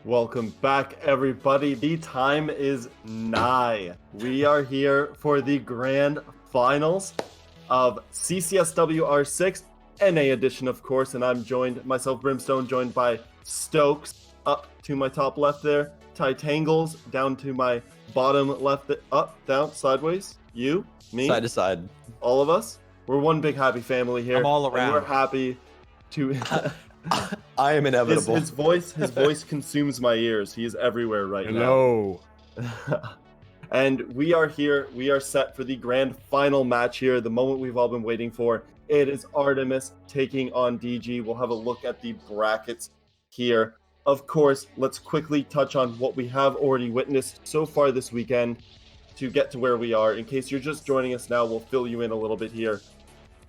Welcome back, everybody. The time is nigh. We are here for the grand finals of CCSW R6 NA edition, of course, and I'm joined, myself, Brimstone, joined by Stokes, up to my top left there, Titangles, down to my bottom left, up, down, sideways, you, me, side to side, all of us. We're one big happy family here. I'm all around. And we're happy to... I am inevitable. His voice consumes my ears. He is everywhere right Hello. now. And we are here. We are set for the grand final match here, the moment we've all been waiting for. It is Artemis taking on DG. We'll have a look at the brackets here. Of course, let's quickly touch on what we have already witnessed so far this weekend to get to where we are. In case you're just joining us now, we'll fill you in a little bit here.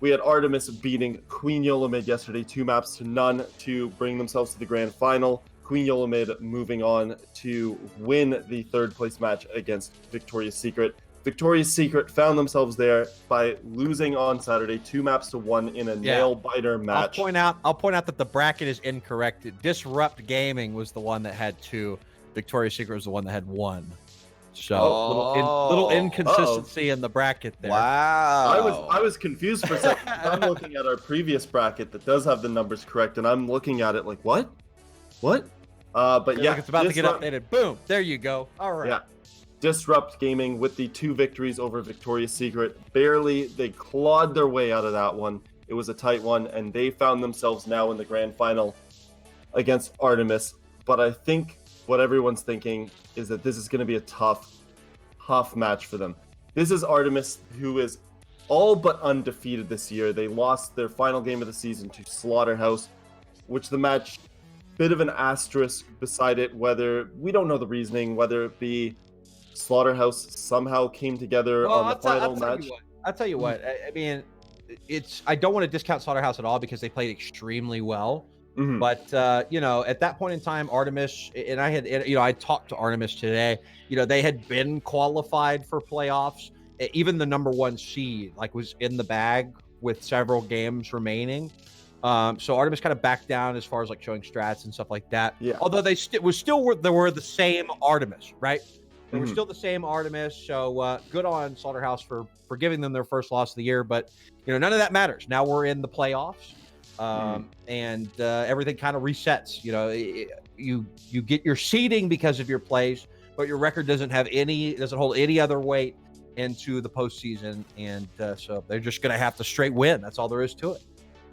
We had Artemis beating Queen Yolamid yesterday, 2-0 to bring themselves to the grand final. Queen Yolamid moving on to win the third place match against Victoria's Secret. Victoria's Secret found themselves there by losing on Saturday, 2-1 in a nail-biter match. I'll point out that the bracket is incorrect. Disrupt Gaming was the one that had 2. Victoria's Secret was the one that had 1. So little inconsistency in the bracket there. Wow. I was confused for a second. I'm looking at our previous bracket that does have the numbers correct, and I'm looking at it like, what? But yeah, like it's about to get updated. Boom, there you go. All right. Yeah, Disrupt Gaming with the 2 victories over Victoria's Secret. Barely, they clawed their way out of that one. It was a tight one, and they found themselves now in the grand final against Artemis. But I think what everyone's thinking is that this is going to be a tough match for them. This is Artemis, who is all but undefeated this year. They lost their final game of the season to Slaughterhouse, which the match, bit of an asterisk beside it, whether, we don't know the reasoning, whether it be Slaughterhouse somehow came together on the final match. I'll tell you what, I mean, I don't want to discount Slaughterhouse at all because they played extremely well. Mm-hmm. But, at that point in time, Artemis, and I talked to Artemis today, they had been qualified for playoffs. Even the number 1 seed, was in the bag with several games remaining. So Artemis kind of backed down as far as showing strats and stuff like that. Yeah. Although they were the same Artemis, right? They were still the same Artemis. So good on Slaughterhouse for giving them their first loss of the year. But, none of that matters. Now we're in the playoffs. And everything kind of resets. You get your seeding because of your plays, but your record doesn't hold any other weight into the postseason, and so they're just going to have to straight win. That's all there is to it.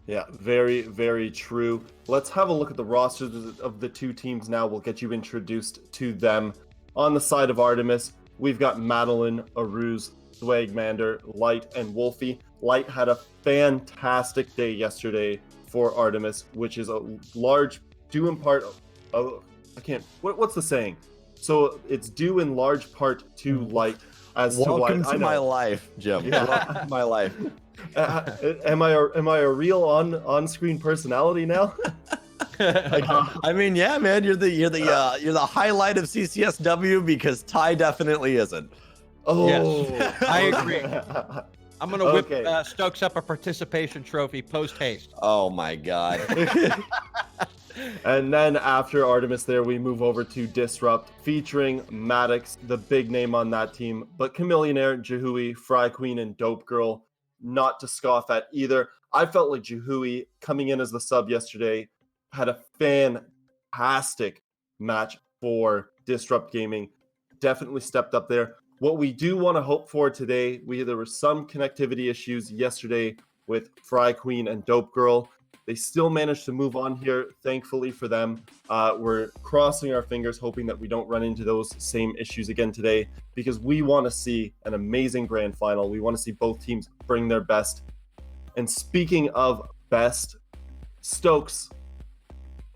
Yeah, very, very true. Let's have a look at the rosters of the 2 teams now. We'll get you introduced to them. On the side of Artemis, we've got Madeline, Aruz, Swagmander, Light, and Wolfie. Light had a fantastic day yesterday for Artemis, which is a large, due in part, what's the saying? So it's due in large part to Light as welcome to why. To my life, Jim. Yeah. Welcome to my life. Am I a real on-screen personality now? I mean, yeah, man, you're the highlight of CCSW because Ty definitely isn't. Oh, yes, I agree. I'm going to whip Stokes up a participation trophy post-haste. Oh, my God. And then after Artemis there, we move over to Disrupt, featuring Maddox, the big name on that team, but Chameleonaire, Jahui, Fry Queen, and Dope Girl, not to scoff at either. I felt like Jahui, coming in as the sub yesterday, had a fantastic match for Disrupt Gaming. Definitely stepped up there. What we do want to hope for today, there were some connectivity issues yesterday with Fry Queen and Dope Girl. They still managed to move on here, thankfully for them. We're crossing our fingers, hoping that we don't run into those same issues again today, because we want to see an amazing grand final. We want to see both teams bring their best. And speaking of best, Stokes,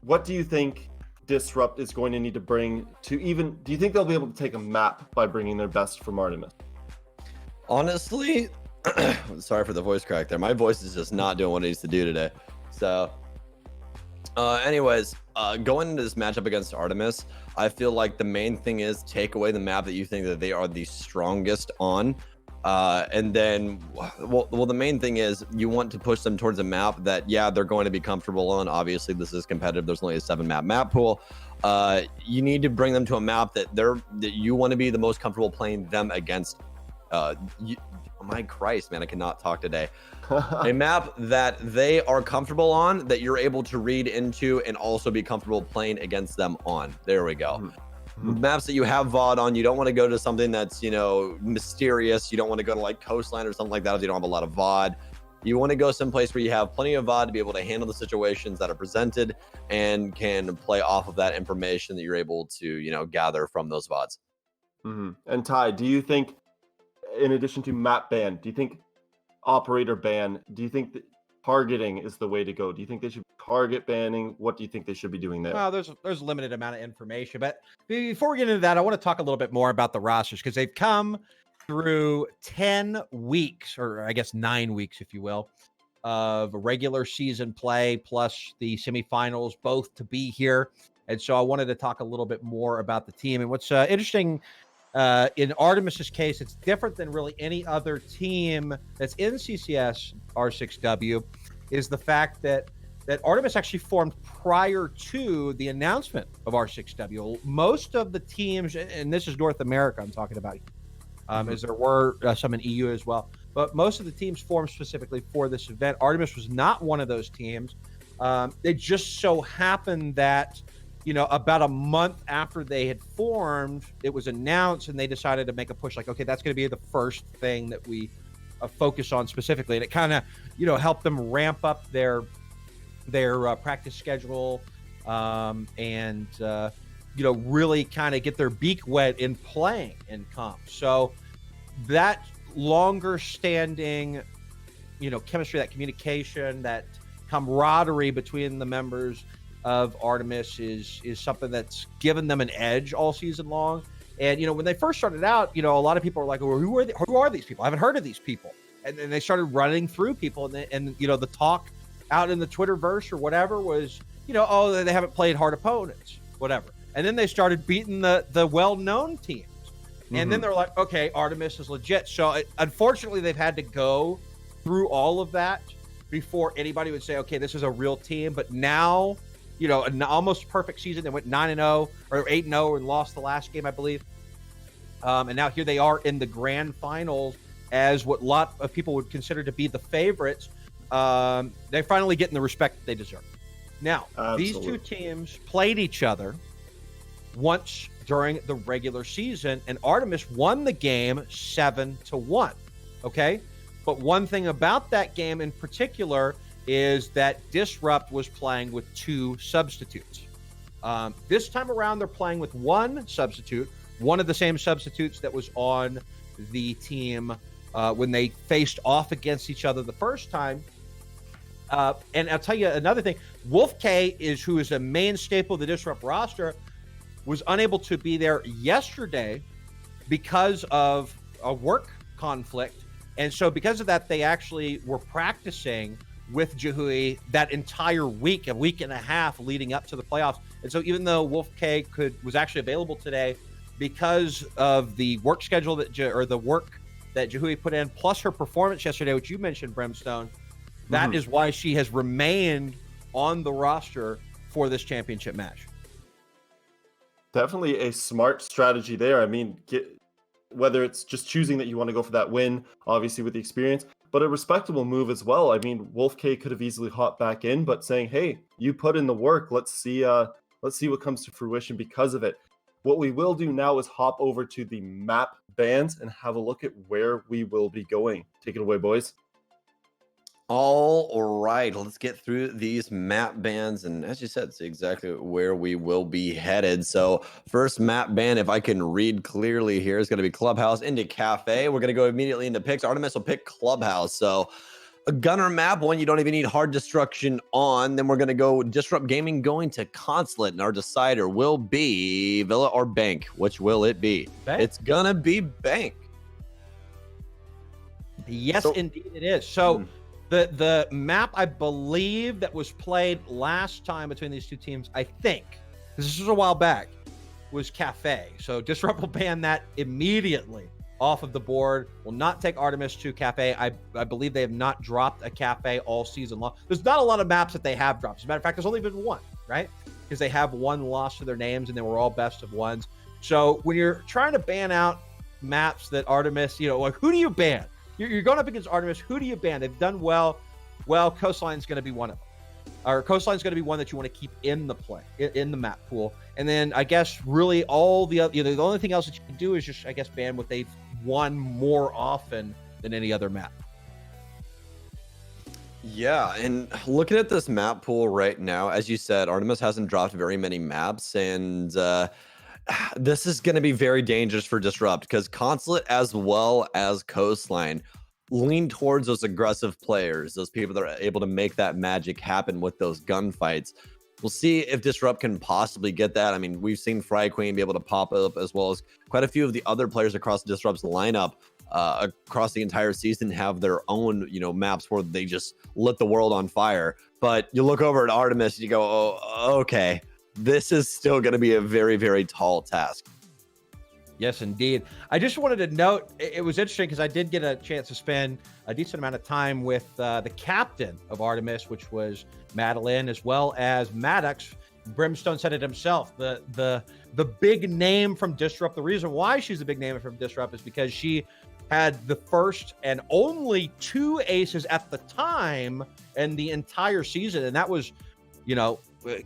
what do you think Disrupt is going to need to bring to do you think they'll be able to take a map by bringing their best from Artemis? Honestly, sorry for the voice crack there. My voice is just not doing what it needs to do today. So, anyways, going into this matchup against Artemis, I feel like the main thing is take away the map that you think that they are the strongest on. And then, well, the main thing is you want to push them towards a map that, yeah, they're going to be comfortable on. Obviously, this is competitive. There's only a 7-map map pool. You need to bring them to a map that you want to be the most comfortable playing them against. My Christ, man, I cannot talk today. A map that they are comfortable on, that you're able to read into and also be comfortable playing against them on. There we go. Maps that you have VOD on, you don't want to go to something that's, mysterious. You don't want to go to like Coastline or something like that if you don't have a lot of VOD. You want to go someplace where you have plenty of VOD to be able to handle the situations that are presented and can play off of that information that you're able to, gather from those VODs. And Ty, do you think, in addition to map ban, do you think operator ban, do you think that targeting is the way to go? Do you think they should be target banning? What do you think they should be doing there? Well, there's a limited amount of information, but before we get into that, I want to talk a little bit more about the rosters because they've come through 10 weeks, or I guess 9 weeks, if you will, of regular season play plus the semifinals, both to be here. And so I wanted to talk a little bit more about the team. And what's interesting in Artemis's case, it's different than really any other team that's in CCS R6W, is the fact that Artemis actually formed prior to the announcement of R6W. Most of the teams, and this is North America I'm talking about, as there were some in EU as well, but most of the teams formed specifically for this event. Artemis was not one of those teams. It just so happened that about a month after they had formed, it was announced and they decided to make a push like, okay, that's going to be the first thing that we focus on specifically. And it kind of, helped them ramp up their practice schedule and, really kind of get their beak wet in playing in comp. So that longer standing, chemistry, that communication, that camaraderie between the members of Artemis is something that's given them an edge all season long. And when they first started out, a lot of people are like, well, who are these people? I haven't heard of these people. And then they started running through people, and the talk out in the Twitterverse or whatever was, oh, they haven't played hard opponents, whatever. And then they started beating the well-known teams. And then they're like, okay, Artemis is legit. So unfortunately, they've had to go through all of that before anybody would say, okay, this is a real team. But now, an almost perfect season. They went 9-0 or 8-0 and lost the last game, I believe. And now here they are in the grand finals as what a lot of people would consider to be the favorites. They're finally getting the respect that they deserve. Now, These two teams played each other once during the regular season, and Artemis won the game 7-1. Okay? But one thing about that game in particular is that Disrupt was playing with 2 substitutes. This time around, they're playing with 1 substitute, one of the same substitutes that was on the team when they faced off against each other the first time. And I'll tell you another thing. Wolf K, who is a main staple of the Disrupt roster, was unable to be there yesterday because of a work conflict. And so because of that, they actually were practicing with Jahui that entire week, a week and a half leading up to the playoffs. And so even though Wolf K was actually available today, because of the work schedule the work that Jahui put in, plus her performance yesterday, which you mentioned, Brimstone, that is why she has remained on the roster for this championship match. Definitely a smart strategy there. I mean, whether it's just choosing that you want to go for that win, obviously with the experience, but a respectable move as well. I mean, Wolf K could have easily hopped back in, but saying, hey, you put in the work. Let's see what comes to fruition because of it. What we will do now is hop over to the map bans and have a look at where we will be going. Take it away, boys. All right, let's get through these map bans, and as you said, see exactly where we will be headed. So first map ban, if I can read clearly here, is going to be Clubhouse into Cafe. We're going to go immediately into picks. Artemis will pick Clubhouse. So a gunner map, one you don't even need hard destruction on. Then we're going to go Disrupt Gaming going to Consulate, and our decider will be Villa or Bank. Which will it be? Bank. It's going to be Bank. Yes, indeed it is. So the map, I believe, that was played last time between these two teams, I think, this was a while back, was Cafe. So Disrupt will ban that immediately. off of the board. Will not take Artemis to Cafe. I believe they have not dropped a Cafe all season long. There's not a lot of maps that they have dropped. As a matter of fact, there's only been one, right? Because they have one loss to their names, and they were all best of ones. So when you're trying to ban out maps that Artemis, like who do you ban? You're going up against Artemis. Who do you ban? They've done well. Well, Coastline's going to be one of them. Or Coastline's going to be one that you want to keep in the play, in the map pool. And then I guess really all the other, the only thing else that you can do is just, I guess, ban what they've won more often than any other map. Yeah, and looking at this map pool right now, as you said, Artemis hasn't dropped very many maps, and this is going to be very dangerous for Disrupt because Consulate as well as Coastline lean towards those aggressive players, those people that are able to make that magic happen with those gunfights. We'll see if Disrupt can possibly get that. I mean, we've seen Fry Queen be able to pop up, as well as quite a few of the other players across Disrupt's lineup across the entire season have their own, maps where they just lit the world on fire. But you look over at Artemis and you go, oh, okay, this is still going to be a very, very tall task. Yes, indeed. I just wanted to note, it was interesting because I did get a chance to spend a decent amount of time with the captain of Artemis, which was Madeline, as well as Maddox. Brimstone said it himself. The big name from Disrupt. The reason why she's a big name from Disrupt is because she had the first and only 2 aces at the time in the entire season, and that was,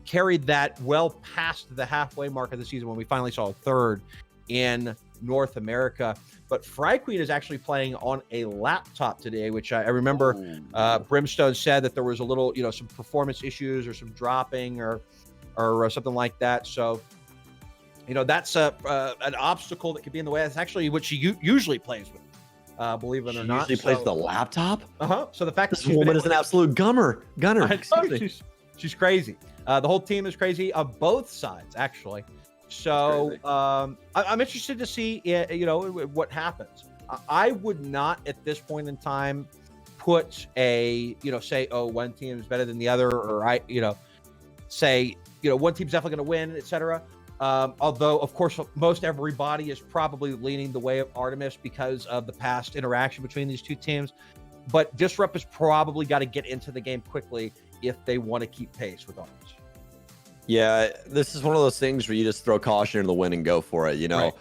carried that well past the halfway mark of the season when we finally saw a third in North America. But Fry Queen is actually playing on a laptop today, which I remember Brimstone said that there was a little, some performance issues or some dropping or something like that. So, that's an obstacle that could be in the way. That's actually what she usually plays with, believe it or not. She usually plays the laptop? Uh-huh. So the fact this woman is an absolute gunner. She's crazy. The whole team is crazy on both sides, actually. So I'm interested to see, what happens. I would not at this point in time put say, oh, one team is better than the other, or say, one team's definitely going to win, etc. Although, of course, most everybody is probably leaning the way of Artemis because of the past interaction between these two teams. But Disrupt has probably got to get into the game quickly if they want to keep pace with Artemis. Yeah, this is one of those things where you just throw caution into the wind and go for it, Right.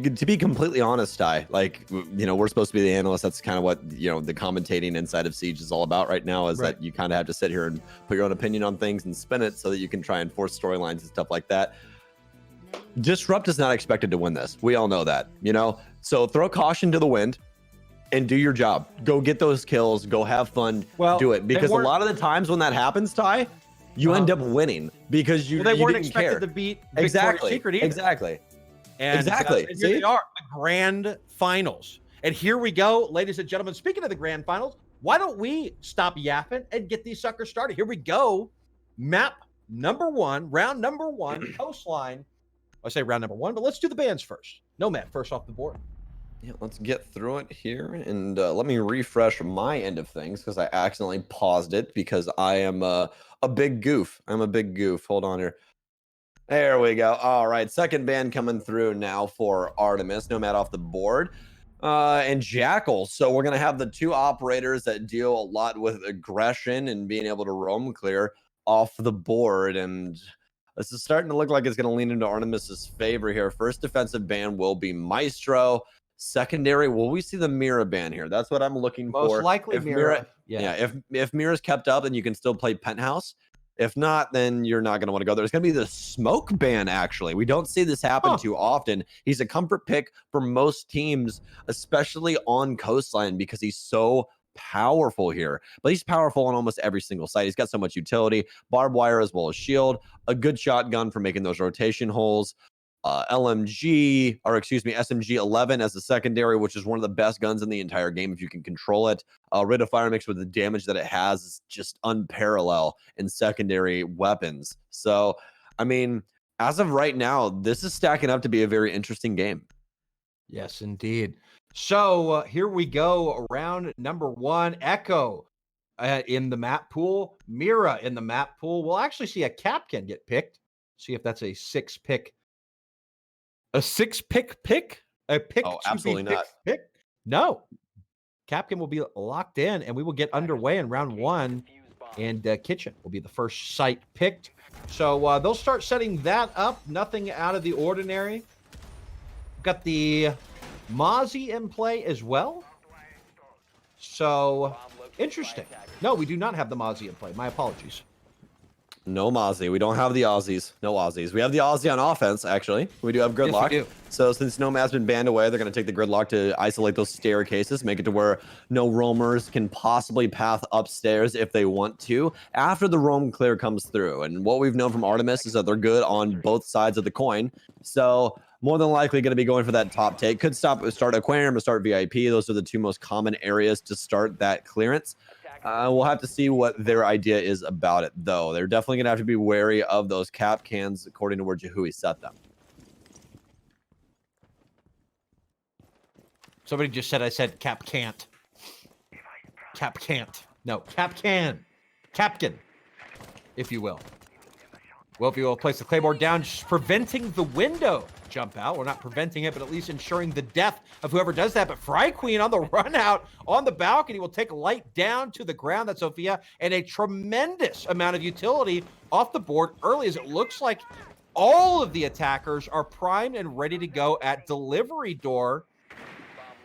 To be completely honest, Ty, we're supposed to be the analysts. That's kind of what, the commentating inside of Siege is all about right now, is that you kind of have to sit here and put your own opinion on things and spin it so that you can try and force storylines and stuff like that. Disrupt is not expected to win this. We all know that, So throw caution to the wind and do your job. Go get those kills. Go have fun. Do it. Because a lot of the times when that happens, Ty, you end up winning because they weren't didn't expected care. to beat Exactly. Victoria's Secret either. Exactly. And here they are, the grand finals. And here we go, ladies and gentlemen. Speaking of the grand finals, why don't we stop yapping and get these suckers started? Here we go. Map number 1, round number 1, Coastline. I say round number 1, but let's do the bands first. Nomad first off the board. Yeah, let's get through it here. And let me refresh my end of things because I accidentally paused it because I am a big goof. I'm a big goof. Hold on here. There we go. All right. Second band coming through now for Artemis. Nomad off the board. And Jackal. So we're going to have the 2 operators that deal a lot with aggression and being able to roam clear off the board. And this is starting to look like it's going to lean into Artemis's favor here. First defensive band will be Maestro. Secondary, will we see the Mira ban here? That's what I'm looking for. Most likely Mira. If Mira's kept up, then you can still play Penthouse. If not, then you're not going to want to go there. There's going to be the Smoke ban, actually. We don't see this happen too often. He's a comfort pick for most teams, especially on Coastline, because he's so powerful here. But he's powerful on almost every single site. He's got so much utility, barbed wire as well as shield, a good shotgun for making those rotation holes. SMG 11 as the secondary, which is one of the best guns in the entire game if you can control it. Rate of fire mixed with the damage that it has is just unparalleled in secondary weapons. So, I mean, as of right now, this is stacking up to be a very interesting game. Yes, indeed. So here we go. Round number 1, Echo in the map pool, Mira in the map pool. We'll actually see a Capcan get picked. See if that's a 6-pick. A 6-pick pick? A pick Oh, to absolutely be not. picked? No. Capkin will be locked in, and we will get underway in round 1. And Kitchen will be the first site picked. So they'll start setting that up. Nothing out of the ordinary. Got the Mozzie in play as well. So interesting. No, we do not have the Mozzie in play. My apologies. No Mozzie. We don't have the Aussies. No Aussies. We have the Aussie on offense, actually. We do have Gridlock. Yes, we do. So since Nomad's been banned away, they're going to take the Gridlock to isolate those staircases, make it to where no roamers can possibly path upstairs if they want to after the roam clear comes through. And what we've known from Artemis is that they're good on both sides of the coin. So more than likely going to be going for that top take. Could start Aquarium or start VIP. Those are the two most common areas to start that clearance. We'll have to see what their idea is about it, though. They're definitely going to have to be wary of those cap cans according to where Jahui set them. Somebody just said I said cap can't. Cap can't. No, cap can. Capkin, if you will. Well, if you will place the claymore down, just preventing the window jump out. We're not preventing it, but at least ensuring the death of whoever does that. But Fry Queen on the run out on the balcony will take Light down to the ground. That's Sophia, and a tremendous amount of utility off the board early, as it looks like all of the attackers are primed and ready to go at delivery door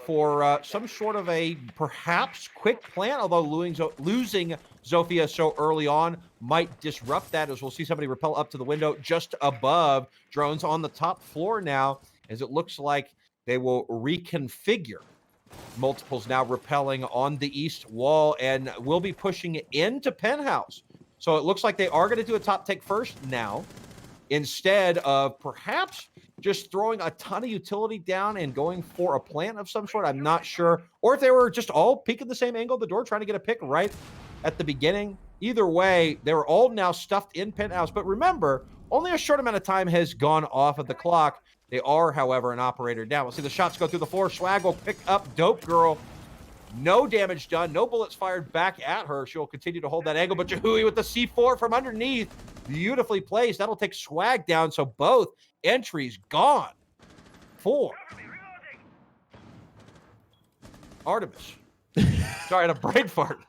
for some sort of a perhaps quick plan, although losing Zofia so early on might disrupt that, as we'll see somebody rappel up to the window just above. Drones on the top floor now, as it looks like they will reconfigure. Multiples now rappelling on the east wall and will be pushing into Penthouse. So it looks like they are going to do a top take first now, instead of perhaps just throwing a ton of utility down and going for a plant of some sort. I'm not sure. Or if they were just all peeking the same angle of the door, trying to get a pick right at the beginning. Either way, they were all now stuffed in Penthouse. But remember, only a short amount of time has gone off of the clock. They are, however, an operator down. We'll see the shots go through the floor. Swag will pick up Dope Girl. No damage done. No bullets fired back at her. She'll continue to hold that angle. But Jahui with the C4 from underneath. Beautifully placed. That'll take Swag down. So both entries gone for Artemis. Sorry, I had a brain fart.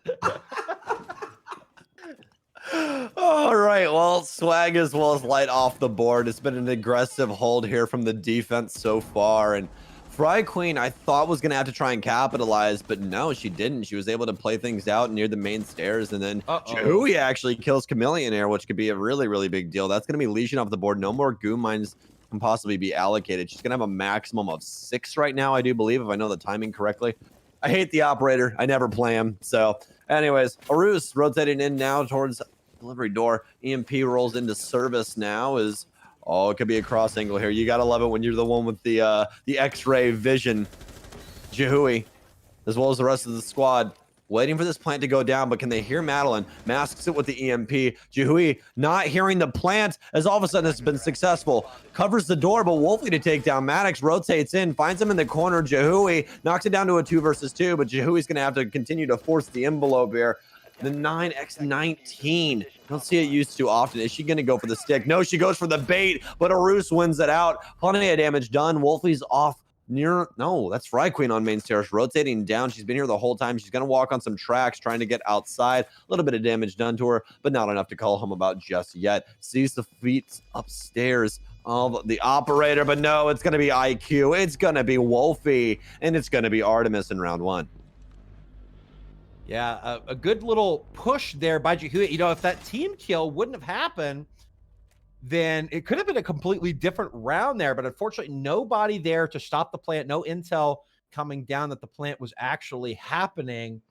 All right, well, Swag as well as Light off the board. It's been an aggressive hold here from the defense so far, and Fry Queen I thought was going to have to try and capitalize, but no, she didn't. She was able to play things out near the main stairs, and then Jahui actually kills Chameleonaire, which could be a really, really big deal. That's going to be Legion off the board. No more Goo Mines can possibly be allocated. She's going to have a maximum of 6 right now, I do believe, if I know the timing correctly. I hate the operator. I never play him. So anyways, Arus rotating in now towards delivery door. EMP rolls into service now. It could be a cross angle here. You got to love it when you're the one with the X-ray vision. Jahui, as well as the rest of the squad, waiting for this plant to go down, but can they hear Madeline? Masks it with the EMP. Jahui not hearing the plant, as all of a sudden it's been successful. Covers the door, but Wolfie to take down. Maddox rotates in, finds him in the corner. Jahui knocks it down to a 2 versus 2, but Jahui's going to have to continue to force the envelope here. The 9x19. Don't see it used too often. Is she going to go for the stick? No, she goes for the bait, but Arus wins it out. Plenty of damage done. Wolfie's off near. No, that's Fry Queen on main stairs, rotating down. She's been here the whole time. She's going to walk on some tracks, trying to get outside. A little bit of damage done to her, but not enough to call home about just yet. Sees the feet upstairs of the operator, but no, it's going to be IQ. It's going to be Wolfie, and it's going to be Artemis in round 1. Yeah, a good little push there by Jahui. You know, if that team kill wouldn't have happened, then it could have been a completely different round there. But unfortunately, nobody there to stop the plant. No intel coming down that the plant was actually happening.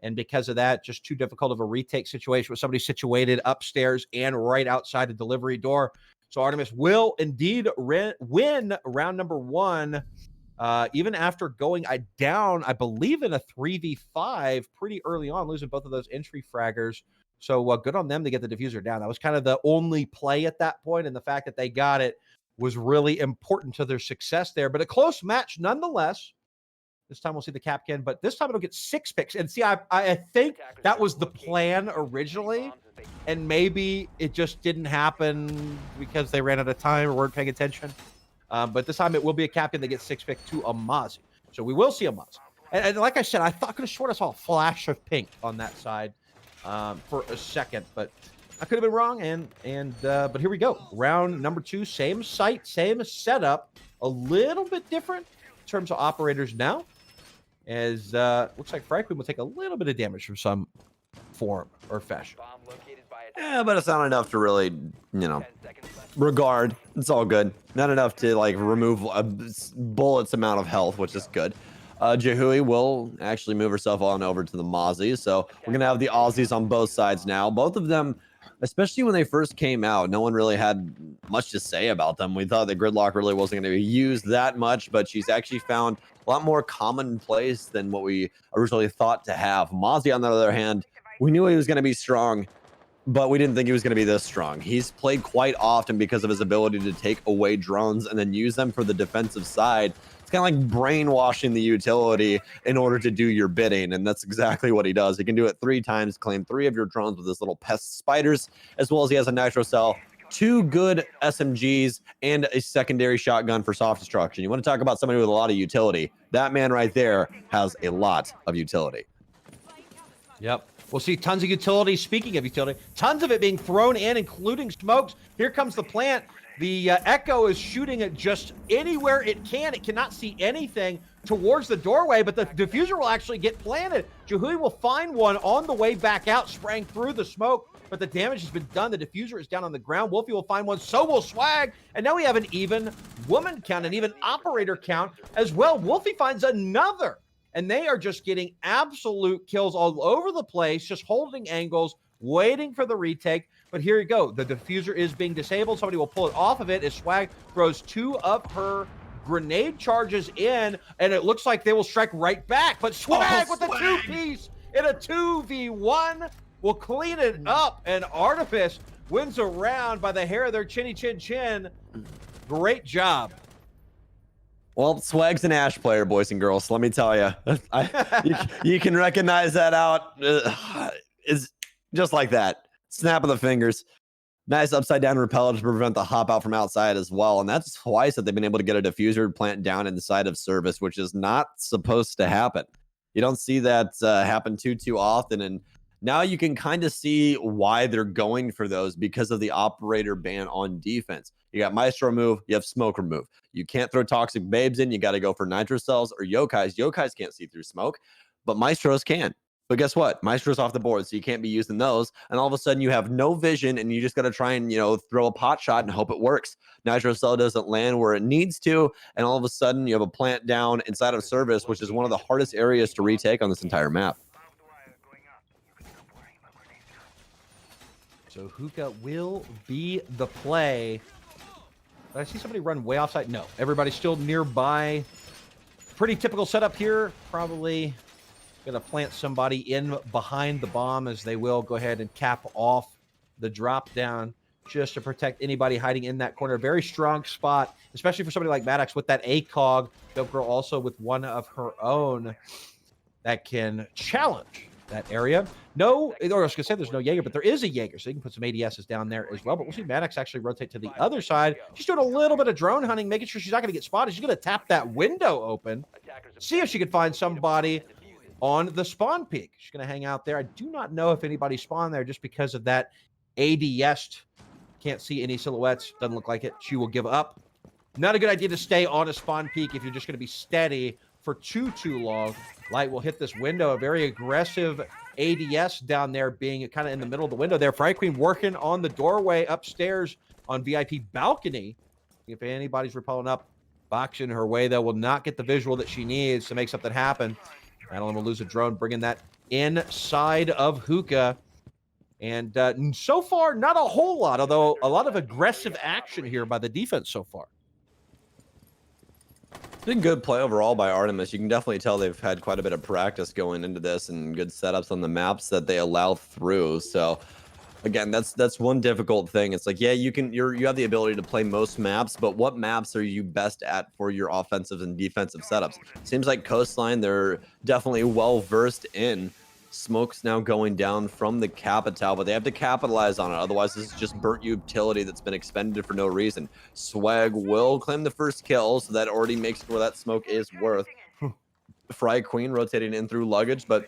And because of that, just too difficult of a retake situation with somebody situated upstairs and right outside the delivery door. So Artemis will indeed win round number 1. Even after going down, I believe, in a 3v5 pretty early on, losing both of those entry fraggers. So good on them to get the diffuser down. That was kind of the only play at that point, and the fact that they got it was really important to their success there. But a close match nonetheless. This time we'll see the Capcan, but this time it'll get 6 picks. And see, I think that was the plan originally, and maybe it just didn't happen because they ran out of time or weren't paying attention. But this time it will be a captain that gets 6 pick to a Mozzie. So we will see a Mozzie. And like I said, I could have sworn I saw a flash of pink on that side for a second, but I could have been wrong. But here we go. Round number 2, same site, same setup, a little bit different in terms of operators now. As looks like Fry Queen will take a little bit of damage from some form or fashion. Yeah, but it's not enough to really, regard. It's all good. Not enough to like remove a bullet's amount of health, which is good. Jahui will actually move herself on over to the Mozzie. So we're going to have the Aussies on both sides now. Both of them, especially when they first came out, no one really had much to say about them. We thought that Gridlock really wasn't going to be used that much, but she's actually found a lot more commonplace than what we originally thought to have. Mozzie, on the other hand, we knew he was going to be strong, but we didn't think he was going to be this strong. He's played quite often because of his ability to take away drones and then use them for the defensive side. It's kind of like brainwashing the utility in order to do your bidding, and that's exactly what he does. He can do it 3 times, claim 3 of your drones with his little pest spiders, as well as he has a nitro cell, 2 good SMGs, and a secondary shotgun for soft destruction. You want to talk about somebody with a lot of utility? That man right there has a lot of utility. Yep. We'll see tons of utility. Speaking of utility, tons of it being thrown in, including smokes. Here comes the plant. The Echo is shooting at just anywhere it can. It cannot see anything towards the doorway, but the diffuser will actually get planted. Jahui will find one on the way back out, spraying through the smoke, but the damage has been done. The diffuser is down on the ground. Wolfie will find one, so will Swag, and now we have an even woman count, an even operator count as well. Wolfie finds another, and they are just getting absolute kills all over the place, just holding angles, waiting for the retake. But here you go. The diffuser is being disabled. Somebody will pull it off of it as Swag throws 2 of her grenade charges in, and it looks like they will strike right back. But Swag with a 2-piece in a 2v1 will clean it up, and Artifice wins a round by the hair of their chinny chin chin. Great job. Well, Swag's an Ash player, boys and girls. Let me tell you, you can recognize that out. It's just like that. Snap of the fingers. Nice upside down repeller to prevent the hop out from outside as well. And that's twice that they've been able to get a diffuser plant down inside of service, which is not supposed to happen. You don't see that happen too often. And now you can kind of see why they're going for those, because of the operator ban on defense. You got Maestro remove, you have smoke remove. You can't throw toxic babes in. You got to go for nitro cells or yokais. Yokais can't see through smoke, but Maestros can. But guess what? Maestro's off the board, so you can't be using those. And all of a sudden, you have no vision, and you just got to try and, throw a pot shot and hope it works. Nitro cell doesn't land where it needs to, and all of a sudden, you have a plant down inside of service, which is one of the hardest areas to retake on this entire map. So Hookah will be the play. Did I see somebody run way offside? No. Everybody's still nearby. Pretty typical setup here. Probably going to plant somebody in behind the bomb, as they will go ahead and cap off the drop down just to protect anybody hiding in that corner. Very strong spot, especially for somebody like Maddox with that ACOG. Dope Girl also with one of her own that can challenge that area. No, or I was going to say there's no Jaeger, but there is a Jaeger, so you can put some ADSs down there as well. But we'll see Maddox actually rotate to the other side. She's doing a little bit of drone hunting, making sure she's not going to get spotted. She's going to tap that window open, see if she can find somebody on the spawn peak. She's going to hang out there. I do not know if anybody spawned there just because of that ADS. Can't see any silhouettes. Doesn't look like it. She will give up. Not a good idea to stay on a spawn peak if you're just going to be steady for too long. Light will hit this window. A very aggressive ADS down there, being kind of in the middle of the window there. Fry Queen working on the doorway upstairs on VIP balcony. If anybody's repelling up, boxing her way, though, will not get the visual that she needs to make something happen. Madeline will lose a drone, bringing that inside of Hookah. And so far, not a whole lot, although a lot of aggressive action here by the defense so far. It's been good play overall by Artemis. You can definitely tell they've had quite a bit of practice going into this and good setups on the maps that they allow through. So again, that's one difficult thing. It's like, yeah, you have the ability to play most maps, but what maps are you best at for your offensive and defensive setups? Seems like Coastline, they're definitely well versed in Smoke's now going down from the Capital, but they have to capitalize on it. Otherwise, this is just burnt utility that's been expended for no reason. Swag will claim the first kill, so that already makes it where that smoke is worth. Fry Queen rotating in through luggage, but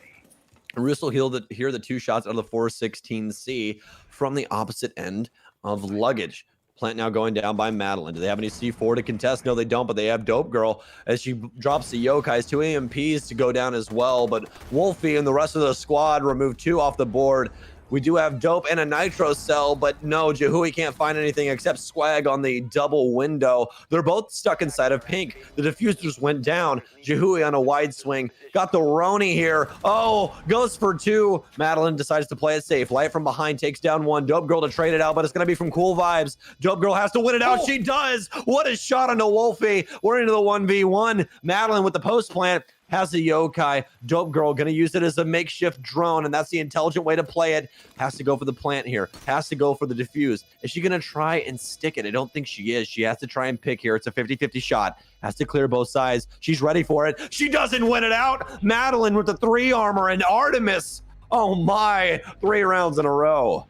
Russell hear the 2 shots out of the 416C from the opposite end of luggage. Plant now going down by Madeline. Do they have any C4 to contest? No, they don't, but they have Dope Girl as she drops the Yokai's 2 AMPs to go down as well. But Wolfie and the rest of the squad remove 2 off the board. We do have Dope and a Nitro cell, but no, Jahui can't find anything except Swag on the double window. They're both stuck inside of Pink. The diffusers went down. Jahui on a wide swing. Got the Roni here. Oh, goes for 2. Madeline decides to play it safe. Light from behind takes down 1. Dope Girl to trade it out, but it's going to be from Cool Vibes. Dope Girl has to win it out. She does. What a shot onto Wolfie. We're into the 1v1. Madeline with the post plant. Has a Yokai. Dope Girl going to use it as a makeshift drone, and that's the intelligent way to play it. Has to go for the plant here. Has to go for the diffuse. Is she going to try and stick it? I don't think she is. She has to try and pick here. It's a 50-50 shot. Has to clear both sides. She's ready for it. She doesn't win it out. Madeline with the 3 armor, and Artemis. Oh my. 3 rounds in a row.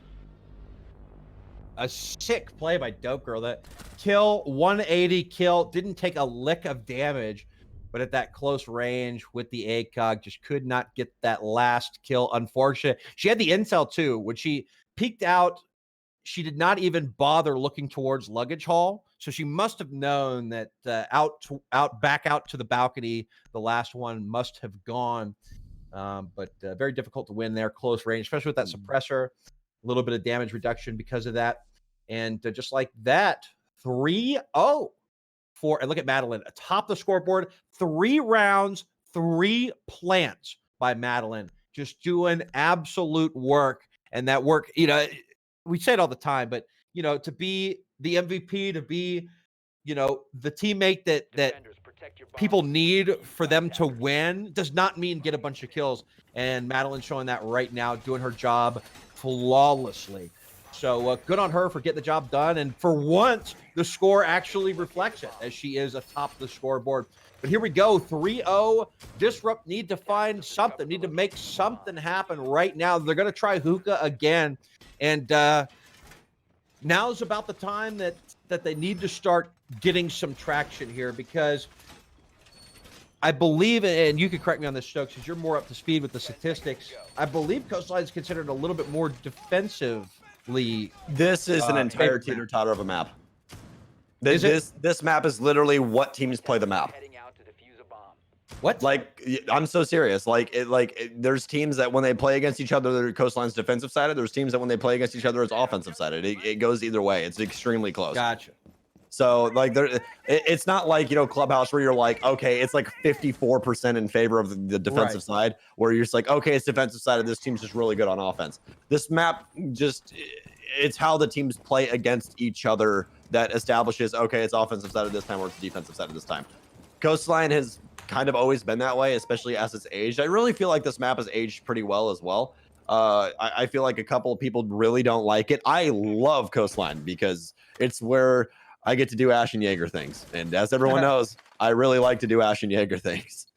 A sick play by Dope Girl. That kill, 180 kill. Didn't take a lick of damage. But at that close range with the ACOG, just could not get that last kill. Unfortunate. She had the intel too. When she peeked out, she did not even bother looking towards luggage hall. So she must have known that back out to the balcony, the last one must have gone. But very difficult to win there, close range, especially with that suppressor. A little bit of damage reduction because of that. And just like that, 3-0. And look at Madeline atop the scoreboard. 3 rounds, 3 plants by Madeline, just doing absolute work. And that work, we say it all the time, but to be the MVP, to be, the teammate that people need for them to win does not mean get a bunch of kills. And Madeline's showing that right now, doing her job flawlessly. So good on her for getting the job done. And for once, the score actually reflects it as she is atop the scoreboard. But here we go, 3-0. Disrupt need to find something, need to make something happen right now. They're going to try hookah again. And now's about the time that they need to start getting some traction here, because I believe, and you can correct me on this, Stokes, because you're more up to speed with the statistics. I believe Coastline is considered a little bit more defensive. This is an entire teeter-totter of a map. This map is literally what teams play the map. What? Like, I'm so serious. There's teams that when they play against each other, their Coastline's defensive sided. There's teams that when they play against each other, it's offensive sided. It goes either way. It's extremely close. Gotcha. So it's not like, Clubhouse where you're like, okay, it's like 54% in favor of the defensive side, where you're just like, okay, it's defensive side, and this team's just really good on offense. This map it's how the teams play against each other that establishes, okay, it's offensive side of this time or it's defensive side of this time. Coastline has kind of always been that way, especially as it's aged. I really feel like this map has aged pretty well as well. I feel like a couple of people really don't like it. I love Coastline because it's where I get to do Ash and Jaeger things. And as everyone knows, I really like to do Ash and Jaeger things.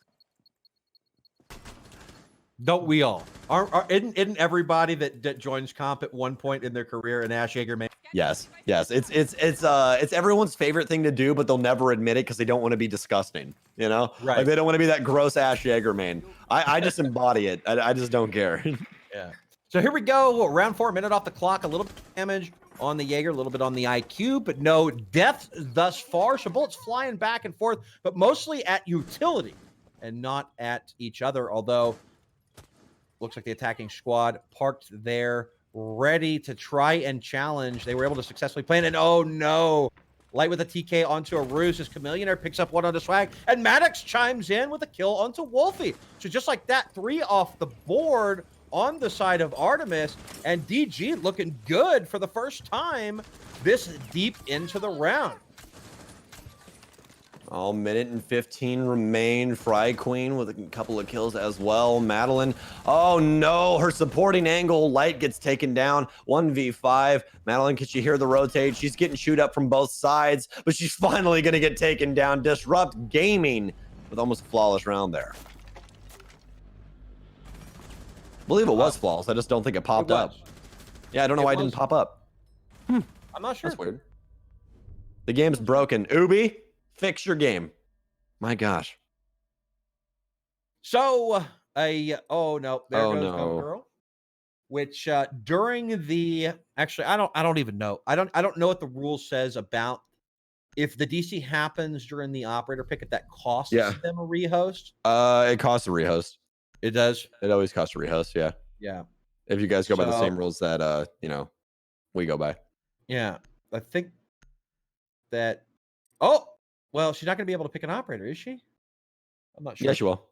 Don't we all? Isn't everybody that joins comp at one point in their career an Ash Jaeger man? Yes. It's everyone's favorite thing to do, but they'll never admit it because they don't want to be disgusting. Right. Like they don't want to be that gross Ash Jaeger main. I just embody it. I just don't care. Yeah. So here we go. Round 4, minute off the clock. A little bit of damage on the Jaeger, a little bit on the IQ, but no death thus far. So bullets flying back and forth, but mostly at utility and not at each other. Although looks like the attacking squad parked there, ready to try and challenge. They were able to successfully plan, and oh no. Light with a TK onto a Ruse as Chameleonaire picks up one onto Swag, and Maddox chimes in with a kill onto Wolfie. So just like that, 3 off the board on the side of Artemis, and DG looking good for the first time this deep into the round. All minute and 15 remain. Fry Queen with a couple of kills as well. Madeline, oh no, her supporting angle. Light gets taken down. 1v5. Madeline, can she hear the rotate? She's getting shoot up from both sides, but she's finally going to get taken down. Disrupt Gaming with almost a flawless round there. believe it was flawless. I just don't think it popped up. Yeah, I don't know why it didn't pop up. I'm not sure. That's weird. The game's broken. Ubi, fix your game. My gosh. So oh no, there goes no. Girl. Which during the actually I don't even know. I don't know what the rule says about if the DC happens during the operator pick, if that costs them a rehost. It costs a rehost. It does. It always costs a rehost, yeah. Yeah. If you guys go by the same rules that we go by. Yeah. I think that oh well, she's not gonna be able to pick an operator, is she? I'm not sure. Yeah, she will.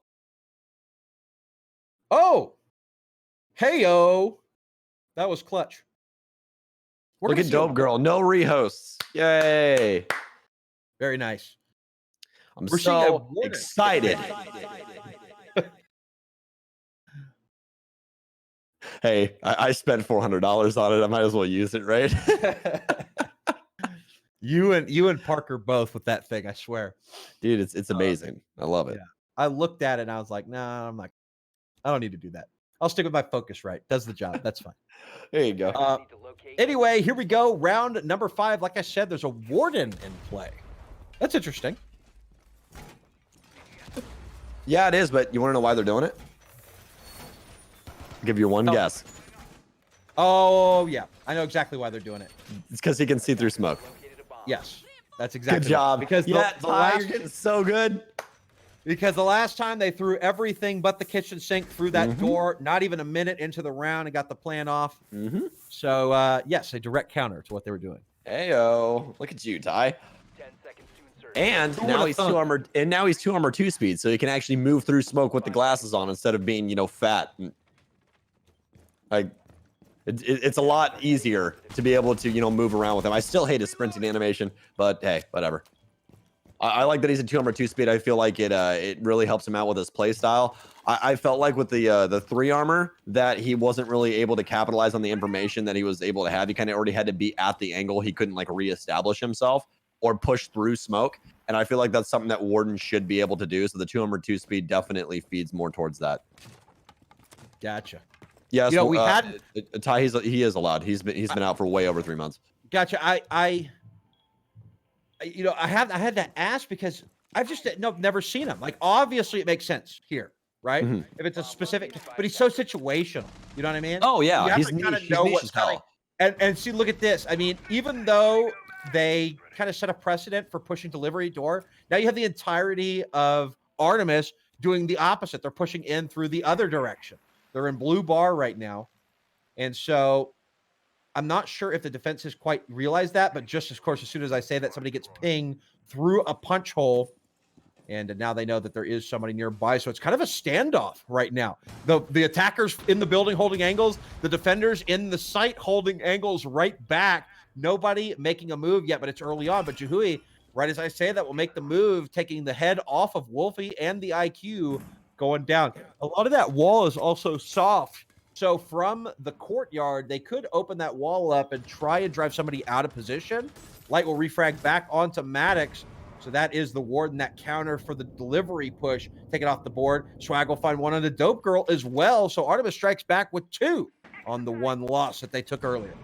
Oh, heyo, that was clutch. Look at Dope Girl, no rehosts. Yay. Very nice. We're so excited. Hey, I spent $400 on it. I might as well use it, right? You and Parker both with that thing, I swear. Dude, it's amazing. I love it. Yeah. I looked at it and I was like, nah, I don't need to do that. I'll stick with my Focusrite. Does the job. That's fine. There you go. Anyway, here we go. Round number 5. Like I said, there's a Warden in play. That's interesting. Yeah, it is, but you want to know why they're doing it? I'll give you one guess. Oh, yeah. I know exactly why they're doing it. It's because he can see through smoke. Yes. That's exactly Good job. Because the last, you're getting so good. Because the last time they threw everything but the kitchen sink through that door, not even a minute into the round, and got the plan off. So, yes, a direct counter to what they were doing. Heyo, look at you, Ty. 10 seconds to insert. And now he's 2 armor. And now he's 2 armor 2 speed, so he can actually move through smoke with the glasses on instead of being, fat. Like, it's a lot easier to be able to, move around with him. I still hate his sprinting animation, but hey, whatever. I like that he's a 2 armor 2 speed. I feel like it really helps him out with his play style. I felt like with the 3 armor that he wasn't really able to capitalize on the information that he was able to have. He kind of already had to be at the angle. He couldn't reestablish himself or push through smoke. And I feel like that's something that Warden should be able to do. So the 2 armor 2 speed definitely feeds more towards that. Gotcha. Yes, we had Ty. He is allowed. He's been out for way over 3 months. Gotcha. I had to ask because I've just never seen him. Like, obviously, it makes sense here, right? If it's a specific, but he's so situational. You know what I mean? Oh yeah, you have to kind of know what's coming. And see, look at this. I mean, even though they kind of set a precedent for pushing delivery door, now you have the entirety of Artemis doing the opposite. They're pushing in through the other direction. They're in blue bar right now, and so I'm not sure if the defense has quite realized that, but just of course, as soon as I say that, somebody gets pinged through a punch hole, and now they know that there is somebody nearby. So it's kind of a standoff right now. The attackers in the building holding angles, the defenders in the site holding angles right back. Nobody making a move yet, but it's early on. But Jihui, right as I say that, will make the move, taking the head off of Wolfie and the IQ going down. A lot of that wall is also soft. So from the courtyard, they could open that wall up and try and drive somebody out of position. Light will refrag back onto Maddox. So that is the Warden, that counter for the delivery push. Take it off the board. Swag will find one on the Dope Girl as well. So Artemis strikes back with 2 on the 1 loss that they took earlier.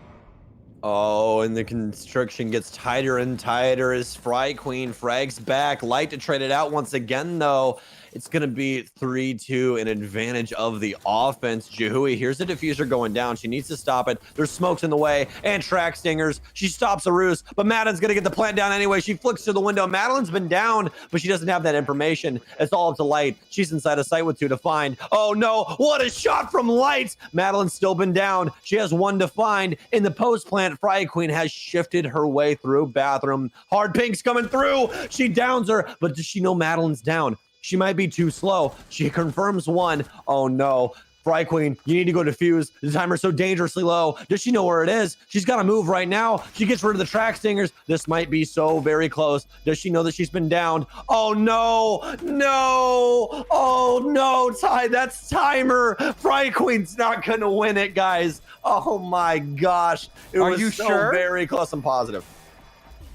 Oh, and the construction gets tighter and tighter as Fry Queen frags back. Light to trade it out once again, though. It's going to be 3-2 in advantage of the offense. Jihui, here's the diffuser going down. She needs to stop it. There's smokes in the way and track stingers. She stops a roost, but Madeline's going to get the plant down anyway. She flicks to the window. Madeline's been down, but she doesn't have that information. It's all up to Light. She's inside of sight with 2 to find. Oh, no. What a shot from Light. Madeline's still been down. She has 1 to find. In the post plant, Fry Queen has shifted her way through bathroom. Hard Pink's coming through. She downs her, but does she know Madeline's down? She might be too slow. She confirms 1. Oh, no. Fry Queen, you need to go defuse. The timer's so dangerously low. Does she know where it is? She's got to move right now. She gets rid of the track stingers. This might be so very close. Does she know that she's been downed? Oh, no. No. Oh, no. Ty, that's timer. Fry Queen's not going to win it, guys. Oh, my gosh. It Are was you so sure? very close and positive.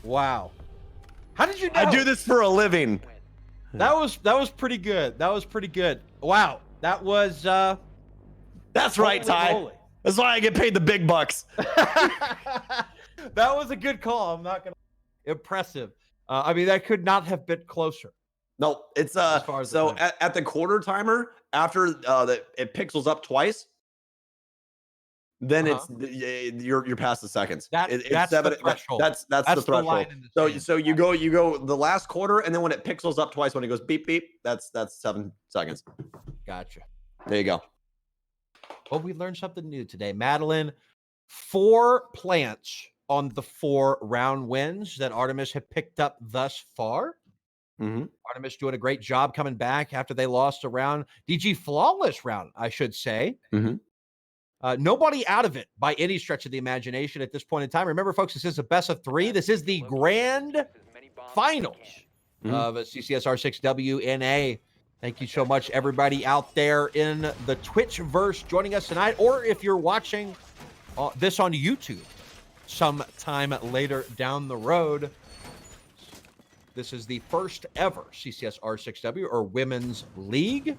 Wow. How did you know? I do this for a living. That was pretty good. That was pretty good. Wow. That was That's right, Ty. Holy. That's why I get paid the big bucks. That was a good call. I'm not gonna. Impressive. I mean, that could not have been closer. No, it's As far as so the at the quarter timer after it pixels up twice, then you're past the seconds. It's that's seven. the threshold. That's the threshold. line in the sand. So you go the last quarter, and then when it pixels up twice, when it goes beep beep, that's 7 seconds. Gotcha. There you go. Well, we learned something new today. Madeline, 4 plants on the 4 round wins that Artemis have picked up thus far. Mm-hmm. Artemis doing a great job coming back after they lost a round. DG flawless round, I should say. Mm-hmm. Nobody out of it by any stretch of the imagination at this point in time. Remember, folks, this is a best of 3. This is the grand finals of CCSR 6WNA. Thank you so much, everybody out there in the Twitchverse joining us tonight, or if you're watching this on YouTube sometime later down the road. This is the first ever CCSR 6W or Women's League.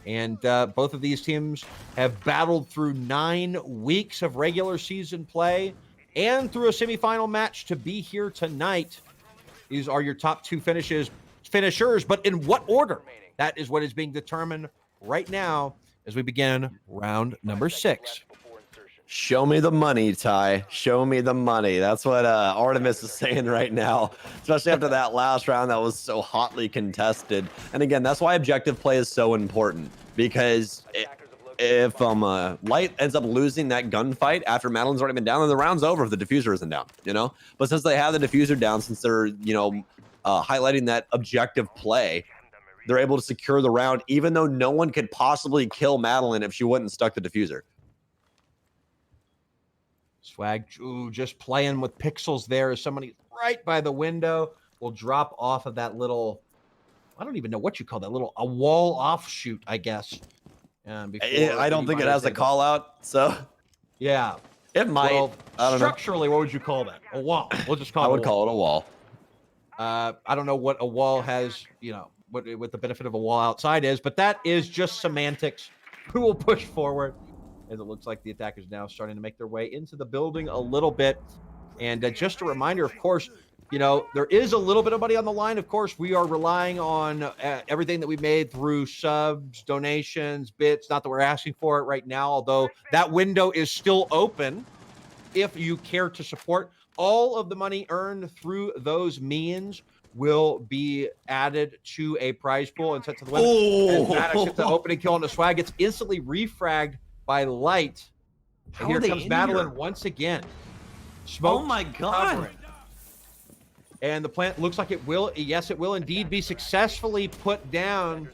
And both of these teams have battled through 9 weeks of regular season play and through a semifinal match to be here tonight. These are your top 2 finishers, but in what order? That is what is being determined right now as we begin round number 6. Show me the money, Ty. Show me the money. That's what Artemis is saying right now, especially after that last round that was so hotly contested. And again, that's why objective play is so important, because if Light ends up losing that gunfight after Madeline's already been down, then the round's over if the diffuser isn't down, you know? But since they have the diffuser down, since they're, highlighting that objective play, they're able to secure the round, even though no one could possibly kill Madeline if she wouldn't stuck the diffuser. Swag just playing with pixels there as somebody right by the window will drop off of that little, I don't even know what you call that, a wall offshoot, I guess. I don't think it has a call out, so yeah, it might. Well, I don't know. Structurally, what would you call that? A wall. We'll just call it. I would call it a wall. I don't know what a wall has, what the benefit of a wall outside is, but that is just semantics. We will push forward as it looks like the attackers now starting to make their way into the building a little bit. And just a reminder, of course, there is a little bit of money on the line. Of course, we are relying on everything that we made through subs, donations, bits. Not that we're asking for it right now, although that window is still open if you care to support. All of the money earned through those means will be added to a prize pool and sent to the winner. And Maddox gets the opening kill on the Swag. It's instantly refragged by Light. And here comes Madeline once again. Smoke. Oh my God. Covering. And the plant looks like it will. Yes, it will indeed be successfully put down.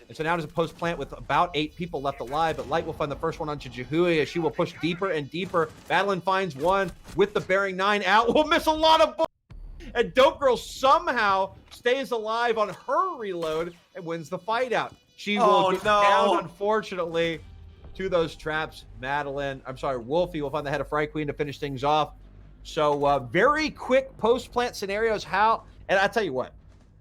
And so now there's a post plant with about 8 people left alive, but Light will find the first one onto Jahui as she will push deeper and deeper. Madeline finds one with the bearing 9 out. Will miss a lot of bullets. And Dope Girl somehow stays alive on her reload and wins the fight out. She will get down, unfortunately, to those traps. Wolfie will find the head of Fry Queen to finish things off. So very quick post-plant scenarios. And I tell you what,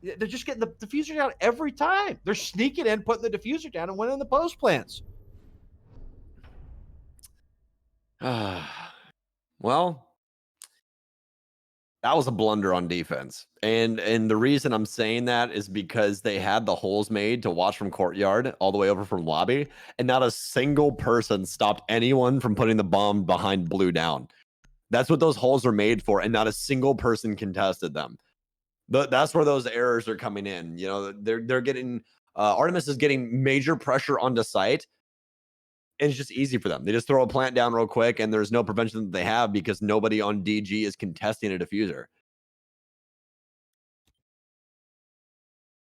they're just getting the diffuser down every time. They're sneaking in, putting the diffuser down, and winning the post-plants. Well, that was a blunder on defense. And the reason I'm saying that is because they had the holes made to watch from courtyard all the way over from lobby, and not a single person stopped anyone from putting the bomb behind blue down. That's what those holes are made for, and not a single person contested them. That's where those errors are coming in. They're getting Artemis is getting major pressure onto site, and it's just easy for them. They just throw a plant down real quick, and there's no prevention that they have because nobody on DG is contesting a diffuser.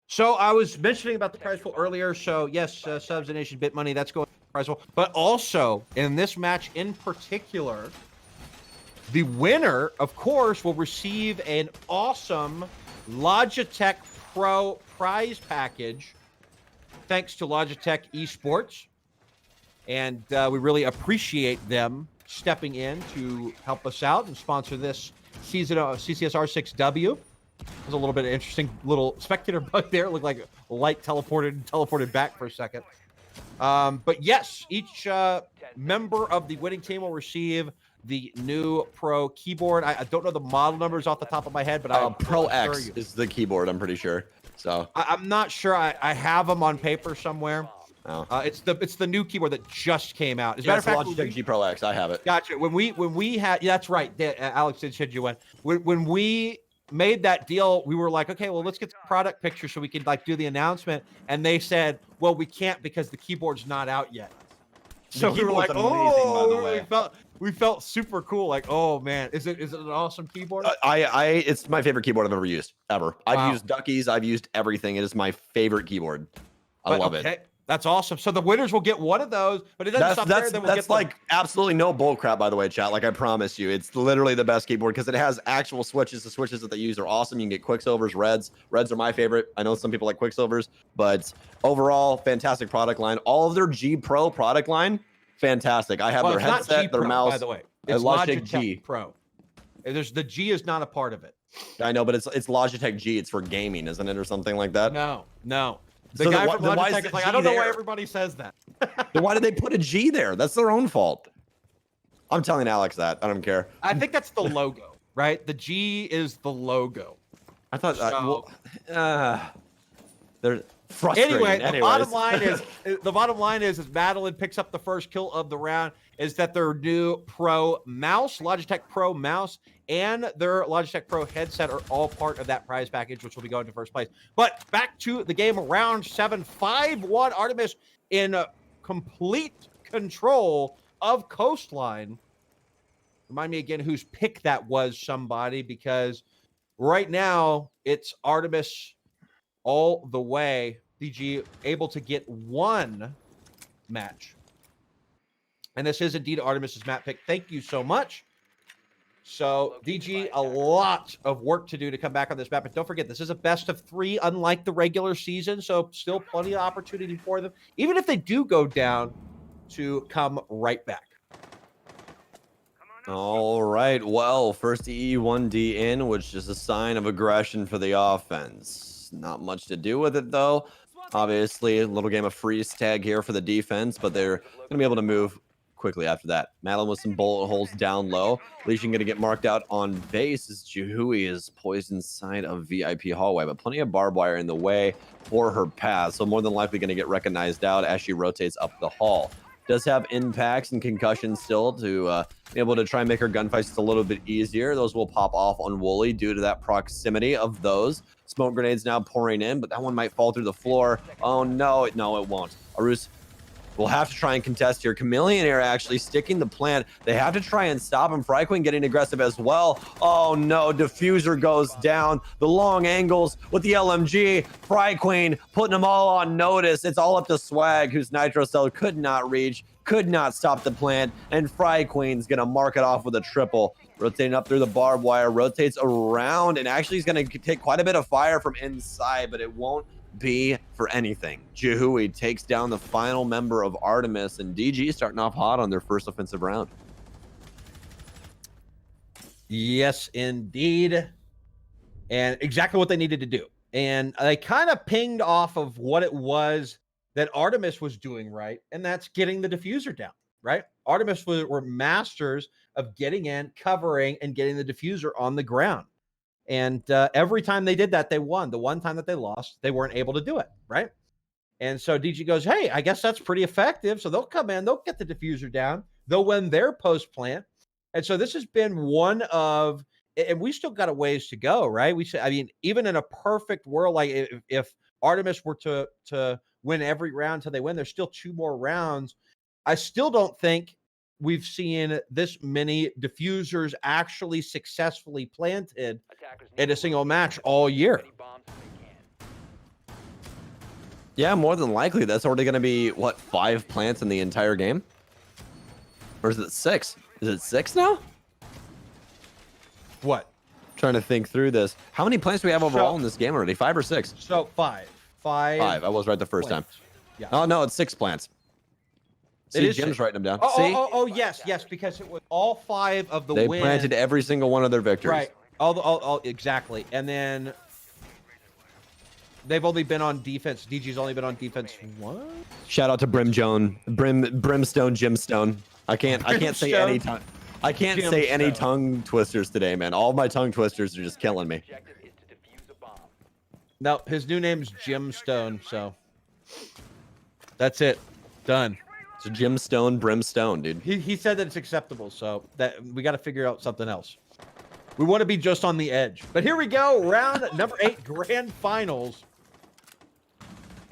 So I was mentioning about the prize pool earlier. So yes, subs and nation bit money, that's going to the prize pool. But also in this match in particular, the winner, of course, will receive an awesome Logitech Pro prize package thanks to Logitech Esports. And we really appreciate them stepping in to help us out and sponsor this season of CCSR 6W. There's a little bit of interesting little spectator bug there. It looked like Light teleported back for a second. But yes, each member of the winning team will receive the new Pro keyboard. I don't know the model numbers off the top of my head, but Pro X is the keyboard, I'm pretty sure. So I'm not sure. I have them on paper somewhere. Oh. It's the new keyboard that just came out. As a Yeah, matter of fact, Logitech G Pro X. I have it. Gotcha. When we had, yeah, that's right. Alex did shed you in. When we made that deal, we were like, okay, well, let's get the product picture so we can like do the announcement. And they said, well, we can't because the keyboard's not out yet. So we were like, amazing, by the way. We felt super cool. Like, oh man, is it an awesome keyboard? It's my favorite keyboard I've ever used ever. I've Wow. used Duckies. I've used everything. It is my favorite keyboard. I love it. That's awesome. So the winners will get one of those, but it doesn't stop there. Then we'll that's get like absolutely no bull crap, by the way, chat. Like I promise you, it's literally the best keyboard because it has actual switches. The switches that they use are awesome. You can get Quicksilvers, Reds. Reds are my favorite. I know some people like Quicksilvers, but overall, fantastic product line. All of their G Pro product line, fantastic. I have their headset, their mouse. By the way, it's Logitech G Pro. The G is not a part of it. I know, but it's Logitech G. It's for gaming, isn't it, or something like that? No. The So guy then from why is Logitech the is like, G I don't know why there? everybody says that. Then why did they put a G there? That's their own fault. I'm telling Alex that. I don't care. I think that's the logo, right? The G is the logo. I thought So- they're frustrating. Anyway, the bottom Anyways. line is Madeline picks up the first kill of the round. Is that their new Pro mouse, Logitech Pro mouse, and their Logitech Pro headset are all part of that prize package, which will be going to first place. But back to the game, round 7, 5-1 Artemis in complete control of Coastline. Remind me again whose pick that was, somebody, because right now it's Artemis all the way. DG able to get one match. And this is indeed Artemis's map pick. Thank you so much. So, DG, a lot of work to do to come back on this map. But don't forget, this is a best of 3, unlike the regular season. So, still plenty of opportunity for them, even if they do go down, to come right back. All right. Well, first E1D in, which is a sign of aggression for the offense. Not much to do with it, though. Obviously, a little game of freeze tag here for the defense, but they're going to be able to move quickly after that. Madeline with some bullet holes down low. Legion going to get marked out on base as Juhui is poised inside of VIP hallway, but plenty of barbed wire in the way for her path. So more than likely going to get recognized out as she rotates up the hall. Does have impacts and concussions still to be able to try and make her gunfights just a little bit easier. Those will pop off on Wooly due to that proximity of those. Smoke grenades now pouring in, but that one might fall through the floor. Oh, no, it won't. Arus will have to try and contest here. Chameleon Air actually sticking the plant. They have to try and stop him. Fry Queen getting aggressive as well. Oh no, diffuser goes down. The long angles with the LMG. Fry Queen putting them all on notice. It's all up to Swag, whose Nitro Cell could not reach, could not stop the plant, and Fry Queen's gonna mark it off with a triple. Rotating up through the barbed wire, rotates around, and actually is gonna take quite a bit of fire from inside, but it won't be for anything. Juhui takes down the final member of Artemis, and DG starting off hot on their first offensive round. Yes, indeed. And exactly what they needed to do. And they kind of pinged off of what it was that Artemis was doing right, and that's getting the diffuser down, right? Artemis were masters of getting in, covering, and getting the diffuser on the ground. And every time they did that, they won. The one time that they lost, they weren't able to do it, right? And so DG goes, hey, I guess that's pretty effective. So they'll come in, they'll get the diffuser down, they'll win their post plant. And so this has been one of, and we still got a ways to go, right? I mean, even in a perfect world, like if Artemis were to win every round till they win, there's still 2 more rounds. I still don't think we've seen this many diffusers actually successfully planted in a single match all year. Yeah, more than likely. That's already going to be, what, 5 plants in the entire game? Or is it 6? Is it 6 now? What? Trying to think through this. How many plants do we have overall in this game already? 5 or 6? So 5. 5. I was right the first time. Yeah. Oh, no, it's 6 plants. See, Jim's writing them down. See? Oh, yes, because it was all 5 of the They wins. planted every single one of their victories. Right. All exactly. And then they've only been on defense. DG's only been on defense once. Shout out to Brimstone, Jimstone. I can't say any tongue. I can't say any tongue twisters today, man. All my tongue twisters are just killing me. No, his new name's Jimstone, so that's it. Done. So Jimstone, Brimstone, dude. He said that it's acceptable, so that we got to figure out something else. We want to be just on the edge. But here we go, round number 8, grand finals.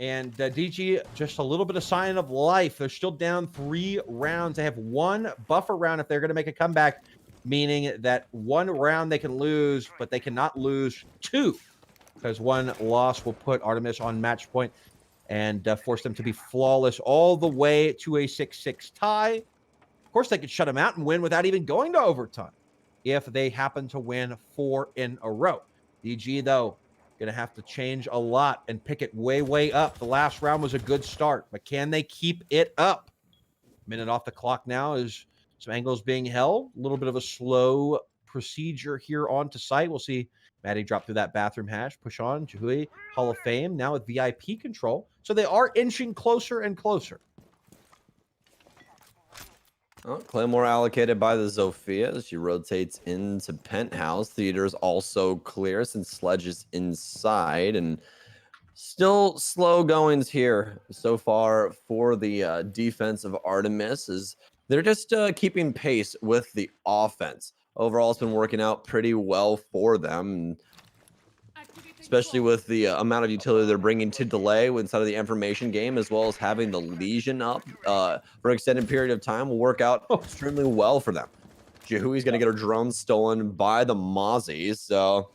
And DG, just a little bit of sign of life. They're still down 3 rounds. They have 1 buffer round if they're going to make a comeback, meaning that 1 round they can lose, but they cannot lose 2, because 1 loss will put Artemis on match point and force them to be flawless all the way to a 6-6 tie. Of course, they could shut them out and win without even going to overtime if they happen to win 4 in a row. DG, though, going to have to change a lot and pick it way, way up. The last round was a good start, but can they keep it up? Minute off the clock now as some angles being held. A little bit of a slow procedure here onto site. We'll see Maddie drop through that bathroom hash, push on. Jihui, Hall of Fame, now with VIP control. So they are inching closer and closer. Oh, Claymore allocated by the Zofia as she rotates into Penthouse. Theater's also clear since Sledge is inside, and still slow goings here so far for the defense of Artemis, as they're just keeping pace with the offense. Overall, it's been working out pretty well for them, especially with the amount of utility they're bringing to delay inside of the information game, as well as having the Legion up for an extended period of time will work out extremely well for them. Jihui's going to get her drone stolen by the Mozzies, so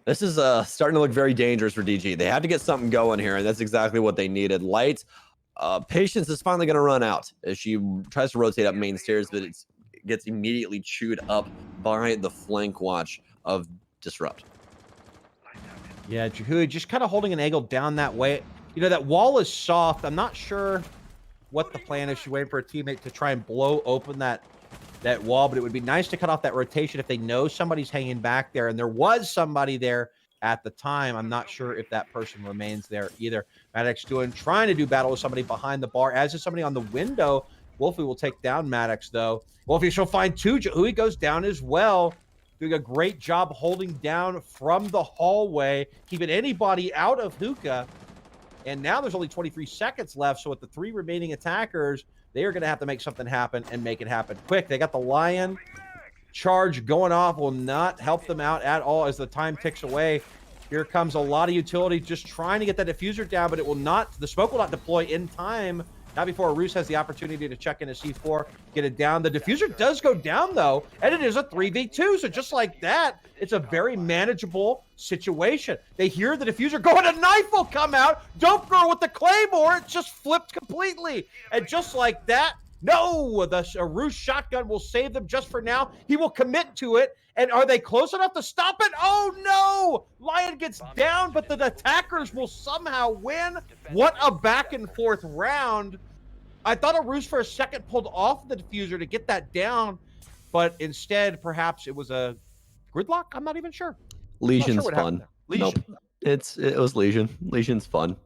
this is starting to look very dangerous for DG. They had to get something going here, and that's exactly what they needed. Light, patience is finally going to run out as she tries to rotate up main stairs, but it gets immediately chewed up by the flank watch of Disrupt. Yeah, Jihui just kind of holding an angle down that way. You know, that wall is soft. I'm not sure what the plan is. She's waiting for a teammate to try and blow open that wall, but it would be nice to cut off that rotation if they know somebody's hanging back there. And there was somebody there at the time. I'm not sure if that person remains there either. Maddox trying to do battle with somebody behind the bar, as is somebody on the window. Wolfie will take down Maddox, though. Wolfie shall find 2. Jihui goes down as well. Doing a great job holding down from the hallway, keeping anybody out of hookah. And now there's only 23 seconds left, so with the 3 remaining attackers, they are going to have to make something happen and make it happen quick. They got the Lion charge going off, will not help them out at all as the time ticks away. Here comes a lot of utility just trying to get that diffuser down, but it will not, the smoke will not deploy in time. Not before Roos has the opportunity to check in a C4, get it down. The diffuser does go down, though, and it is a 3v2. So just like that, it's a very manageable situation. They hear the diffuser go, and a knife will come out. Dope Girl with the Claymore. It just flipped completely. And just like that, no, the Roos shotgun will save them just for now. He will commit to it. And are they close enough to stop it? Oh, no! Lion gets down, but the attackers will somehow win. What a back-and-forth round. I thought a Roos for a second pulled off the diffuser to get that down, but instead, perhaps it was a gridlock? I'm not even sure. Legion's fun. Legion. Nope. It was Legion. Legion's fun.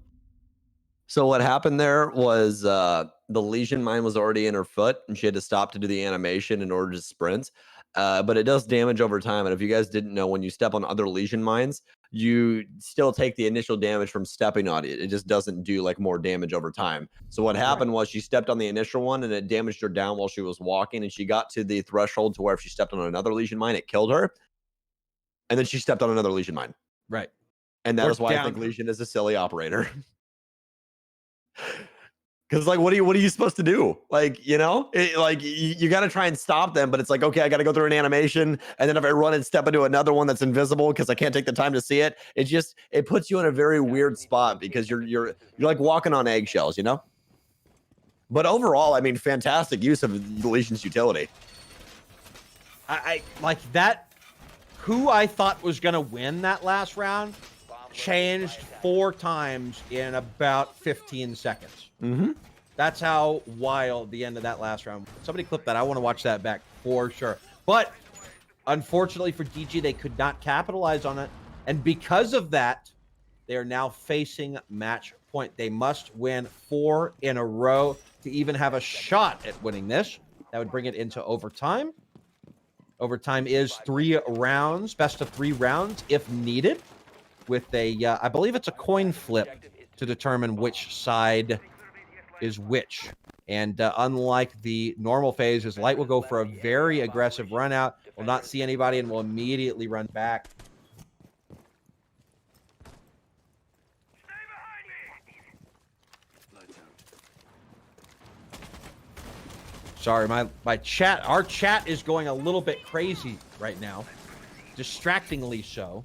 So what happened there was the Legion mine was already in her foot, and she had to stop to do the animation in order to sprint. But it does damage over time. And if you guys didn't know, when you step on other Legion mines, you still take the initial damage from stepping on it. It just doesn't do like more damage over time. So what happened was she stepped on the initial one and it damaged her down while she was walking. And she got to the threshold to where if she stepped on another Legion mine, it killed her. And then she stepped on another Legion mine. Right. And that is why I think Legion is a silly operator. Because like, what are you supposed to do? Like, you know, you got to try and stop them, but it's like, okay, I got to go through an animation, and then if I run and step into another one that's invisible because I can't take the time to see it, it puts you in a very weird spot because you're like walking on eggshells, you know. But overall, I mean, fantastic use of the Legion's utility. I like that. Who I thought was gonna win that last round changed 4 times in about 15 seconds. Mm-hmm. That's how wild the end of that last round. Somebody clip that. I want to watch that back for sure. But unfortunately for DG, they could not capitalize on it. And because of that, They are now facing match point. They must win 4 in a row to even have a shot at winning this. That would bring it into overtime. Overtime is 3 rounds, best of 3 rounds if needed, with a, I believe it's a coin flip to determine which side is which. And unlike the normal phases, Light will go for a very aggressive run out, will not see anybody, and will immediately run back. Sorry, my chat, our chat is going a little bit crazy right now, distractingly so.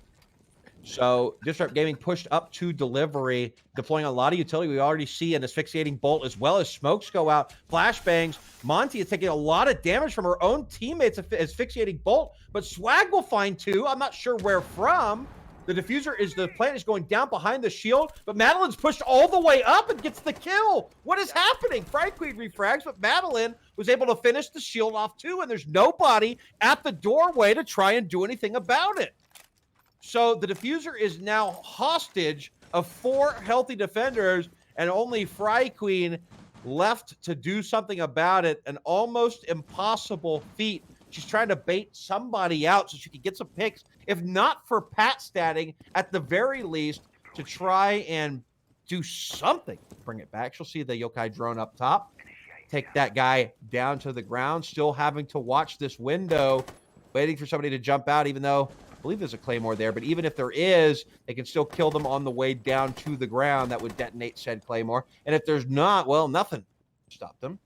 So Disrupt Gaming pushed up to delivery, deploying a lot of utility. We already see an asphyxiating bolt as well as smokes go out, flashbangs. Monty is taking a lot of damage from her own teammates' asphyxiating bolt, but Swag will find 2. I'm not sure where from. The the plant is going down behind the shield, but Madeline's pushed all the way up and gets the kill. What is happening? Fry Queen refrags, but Madeline was able to finish the shield off too, and there's nobody at the doorway to try and do anything about it. So the diffuser is now hostage of 4 healthy defenders, and only Fry Queen left to do something about it. An almost impossible feat. She's trying to bait somebody out so she can get some picks, if not for Pat statting, at the very least, to try and do something to bring it back. She'll see the Yokai drone up top, take that guy down to the ground, still having to watch this window, waiting for somebody to jump out, even though I believe there's a Claymore there. But even if there is, they can still kill them on the way down to the ground. That would detonate said Claymore. And if there's not, well, nothing stopped them.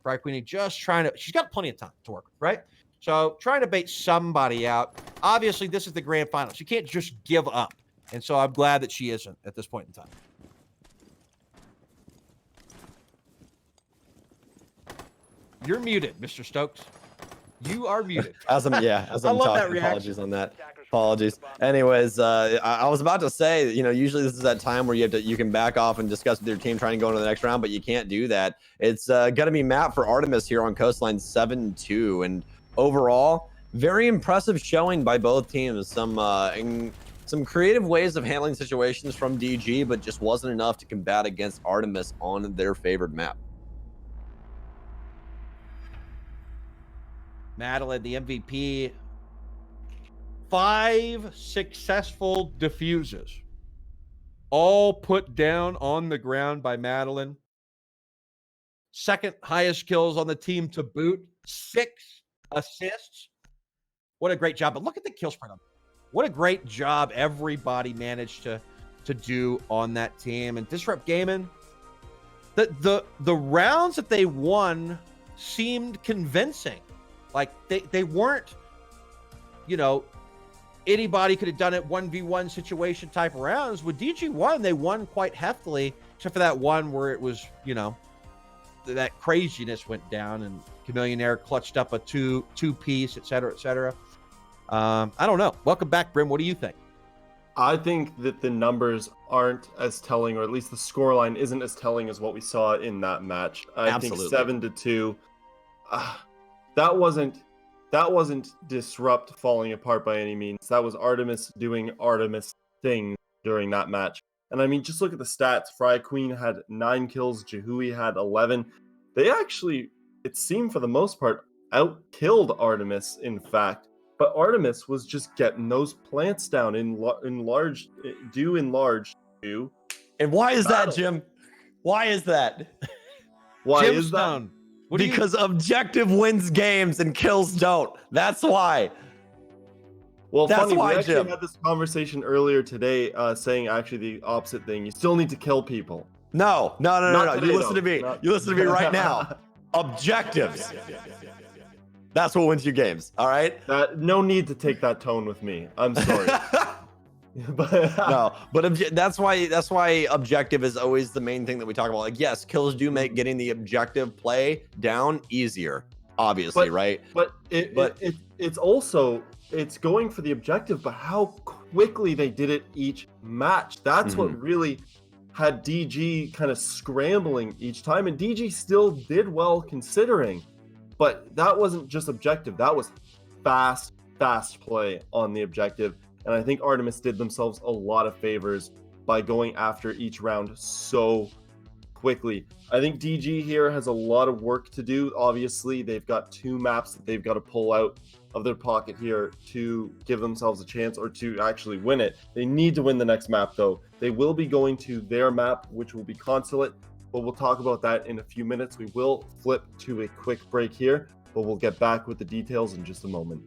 Fry Queenie just trying to, she's got plenty of time to work, right? So trying to bait somebody out. Obviously, this is the grand final. She can't just give up. And so I'm glad that she isn't at this point in time. You're muted, Mr. Stokes. You are muted. As I'm I love that talking, reaction. apologies on that. Apologies. Anyways, I was about to say, usually this is that time where you can back off and discuss with your team trying to go into the next round, but you can't do that. It's going to be Matt for Artemis here on Coastline 7-2, and overall, very impressive showing by both teams. Some creative ways of handling situations from DG, but just wasn't enough to combat against Artemis on their favored map. Madeline, the MVP. 5 successful diffuses. All put down on the ground by Madeline. Second highest kills on the team to boot. 6 assists. What a great job. But look at the kill spread on. What a great job everybody managed to do on that team. And Disrupt Gaming, the rounds that they won seemed convincing. Like they weren't, anybody could have done it 1v1 situation type rounds. With DG1, they won quite heftily, except for that one where it was, that craziness went down and Chameleonaire clutched up a two-piece, et cetera, et cetera. I don't know. Welcome back, Brim. What do you think? I think that the numbers aren't as telling, or at least the scoreline isn't as telling as what we saw in that match. I think 7-2. That wasn't Disrupt falling apart by any means. That was Artemis doing Artemis things during that match. And I mean, just look at the stats. Fry Queen had 9 kills. Jahui had 11. They actually, it seemed for the most part, out-killed Artemis, in fact. But Artemis was just getting those plants down in large to. And why is that, Jim? Why is that? Why is that? Because objective wins games and kills don't. That's why. Well, That's funny, why, we actually Jim. had this conversation earlier today, saying actually the opposite thing. You still need to kill people. No. Today, You listen to me. You listen to me right now. Objectives. That's what wins you games. All right. No need to take that tone with me. I'm sorry. That's why objective is always the main thing that we talk about. Like, yes, kills do make getting the objective play down easier, obviously, right? But it's also going for the objective, but how quickly they did it each match. That's what really had DG kind of scrambling each time, and DG still did well considering. But that wasn't just objective. That was fast play on the objective. And I think Artemis did themselves a lot of favors by going after each round so quickly. I think DG here has a lot of work to do. Obviously, they've got 2 maps that they've got to pull out of their pocket here to give themselves a chance or to actually win it. They need to win the next map, though. They will be going to their map, which will be Consulate, but we'll talk about that in a few minutes. We will flip to a quick break here, but we'll get back with the details in just a moment.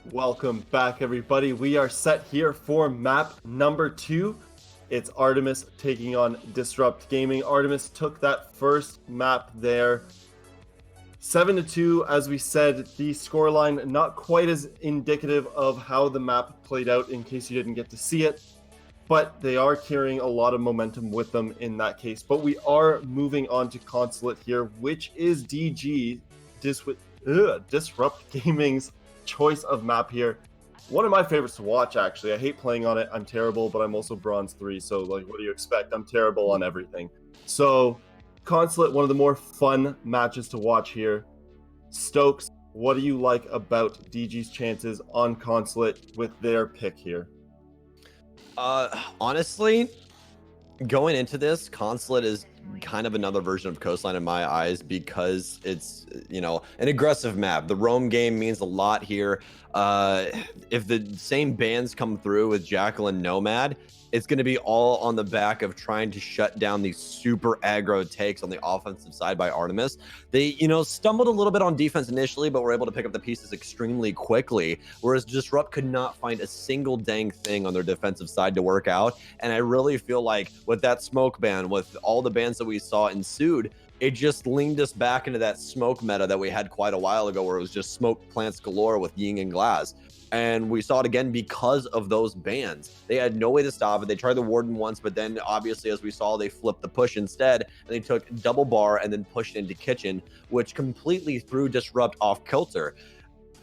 Welcome back, everybody. We are set here for map number 2. It's Artemis taking on Disrupt Gaming. Artemis took that first map there. 7-2, as we said, the scoreline not quite as indicative of how the map played out in case you didn't get to see it, but they are carrying a lot of momentum with them in that case. But we are moving on to Consulate here, which is DG, Disrupt Gaming's choice of map here. One of my favorites to watch, actually. I hate playing on it. I'm terrible, but I'm also bronze 3, so like, what do you expect? I'm terrible on everything. So Consulate, one of the more fun matches to watch here. Stokes, what do you like about DG's chances on Consulate with their pick here? Honestly, going into this, Consulate is kind of another version of Coastline in my eyes because it's, you know, an aggressive map. The roam game means a lot here. If the same bands come through with Jackal and Nomad, it's going to be all on the back of trying to shut down these super aggro takes on the offensive side by Artemis. They, you know, stumbled a little bit on defense initially, but were able to pick up the pieces extremely quickly, whereas Disrupt could not find a single dang thing on their defensive side to work out. And I really feel like with that smoke ban, with all the bans that we saw ensued, it just leaned us back into that smoke meta that we had quite a while ago, where it was just smoke plants galore with Ying and Glass. And we saw it again because of those bans. They had no way to stop it. They tried the Warden once, but then obviously, as we saw, they flipped the push instead, and they took double bar and then pushed into Kitchen, which completely threw Disrupt off kilter.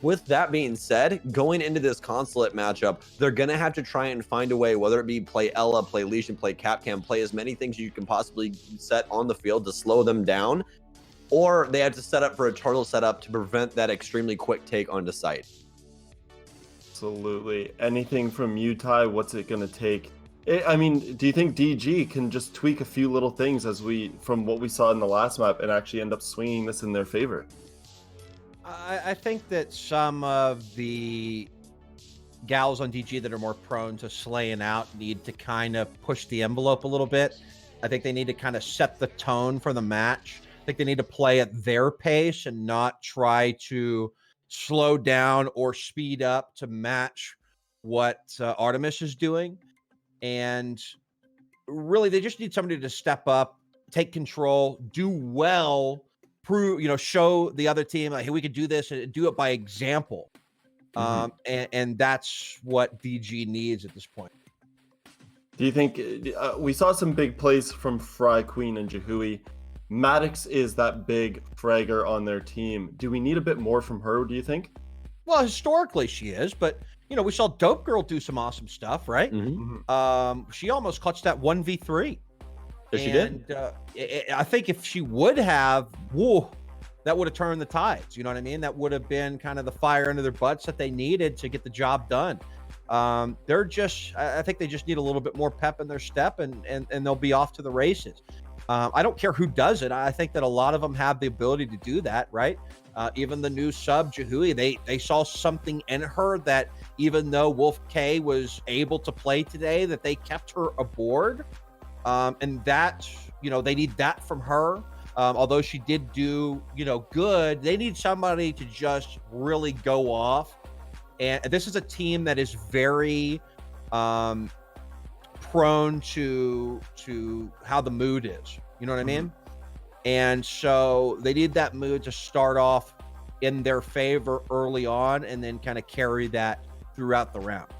With that being said, going into this Consulate matchup, they're going to have to try and find a way, whether it be play Ella, play Legion, play Capcam, play as many things you can possibly set on the field to slow them down, or they have to set up for a turtle setup to prevent that extremely quick take onto site. Absolutely. Anything from you, Ty? What's it going to take? I mean, do you think DG can just tweak a few little things from what we saw in the last map and actually end up swinging this in their favor? I think that some of the gals on DG that are more prone to slaying out need to kind of push the envelope a little bit. I think they need to kind of set the tone for the match. I think they need to play at their pace and not try to slow down or speed up to match what Artemis is doing. And really, they just need somebody to step up, take control, do well, prove, show the other team, like, hey, we could do this, and do it by example. And that's what DG needs at this point. Do you think we saw some big plays from Fry, Queen, and Jahui? Maddox is that big fragger on their team. Do we need a bit more from her, do you think? Well, historically she is, but we saw Dope Girl do some awesome stuff, right? She almost clutched that 1v3. Yes, she did. I think if she would have, that would have turned the tides. You know what I mean? That would have been kind of the fire under their butts that they needed to get the job done. I think they just need a little bit more pep in their step, and they'll be off to the races. I don't care who does it. I think that a lot of them have the ability to do that, right? Even the new sub, Jahui, they saw something in her that, even though Wolf K was able to play today, that they kept her aboard. And that, they need that from her. Although she did do, good, they need somebody to just really go off. And this is a team that is very prone to how the mood is. You know what I mean? And so they need that mood to start off in their favor early on, and then kind of carry that throughout the round.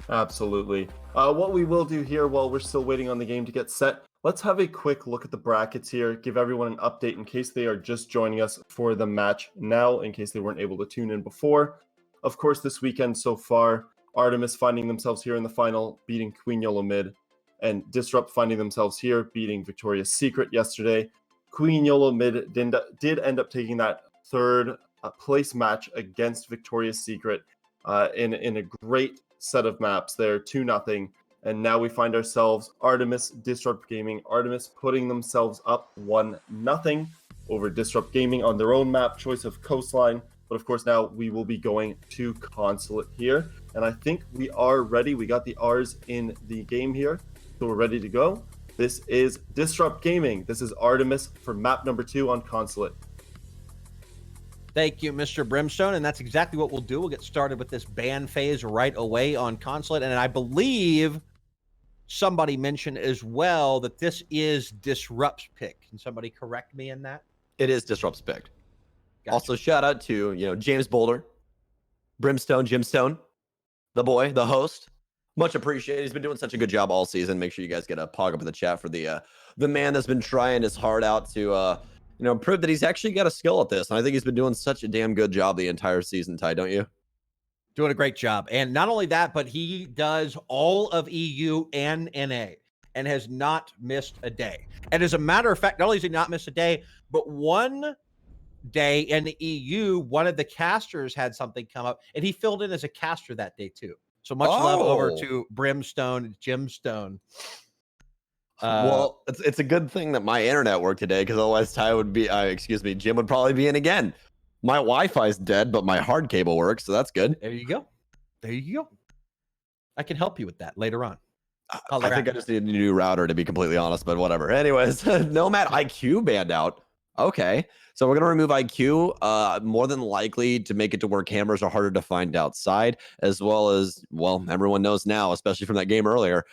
Absolutely. What we will do here while we're still waiting on the game to get set, let's have a quick look at the brackets here, give everyone an update in case they are just joining us for the match now, in case they weren't able to tune in before. Of course, this weekend so far, Artemis finding themselves here in the final, beating Queen Yellow Mid, and Disrupt finding themselves here, beating Victoria's Secret yesterday. Queen Yellow Mid did end up taking that third place match against Victoria's Secret in a great set of maps there, 2-0. And now we find ourselves Artemis, Disrupt Gaming. Artemis putting themselves up 1-0 over Disrupt Gaming on their own map choice of Coastline. But of course, now we will be going to Consulate here. And I think we are ready. We got the R's in the game here, so we're ready to go. This is Disrupt Gaming. This is Artemis for map number 2 on Consulate. Thank you, Mr. Brimstone. And that's exactly what we'll do. We'll get started with this ban phase right away on Consulate. And I believe somebody mentioned as well that this is Disrupt's pick. Can somebody correct me in that? It is Disrupt's pick. Gotcha. Also, shout out to, James Boulder, Brimstone, Jimstone, the boy, the host. Much appreciated. He's been doing such a good job all season. Make sure you guys get a pog up in the chat for the man that's been trying his heart out to prove that he's actually got a skill at this. And I think he's been doing such a damn good job the entire season, Ty, don't you? Doing a great job. And not only that, but he does all of EU and NA and has not missed a day. And as a matter of fact, not only has he not missed a day, but one day in the EU, one of the casters had something come up and he filled in as a caster that day too. So much love over to Brimstone, Jimstone. Well, it's a good thing that my internet worked today, because otherwise Ty would be, Jim would probably be in again. My Wi-Fi's dead, but my hard cable works, so that's good. There you go. There you go. I can help you with that later on. I think I just need a new router, to be completely honest, but whatever. Anyways, Nomad IQ banned out. Okay, so we're going to remove IQ, more than likely to make it to where cameras are harder to find outside, as well as, well, everyone knows now, especially from that game earlier,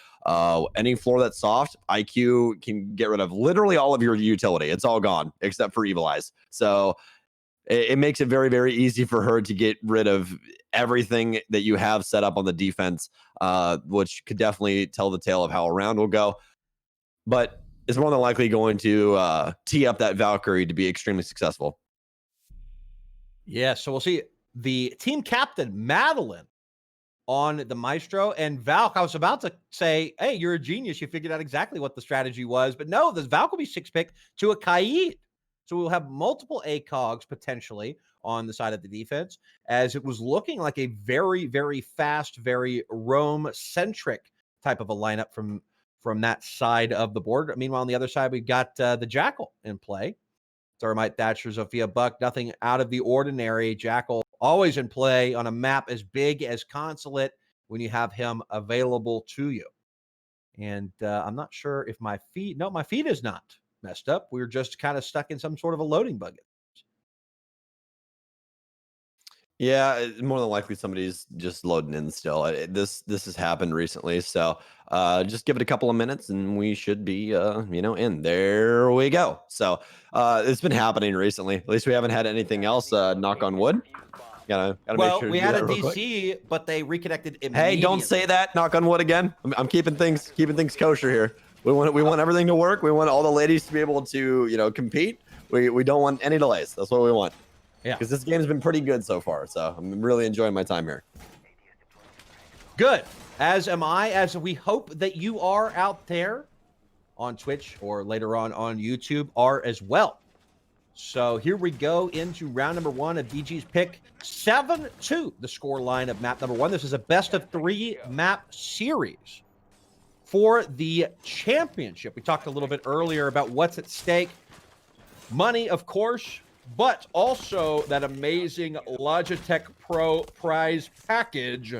any floor that's soft, IQ can get rid of literally all of your utility. It's all gone, except for Evil Eyes. So it makes it very, very easy for her to get rid of everything that you have set up on the defense, which could definitely tell the tale of how a round will go. But is more than likely going to tee up that Valkyrie to be extremely successful. Yeah, so we'll see the team captain, Madeline, on the Maestro. And Valk, I was about to say, hey, you're a genius. You figured out exactly what the strategy was. But no, the Valk will be 6-pick to a Kaid. So we'll have multiple ACOGs potentially on the side of the defense, as it was looking like a very, very fast, very Rome-centric type of a lineup from that side of the board. Meanwhile, on the other side, we've got the Jackal in play. Thermite, Thatcher, Zofia, Buck, nothing out of the ordinary. Jackal always in play on a map as big as Consulate when you have him available to you. And I'm not sure if my feed is not messed up. We're just kind of stuck in some sort of a loading bug. Yeah, more than likely somebody's just loading in still. This has happened recently, so just give it a couple of minutes and we should be in. There we go. So it's been happening recently. At least we haven't had anything else. Knock on wood. Gotta make sure. We had a DC, but they reconnected immediately. Hey, don't say that. Knock on wood again. I'm keeping things kosher here. We want everything to work. We want all the ladies to be able to compete. We don't want any delays. That's what we want. Yeah, because this game's been pretty good so far, so I'm really enjoying my time here. Good, as am I, as we hope that you are out there on Twitch or later on YouTube are as well. So here we go into round number 1 of DG's pick. 7-2, the score line of map number 1. This is a best of 3 map series for the championship. We talked a little bit earlier about what's at stake. Money, of course, but also that amazing Logitech Pro prize package.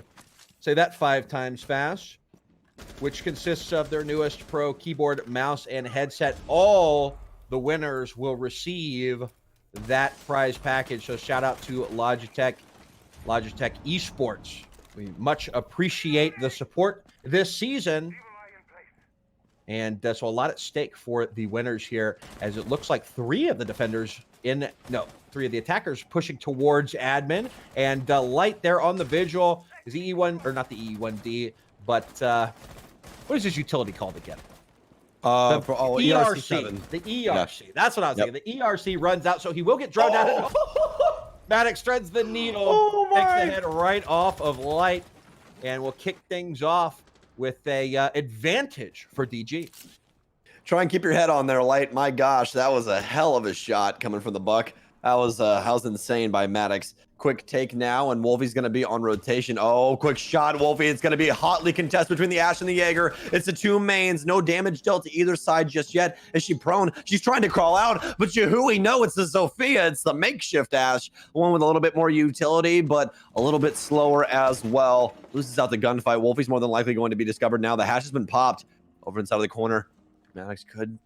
Say that 5 times fast, which consists of their newest Pro keyboard, mouse, and headset. All the winners will receive that prize package. So shout out to Logitech Esports. We much appreciate the support this season. And so a lot at stake for the winners here, as it looks like 3 of the attackers pushing towards admin, and Light there on the vigil is the E1, or not the E1D, but what is this utility called again? ERC7. The ERC. Yeah. That's what I was thinking. The ERC runs out, so he will get drawn down. Maddox threads the needle, takes the head right off of Light, and will kick things off with a advantage for DG. Try and keep your head on there, Light. My gosh, that was a hell of a shot coming from the Buck. That was insane by Maddox. Quick take now, and Wolfie's going to be on rotation. Oh, quick shot, Wolfie. It's going to be hotly contested between the Ashe and the Jaeger. It's the 2 mains. No damage dealt to either side just yet. Is she prone? She's trying to crawl out, but Yahui, no, it's the Zofia. It's the makeshift Ashe. The one with a little bit more utility, but a little bit slower as well. Loses out the gunfight. Wolfie's more than likely going to be discovered now. The hatch has been popped over inside of the corner. Maddox could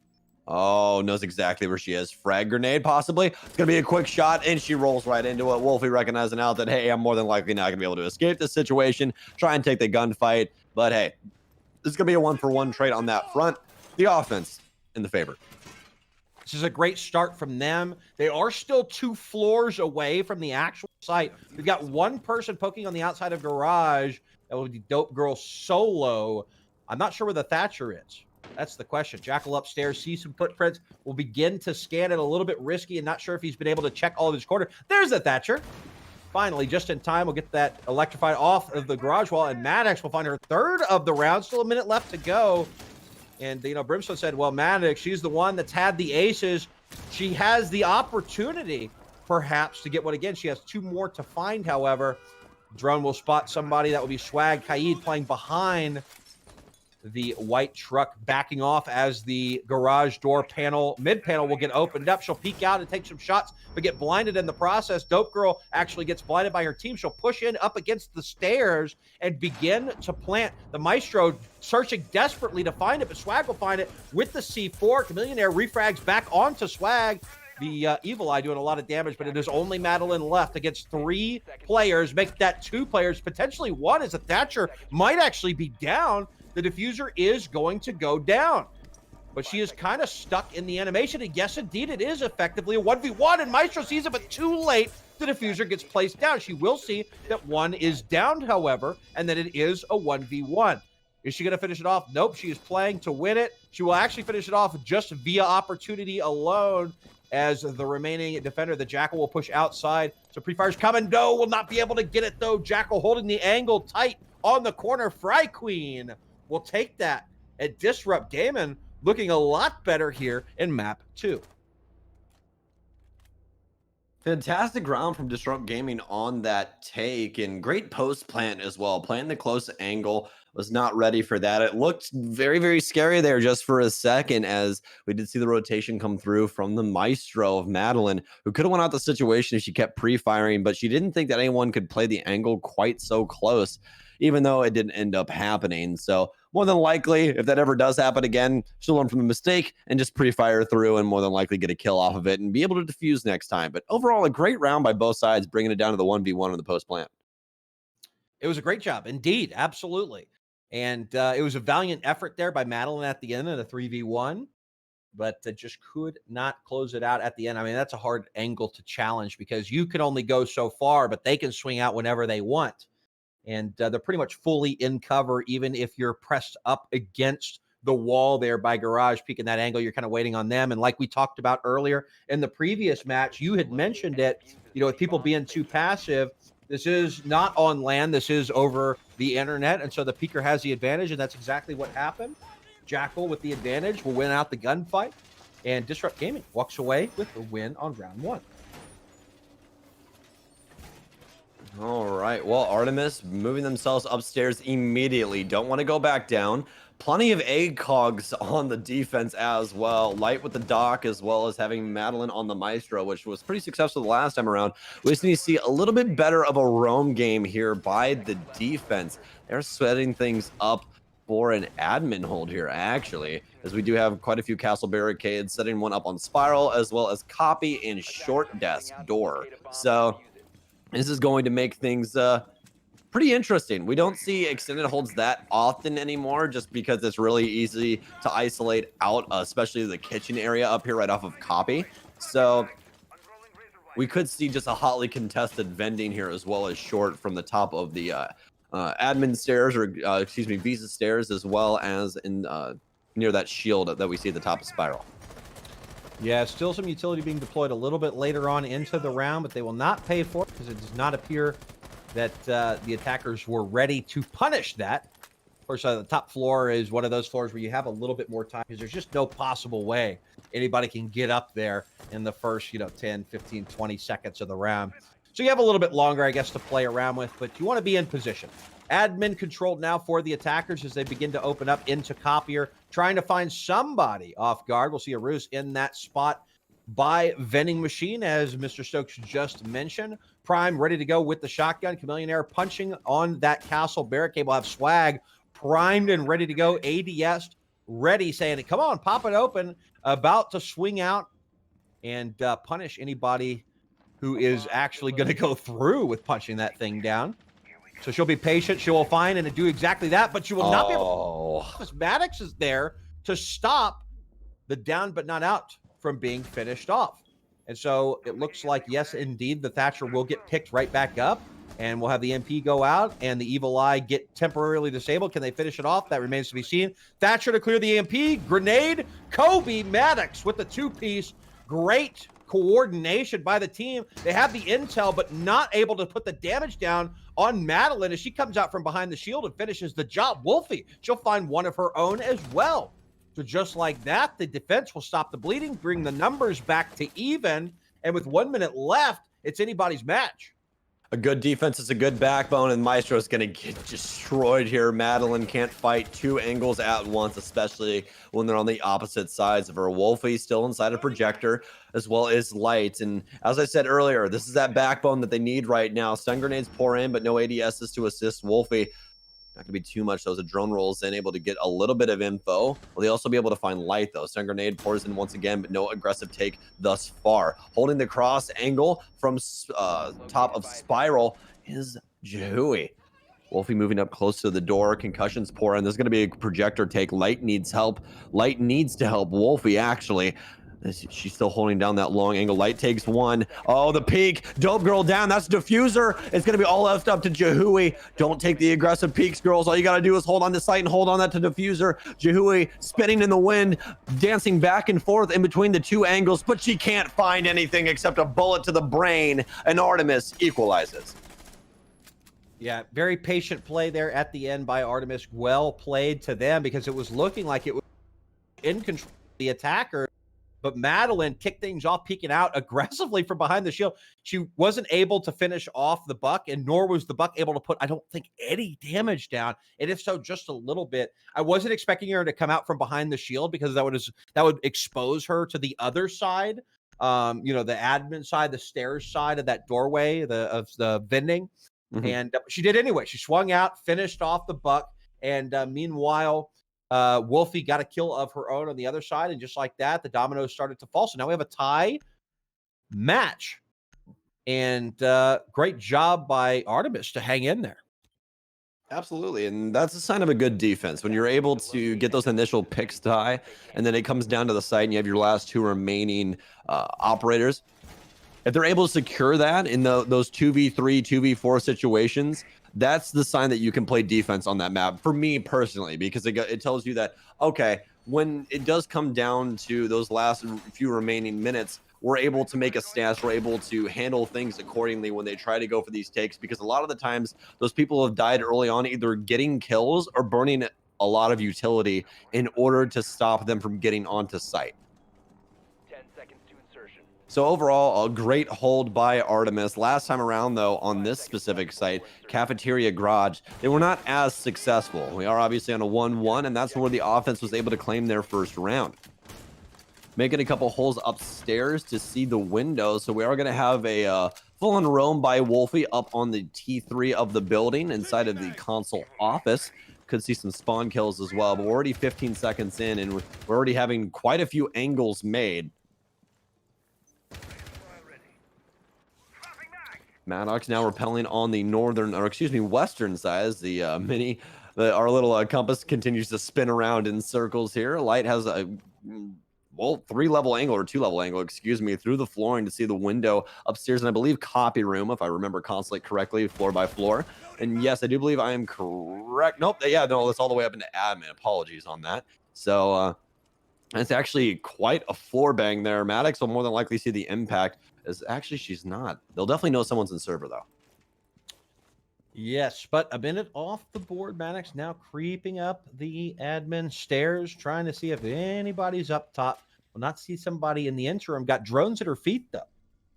Oh, knows exactly where she is. Frag grenade, possibly. It's going to be a quick shot, and she rolls right into it. Wolfie recognizing out that, hey, I'm more than likely not going to be able to escape this situation, try and take the gunfight. But hey, this is going to be a one-for-one trade on that front. The offense in the favor. This is a great start from them. They are still 2 floors away from the actual site. We've got one person poking on the outside of garage. That would be Dope Girl solo. I'm not sure where the Thatcher is. That's the question. Jackal upstairs, sees some footprints, will begin to scan it, a little bit risky and not sure if he's been able to check all of his corner. There's the Thatcher. Finally, just in time, we'll get that electrified off of the garage wall, and Maddox will find her 3rd of the round. Still a minute left to go. And, you know, Brimstone said, well, Maddox, she's the one that's had the aces. She has the opportunity, perhaps, to get one again. She has 2 more to find, however. Drone will spot somebody. That will be Swag Kaid playing behind the white truck, backing off as the garage door panel, mid panel will get opened up. She'll peek out and take some shots, but get blinded in the process. Dope Girl actually gets blinded by her team. She'll push in up against the stairs and begin to plant. The Maestro searching desperately to find it, but Swag will find it with the C4. Chameleonaire refrags back onto Swag. The Evil Eye doing a lot of damage, but it is only Madeline left against 3 players. Make that 2 players, potentially 1, as a Thatcher might actually be down. The diffuser is going to go down, but she is kind of stuck in the animation. And yes, indeed, it is effectively a 1v1, and Maestro sees it, but too late. The diffuser gets placed down. She will see that 1 is downed, however, and that it is a 1v1. Is she going to finish it off? Nope, she is playing to win it. She will actually finish it off just via opportunity alone, as the remaining defender, the Jackal, will push outside. So pre-fire's coming. No, will not be able to get it, though. Jackal holding the angle tight on the corner. Fry Queen will take that at Disrupt. Gaming looking a lot better here in map 2. Fantastic round from Disrupt Gaming on that take, and great post plant as well. Playing the close angle, was not ready for that. It looked very, very scary there just for a second, as we did see the rotation come through from the Maestro of Madeline, who could have won out the situation if she kept pre-firing, but she didn't think that anyone could play the angle quite so close, even though it didn't end up happening. So more than likely, if that ever does happen again, she'll learn from the mistake and just pre-fire through and more than likely get a kill off of it and be able to defuse next time. But overall, a great round by both sides, bringing it down to the 1v1 on the post plant. It was a great job. Indeed. Absolutely. And it was a valiant effort there by Madeline at the end of the 3v1, but just could not close it out at the end. I mean, that's a hard angle to challenge because you can only go so far, but they can swing out whenever they want. And they're pretty much fully in cover, even if you're pressed up against the wall there by Garage peeking that angle. You're kind of waiting on them. And like we talked about earlier in the previous match, you had mentioned it, you know, with people being too passive. This is not on land. This is over the internet. And so the peeker has the advantage, and that's exactly what happened. Jackal with the advantage will win out the gunfight, and Disrupt Gaming walks away with the win on round 1. All right. Well, Artemis moving themselves upstairs immediately. Don't want to go back down. Plenty of ACOGs on the defense as well. Light with the Doc, as well as having Madeline on the Maestro, which was pretty successful the last time around. We just need to see a little bit better of a roam game here by the defense. They're setting things up for an admin hold here, actually, as we do have quite a few castle barricades, setting one up on Spiral, as well as Copy and Short Desk Door. So this is going to make things pretty interesting. We don't see extended holds that often anymore, just because it's really easy to isolate out, especially the kitchen area up here right off of Copy. So we could see just a hotly contested vending here, as well as short from the top of the admin stairs, or excuse me, Visa stairs, as well as in near that shield that we see at the top of Spiral. Yeah, still some utility being deployed a little bit later on into the round, but they will not pay for it because it does not appear that the attackers were ready to punish that. Of course, the top floor is one of those floors where you have a little bit more time because there's just no possible way anybody can get up there in the first, 10, 15, 20 seconds of the round. So you have a little bit longer, I guess, to play around with, but you want to be in position. Admin controlled now for the attackers as they begin to open up into Copier, trying to find somebody off guard. We'll see a Roos in that spot by Vending Machine, as Mr. Stokes just mentioned. Prime ready to go with the shotgun. Chameleonaire punching on that castle barricade. We'll have Swag primed and ready to go. ADS ready, saying, come on, pop it open, about to swing out and punish anybody who is actually going to go through with punching that thing down. So she'll be patient. She will find and do exactly that, but she will not be able to, because Maddox is there to stop the down but not out from being finished off. And so it looks like, yes, indeed, the Thatcher will get picked right back up, and we'll have the MP go out and the Evil Eye get temporarily disabled. Can they finish it off? That remains to be seen. Thatcher to clear the MP. Grenade. Kobe Maddox with the two-piece. Great coordination by the team. They have the intel, but not able to put the damage down on Madeline as she comes out from behind the shield and finishes the job. Wolfie, she'll find one of her own as well. So just like that, the defense will stop the bleeding, bring the numbers back to even, and with 1 minute left, it's anybody's match. A good defense is a good backbone, and Maestro is going to get destroyed here. Madeline can't fight two angles at once, especially when they're on the opposite sides of her. Wolfie still inside a projector, as well as Light. And as I said earlier, this is that backbone that they need right now. Stun grenades pour in, but no ADSs to assist Wolfie. Not going to be too much. Those drone rolls in, able to get a little bit of info. Will they also be able to find Light, though? Stun grenade pours in once again, but no aggressive take thus far. Holding the cross angle from top of Spiral is Jehui. Wolfie moving up close to the door. Concussions pour in. There's going to be a projector take. Light needs help. Light needs to help Wolfie, actually. She's still holding down that long angle. Light takes one. Oh, the peek. Dope girl down. That's Diffuser. It's going to be all left up to Jehui. Don't take the aggressive peeks, girls. All you got to do is hold on to sight and hold on that to Diffuser. Jehui spinning in the wind, dancing back and forth in between the two angles, but she can't find anything except a bullet to the brain, and Artemis equalizes. Yeah, very patient play there at the end by Artemis. Well played to them, because it was looking like it was in control of the attacker. But Madeline kicked things off, peeking out aggressively from behind the shield. She wasn't able to finish off the buck, and nor was the buck able to put, I don't think, any damage down. And if so, just a little bit. I wasn't expecting her to come out from behind the shield, because that would expose her to the other side. The admin side, the stairs side of that doorway, of the vending. Mm-hmm. And she did anyway. She swung out, finished off the buck, and meanwhile, Wolfie got a kill of her own on the other side, and just like that, the dominoes started to fall. So now we have a tie match, and great job by Artemis to hang in there. Absolutely, and that's a sign of a good defense when you're able to get those initial picks tie, and then it comes down to the site, and you have your last two remaining operators. If they're able to secure that in those 2v3, 2v4 situations, that's the sign that you can play defense on that map, for me personally, because it tells you that, okay, when it does come down to those last few remaining minutes, we're able to make a stance, we're able to handle things accordingly when they try to go for these takes, because a lot of the times those people have died early on either getting kills or burning a lot of utility in order to stop them from getting onto site. So overall, a great hold by Artemis. Last time around, though, on this specific site, Cafeteria Garage, they were not as successful. We are obviously on a 1-1, and that's where the offense was able to claim their first round. Making a couple holes upstairs to see the window, so we are going to have a full-on roam by Wolfie up on the T3 of the building inside of the console office. Could see some spawn kills as well, but we're already 15 seconds in, and we're already having quite a few angles made. Maddox now repelling on the western side as the our little compass continues to spin around in circles here. Light has a 3-level angle, or 2-level angle, excuse me, through the flooring to see the window upstairs, and I believe copy room, if I remember constantly correctly, floor by floor. And yes, I do believe I am correct. Nope, yeah, no, that's all the way up into admin. Apologies on that. So it's actually quite a floor bang there. Maddox will more than likely see the impact. Actually, she's not. They'll definitely know someone's in server, though. Yes, but a minute off the board. Maddox now creeping up the admin stairs, trying to see if anybody's up top. Will not see somebody in the interim. Got drones at her feet, though.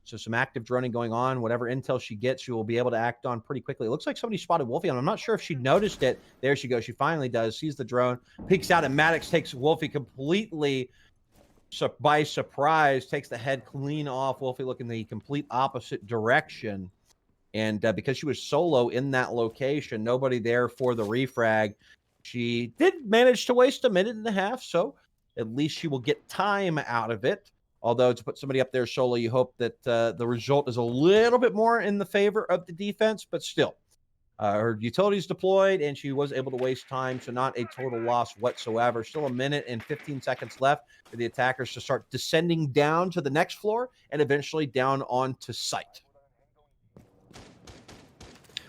So some active droning going on. Whatever intel she gets, she will be able to act on pretty quickly. It looks like somebody spotted Wolfie, and I'm not sure if she noticed it. There she goes. She finally does. Sees the drone, peeks out, and Maddox takes Wolfie completely by surprise, takes the head clean off. Wolfie looking the complete opposite direction. And because she was solo in that location, nobody there for the refrag, She did manage to waste a minute and a half, so at least she will get time out of it. Although to put somebody up there solo, you hope that the result is a little bit more in the favor of the defense, but still. Her utilities deployed, and she was able to waste time, so not a total loss whatsoever. Still a minute and 15 seconds left for the attackers to start descending down to the next floor and eventually down onto site.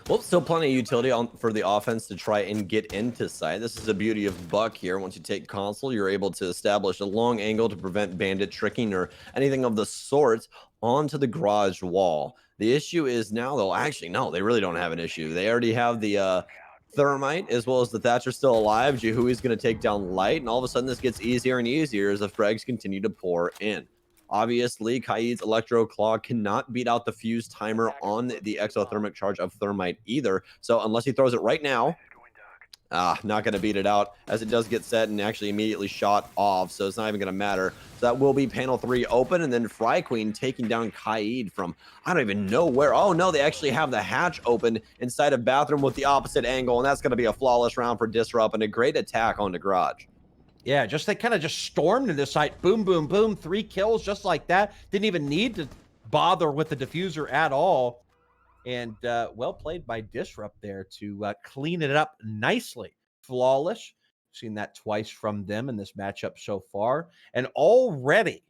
Well, still plenty of utility for the offense to try and get into sight. This is the beauty of Buck here. Once you take console, you're able to establish a long angle to prevent bandit tricking or anything of the sort onto the garage wall. The issue is now, though, actually, no, they really don't have an issue. They already have the Thermite as well as the Thatcher still alive. Jehui's going to take down Light, and all of a sudden this gets easier and easier as the frags continue to pour in. Obviously, Kaid's Electro Claw cannot beat out the fuse timer on the exothermic charge of Thermite either. So unless he throws it right now, not going to beat it out as it does get set and actually immediately shot off. So it's not even going to matter. So that will be panel 3 open, and then Fry Queen taking down Kaid from I don't even know where. Oh no, they actually have the hatch open inside of bathroom with the opposite angle, and that's going to be a flawless round for Disrupt and a great attack on the garage. Yeah, they kind of just stormed into site. Boom, boom, boom. 3 kills just like that. Didn't even need to bother with the diffuser at all. And well played by Disrupt there to clean it up nicely. Flawless. Seen that twice from them in this matchup so far. And already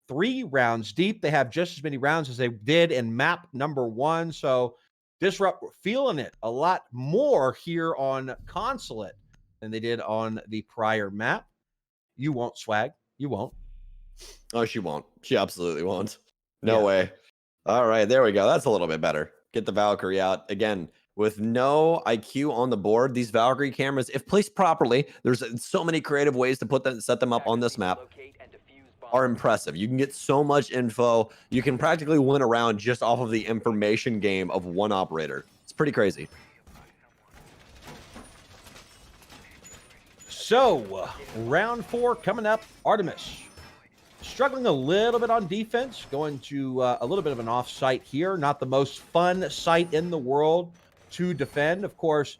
3 rounds deep. They have just as many rounds as they did in map number 1. So Disrupt feeling it a lot more here on Consulate than they did on the prior map. You won't, Swag. You won't. Oh, she won't. She absolutely won't. No way. All right, there we go. That's a little bit better. Get the Valkyrie out. Again, with no IQ on the board, these Valkyrie cameras, if placed properly, there's so many creative ways to put them, set them up on this map, are impressive. You can get so much info. You can practically win a round just off of the information game of one operator. It's pretty crazy. So, round 4 coming up. Artemis struggling a little bit on defense, going to a little bit of an off-site here. Not the most fun site in the world to defend. Of course,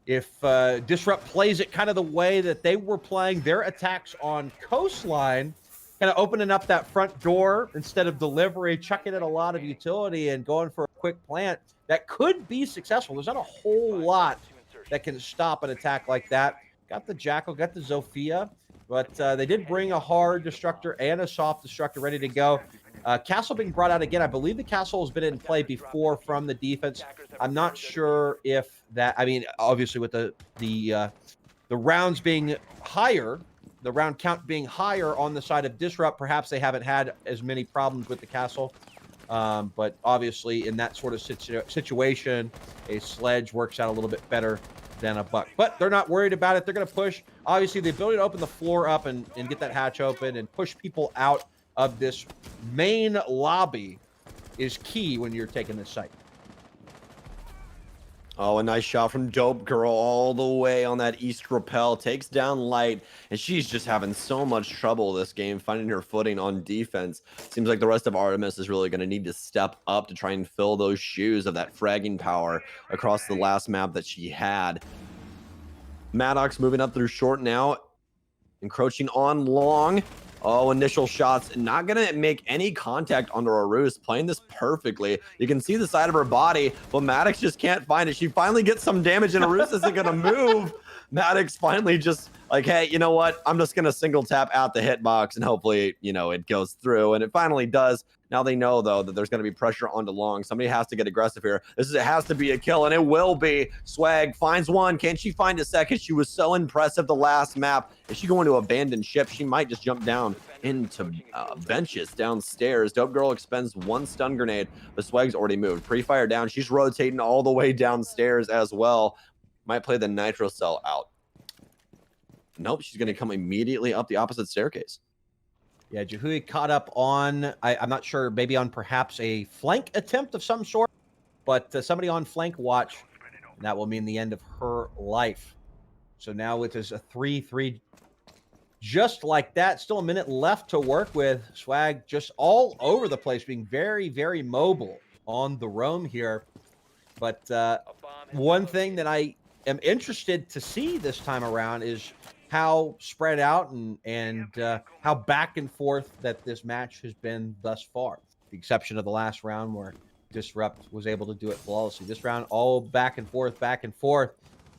if Disrupt plays it kind of the way that they were playing their attacks on Coastline, kind of opening up that front door instead of delivery, chucking in a lot of utility and going for a quick plant, that could be successful. There's not a whole lot that can stop an attack like that. Got the Jackal, got the Zofia, but they did bring a hard destructor and a soft destructor ready to go. Castle being brought out again. I believe the Castle has been in play before from the defense. I'm not sure if that, I mean, obviously with the rounds being higher, the round count being higher on the side of Disrupt, perhaps they haven't had as many problems with the Castle. But obviously in that sort of situation, a sledge works out a little bit better than a buck. But they're not worried about it. They're going to push. Obviously, the ability to open the floor up and get that hatch open and push people out of this main lobby is key when you're taking this site. Oh, a nice shot from Dope Girl all the way on that east rappel. Takes down Light, and she's just having so much trouble this game, finding her footing on defense. Seems like the rest of Artemis is really going to need to step up to try and fill those shoes of that fragging power across the last map that she had. Maddox moving up through short now, encroaching on long. Oh, initial shots, not going to make any contact onto Arus, playing this perfectly. You can see the side of her body, but Maddox just can't find it. She finally gets some damage, and Arus isn't going to move. Maddox finally just like, hey, you know what? I'm just going to single tap out the hitbox, and hopefully, you know, it goes through, and it finally does. Now they know, though, that there's going to be pressure onto long. Somebody has to get aggressive here. It has to be a kill, and it will be. Swag finds one. Can she find a second? She was so impressive the last map. Is she going to abandon ship? She might just jump down into benches downstairs. Dope Girl expends 1 stun grenade, but Swag's already moved. Pre-fire down. She's rotating all the way downstairs as well. Might play the nitro cell out. Nope, she's going to come immediately up the opposite staircase. Yeah, Jehui caught up on, I'm not sure, maybe on perhaps a flank attempt of some sort, but somebody on flank watch, and that will mean the end of her life. So now it is a 3-3, just like that. Still a minute left to work with. Swag just all over the place, being very, very mobile on the roam here. But one thing that I am interested to see this time around is how spread out and how back and forth that this match has been thus far. The exception of the last round where Disrupt was able to do it flawlessly. This round, all back and forth,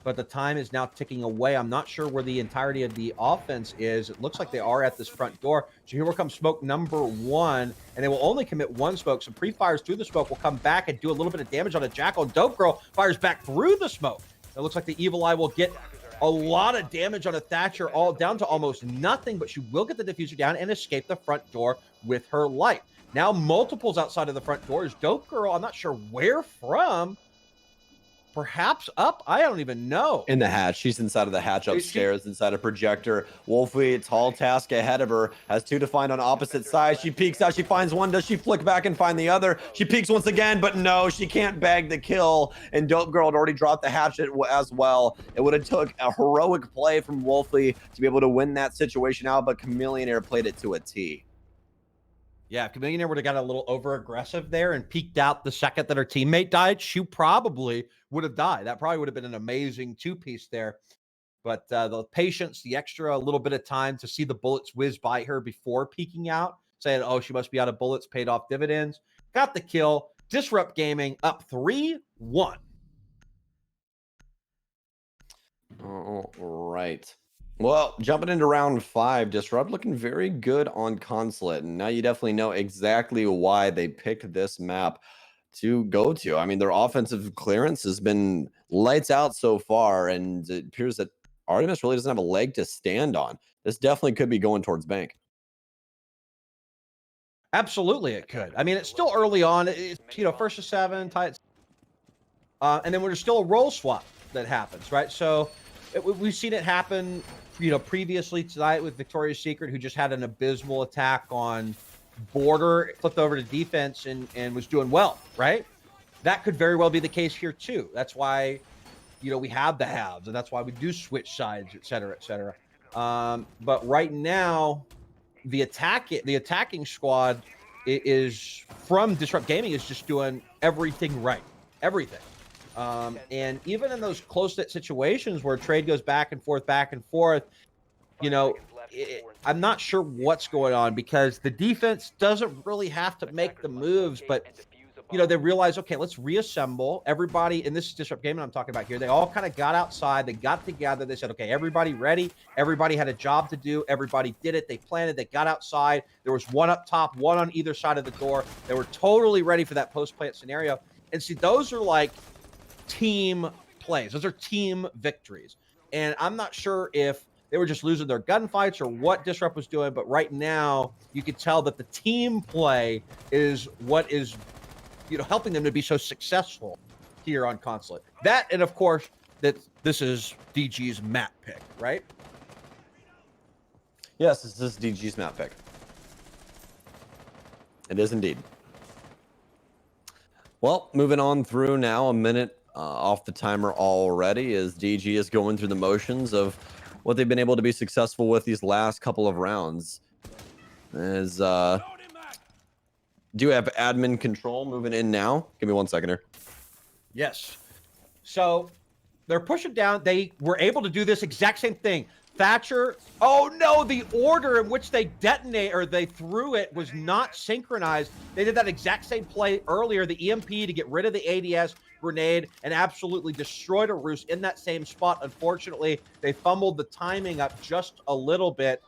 but the time is now ticking away. I'm not sure where the entirety of the offense is. It looks like they are at this front door. So here will come smoke number 1, and they will only commit 1 smoke. So pre-fires through the smoke will come back and do a little bit of damage on a Jackal. Dope Girl fires back through the smoke. It looks like the Evil Eye will get a lot of damage on a Thatcher, all down to almost nothing, but she will get the diffuser down and escape the front door with her life. Now multiples outside of the front door is Dope Girl. I'm not sure where from. Perhaps up? I don't even know. In the hatch. She's inside of the hatch upstairs, inside a projector. Wolfie, tall task ahead of her, has 2 to find on opposite sides. She peeks out. She finds one. Does she flick back and find the other? She peeks once again, but no, she can't bag the kill. And Dope Girl had already dropped the hatchet as well. It would have took a heroic play from Wolfie to be able to win that situation out, but Chameleonaire played it to a T. Yeah, if Chameleonaire would have got a little over-aggressive there and peeked out the second that her teammate died, she probably would have died. That probably would have been an amazing 2-piece there. But the patience, the extra little bit of time to see the bullets whiz by her before peeking out, saying, oh, she must be out of bullets, paid off dividends. Got the kill. Disrupt Gaming up 3-1. All right. Well, jumping into round 5, Disrupt looking very good on Consulate. And now you definitely know exactly why they picked this map to go to. I mean, their offensive clearance has been lights out so far, and it appears that Artemis really doesn't have a leg to stand on. This definitely could be going towards bank. Absolutely, it could. I mean, it's still early on. It's, first to 7, tied. And then there's still a roll swap that happens, right? So we've seen it happen, previously tonight with Victoria's Secret, who just had an abysmal attack on border, flipped over to defense and was doing well, right? That could very well be the case here too. That's why, we have the halves, and that's why we do switch sides, et cetera, et cetera. But right now, the attacking squad is from Disrupt Gaming is just doing everything right, everything. And even in those close-knit situations where trade goes back and forth, I'm not sure what's going on, because the defense doesn't really have to make the moves, but they realize, okay, let's reassemble everybody. And this is Disrupt Gaming I'm talking about here. They all kind of got outside. They got together. They said, okay, everybody ready. Everybody had a job to do. Everybody did it. They planted. They got outside. There was one up top, one on either side of the door. They were totally ready for that post-plant scenario. And see, those are like team plays. Those are team victories. And I'm not sure if they were just losing their gunfights or what Disrupt was doing, but right now you could tell that the team play is what is, helping them to be so successful here on Consulate. That, and of course, that this is DG's map pick, right? Yes, this is DG's map pick. It is indeed. Well, moving on through now, a minute off the timer already, as DG is going through the motions of what they've been able to be successful with these last couple of rounds. As do have admin control moving in now. Give me 1 second here. Yes. So they're pushing down. They were able to do this exact same thing. Thatcher. Oh no, the order in which they detonate or they threw it was not synchronized. They did that exact same play earlier, the EMP to get rid of the ADS grenade, and absolutely destroyed a Roost in that same spot. Unfortunately, they fumbled the timing up just a little bit,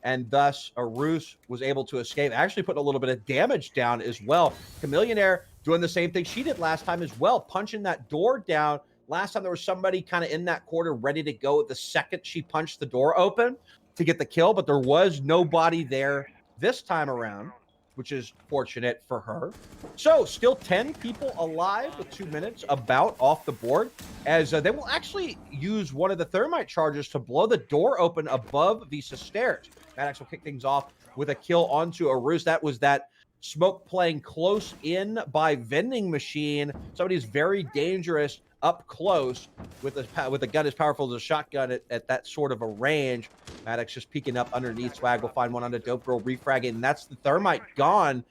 and thus Arus was able to escape, actually putting a little bit of damage down as well. Chameleonaire doing the same thing she did last time as well, punching that door down. Last time there was somebody kind of in that corner ready to go the second she punched the door open to get the kill, but there was nobody there this time around, which is fortunate for her. So still 10 people alive with 2 minutes about off the board, as they will actually use one of the thermite charges to blow the door open above Visa stairs. Maddox will kick things off with a kill onto Arus. That was that smoke playing close in by vending machine. Somebody who's very dangerous up close with a gun as powerful as a shotgun at that sort of a range. Maddox just peeking up underneath. Swag will find one on the Dope Girl refragging, and that's the thermite gone.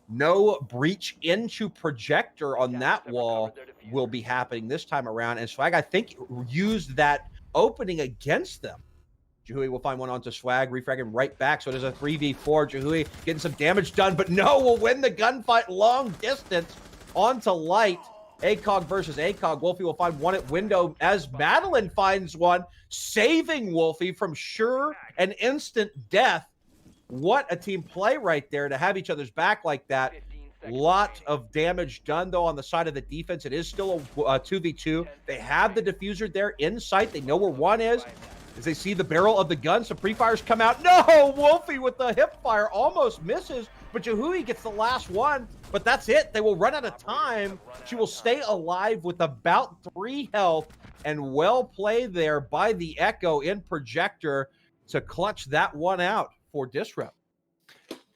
No breach into projector on that wall will be happening this time around. And Swag, I think, used that opening against them. Jihui will find one onto Swag, refrag him right back. So it is a 3v4. Jihui getting some damage done, but no, will win the gunfight long distance onto Light. ACOG versus ACOG. Wolfie will find one at window as Madeline finds one, saving Wolfie from sure and instant death. What a team play right there to have each other's back like that. Lot of damage done, though, on the side of the defense. It is still a 2v2. They have the diffuser there in sight. They know where one is. As they see the barrel of the gun, some pre-fires come out. No! Wolfie with the hip fire almost misses, but Jihui gets the last one. But that's it. They will run out of time. She will stay alive with about 3 health, and well played there by the Echo in projector to clutch that one out for Disrupt.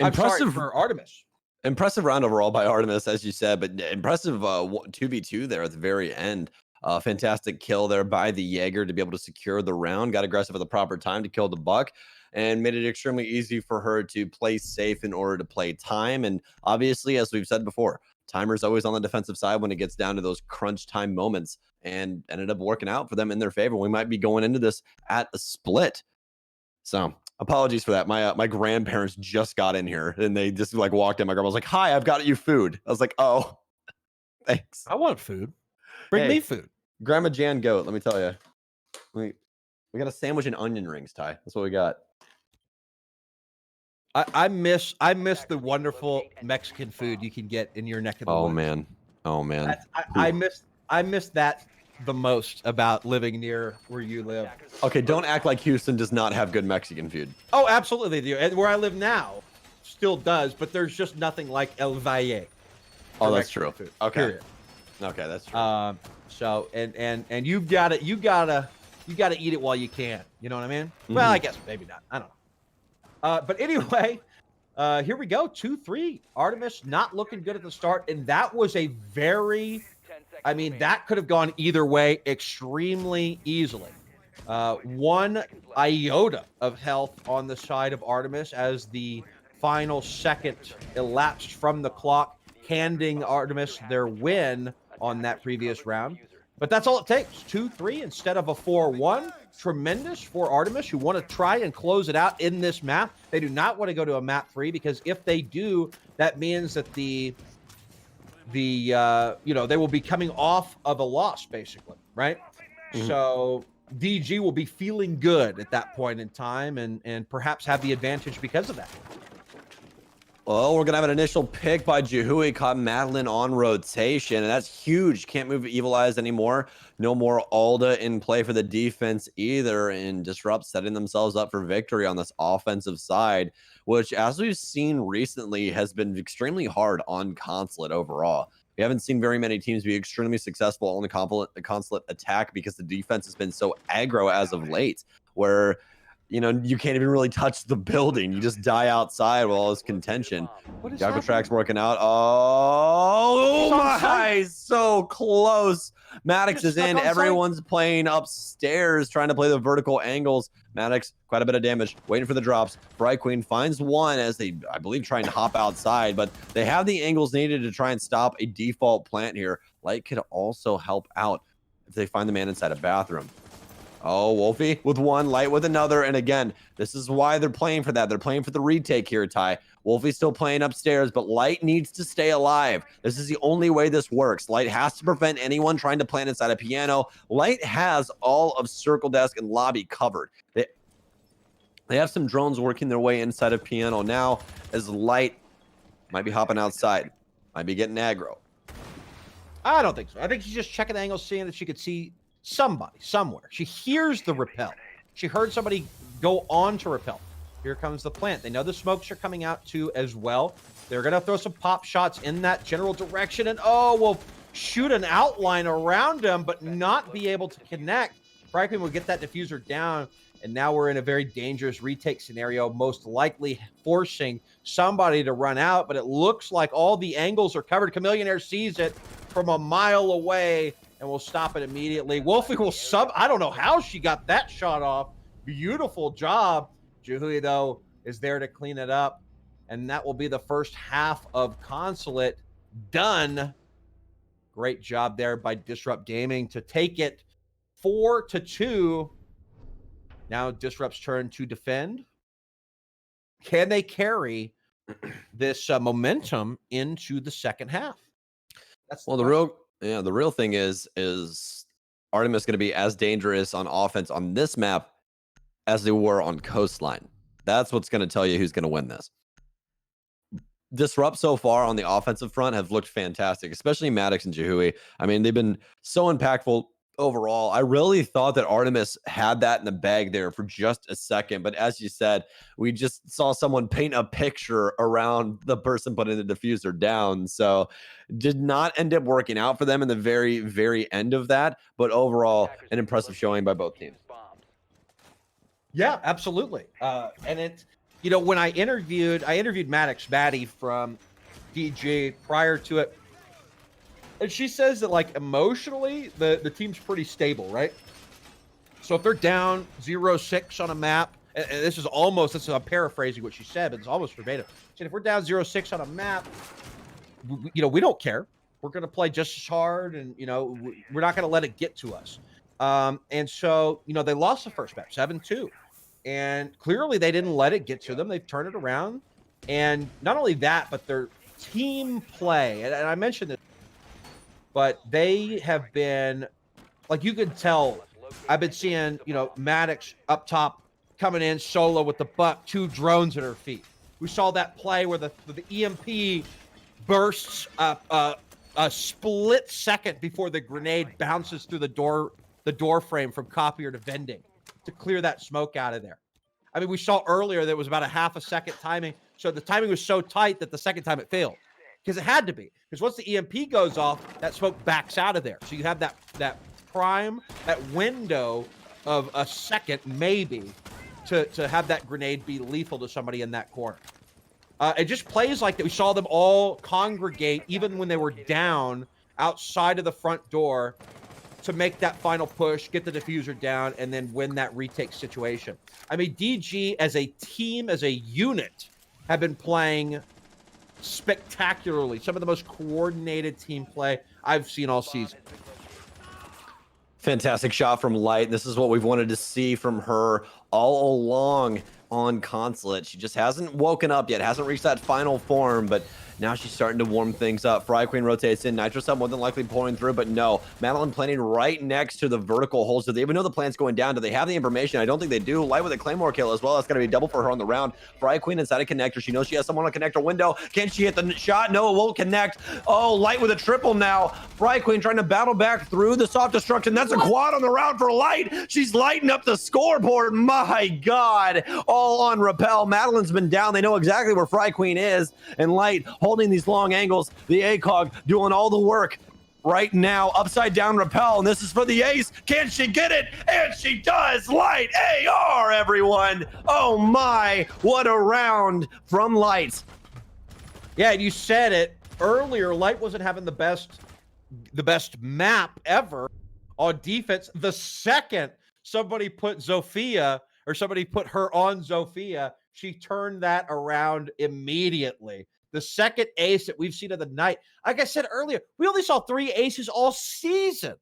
Impressive for Artemis. Impressive round overall by Artemis, as you said, but impressive 2v2 there at the very end. Fantastic kill there by the Jaeger to be able to secure the round. Got aggressive at the proper time to kill the buck and made it extremely easy for her to play safe in order to play time. And obviously, as we've said before, timer's always on the defensive side when it gets down to those crunch time moments, and ended up working out for them in their favor. We might be going into this at a split. So apologies for that. My grandparents just got in here and they just like walked in. My grandma was like, "Hi, I've got you food." I was like, "Oh, thanks. I want food. Bring me food." Grandma Jan Goat, let me tell you. We got a sandwich and onion rings, Ty. That's what we got. I miss the wonderful Mexican food you can get in your neck of the woods. Oh man. I miss that the most about living near where you live. Okay, don't act like Houston does not have good Mexican food. Oh, absolutely they do. And where I live now still does, but there's just nothing like El Valle. Oh, that's true. Food, okay. Period. Okay, that's true. So and you gotta eat it while you can. You know what I mean? Mm-hmm. Well, I guess maybe not. I don't know. But anyway, here we go. 2-3. Artemis not looking good at the start, and that was a very, I mean, that could have gone either way extremely easily. 1 iota of health on the side of Artemis as the final second elapsed from the clock, handing Artemis their win on that previous round. But that's all it takes. 2-3 instead of a 4-1. Tremendous for Artemis, who want to try and close it out in this map. They do not want to go to a map 3, because if they do, that means that the they will be coming off of a loss, basically, right? Mm-hmm. So DG will be feeling good at that point in time, and perhaps have the advantage because of that. Well, we're going to have an initial pick by Jihui, caught Madeline on rotation, and that's huge. Can't move Evil Eyes anymore. No more Alda in play for the defense either, and Disrupt setting themselves up for victory on this offensive side, which, as we've seen recently, has been extremely hard on Consulate overall. We haven't seen very many teams be extremely successful on the Consulate attack because the defense has been so aggro as of late, where you can't even really touch the building. You just die outside with all this contention. Yago Track's working out. Oh my, so close. Maddox is in. Everyone's playing upstairs, trying to play the vertical angles. Maddox, quite a bit of damage, waiting for the drops. Bright Queen finds one as they, I believe, try and hop outside, but they have the angles needed to try and stop a default plant here. Light could also help out if they find the man inside a bathroom. Oh, Wolfie with one, Light with another. And again, this is why they're playing for that. They're playing for the retake here, Ty. Wolfie's still playing upstairs, but Light needs to stay alive. This is the only way this works. Light has to prevent anyone trying to plant inside a piano. Light has all of circle desk and lobby covered. They have some drones working their way inside of piano now, as Light might be hopping outside, might be getting aggro. I don't think so. I think she's just checking the angles, seeing that she could see somebody somewhere. She hears the rappel. She heard somebody go on to rappel. Here comes the plant. They know the smokes are coming out too as well. They're going to throw some pop shots in that general direction, and will shoot an outline around them, but not be able to connect. Franklin will get that diffuser down, and now we're in a very dangerous retake scenario, most likely forcing somebody to run out, but it looks like all the angles are covered. Chameleonaire sees it from a mile away, and we'll stop it immediately. Wolfie will sub. I don't know how she got that shot off. Beautiful job. Jihui, though, is there to clean it up. And that will be the first half of Consulate done. Great job there by Disrupt Gaming to take it 4-2. Now Disrupt's turn to defend. Can they carry this momentum into the second half? That's the real thing is Artemis going to be as dangerous on offense on this map as they were on Coastline? That's what's going to tell you who's going to win this. Disrupt so far on the offensive front have looked fantastic, especially Maddox and Jahui. I mean, they've been so impactful overall. I really thought that Artemis had that in the bag there for just a second, but as you said, we just saw someone paint a picture around the person putting the diffuser down. So did not end up working out for them in the very, very end of that, but overall an impressive showing by both teams. Yeah, absolutely. And it's, you know, when I interviewed Maddox Maddie from DG prior to it, and she says that, like, emotionally, the team's pretty stable, right? So if they're down 0-6 on a map, and this is I'm paraphrasing what she said, but it's almost verbatim. She said, if we're down 0-6 on a map, you know, we don't care. We're going to play just as hard, and, you know, we're not going to let it get to us. And so, you know, they lost the first map, 7-2. And clearly they didn't let it get to them. They've turned it around. And not only that, but their team play, and I mentioned this, but they have been, like, you could tell, I've been seeing, you know, Maddox up top coming in solo with the buck, 2 drones at her feet. We saw that play where the EMP bursts a split second before the grenade bounces through the door frame from copier to vending to clear that smoke out of there. I mean, we saw earlier that it was about a half a second timing. So the timing was so tight that the second time it failed, because it had to be. Because once the EMP goes off, that smoke backs out of there. So you have that prime, that window of a second maybe to have that grenade be lethal to somebody in that corner. It just plays like that. We saw them all congregate, even when they were down outside of the front door, to make that final push, get the diffuser down, and then win that retake situation. I mean, DG as a team, as a unit, have been playing spectacularly. Some of the most coordinated team play I've seen all season. Fantastic shot from Light. This is what we've wanted to see from her all along on Consulate. She just hasn't woken up yet, hasn't reached that final form, but now she's starting to warm things up. Fry Queen rotates in. Nitro Sub more than likely pouring through, but no. Madeline planning right next to the vertical hole. So they even know the plan's going down. Do they have the information? I don't think they do. Light with a Claymore kill as well. That's going to be double for her on the round. Fry Queen inside a connector. She knows she has someone on a connector window. Can she hit the shot? No, it won't connect. Oh, Light with a triple now. Fry Queen trying to battle back through the soft destruction. That's a quad on the round for Light. She's lighting up the scoreboard. My God. All on rappel. Madeline's been down. They know exactly where Fry Queen is. And Light holding these long angles. The ACOG doing all the work right now. Upside down rappel. And this is for the ace. Can she get it? And she does. Light AR, everyone. Oh my. What a round from Light. Yeah, and you said it earlier. Light wasn't having the best map ever on defense. The second somebody put Zofia, or somebody put her on Zofia, she turned that around immediately. The second ace that we've seen of the night. Like I said earlier, we only saw 3 aces all season.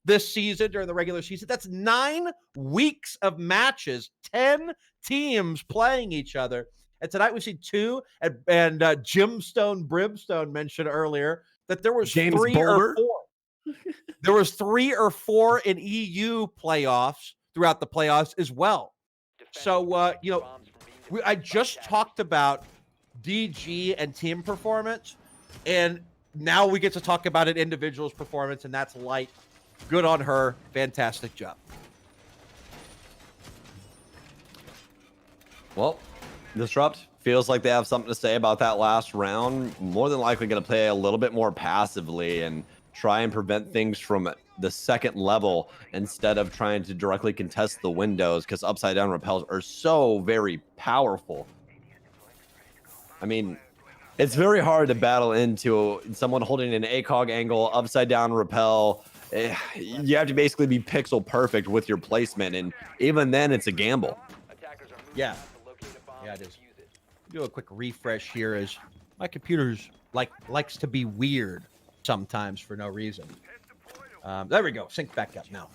This season, during the regular season. That's 9 weeks of matches, 10 teams playing each other. And tonight we've seen 2, and Jimstone Brimstone mentioned earlier that there was James 3 Boulder? or 4. There was 3 or 4 in EU playoffs throughout the playoffs as well. So, you know, I just talked about DG and team performance, and now we get to talk about an individual's performance, and that's Light. Good on her. Fantastic job. Well, Disrupt feels like they have something to say about that last round. More than likely going to play a little bit more passively and try and prevent things from the second level instead of trying to directly contest the windows, because upside down repels are so very powerful. I mean, it's very hard to battle into someone holding an ACOG angle, upside down repel. You have to basically be pixel perfect with your placement, and even then it's a gamble. Yeah. Yeah, it is. do a quick refresh here as my computer's likes to be weird sometimes for no reason. There we go. Sync back up now.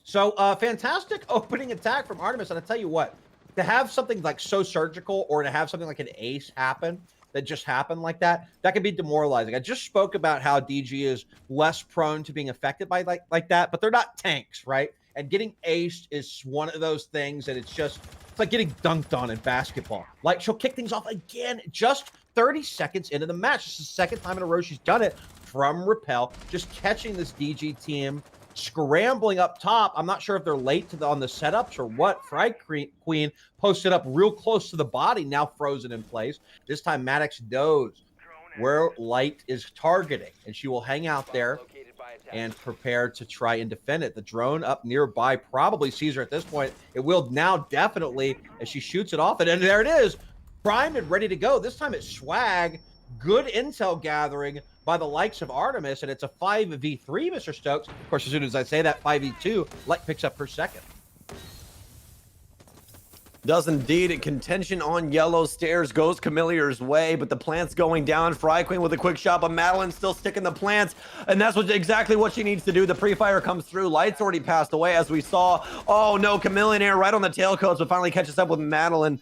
So fantastic opening attack from Artemis. And I tell you what, to have something like so surgical or to have something like an ace happen that just happened like that can be demoralizing. I just spoke about how DG is less prone to being affected by like that, but they're not tanks, right? And getting aced is one of those things that it's like getting dunked on in basketball. Like, she'll kick things off again just 30 seconds into the match. This is the second time in a row she's done it from Repel, just catching this DG team scrambling up top. I'm not sure if they're late on the setups or what. Fry Queen posted up real close to the body, now frozen in place. This time Maddox knows where Light is targeting, and she will hang out there and prepare to try and defend it. The drone up nearby probably sees her at this point. It will now definitely as she shoots it off, and there it is, primed and ready to go. This time it's Swag. Good intel gathering by the likes of Artemis, and it's a 5v3, Mr. Stokes. Of course, as soon as I say that, 5v2, Light picks up her second. Does indeed. Contention on yellow stairs goes Camillier's way, but the plant's going down. Fry Queen with a quick shot, but Madeline's still sticking the plants, and that's exactly what she needs to do. The pre-fire comes through. Light's already passed away, as we saw. Oh no, Camillionaire right on the tailcoats, but finally catches up with Madeline.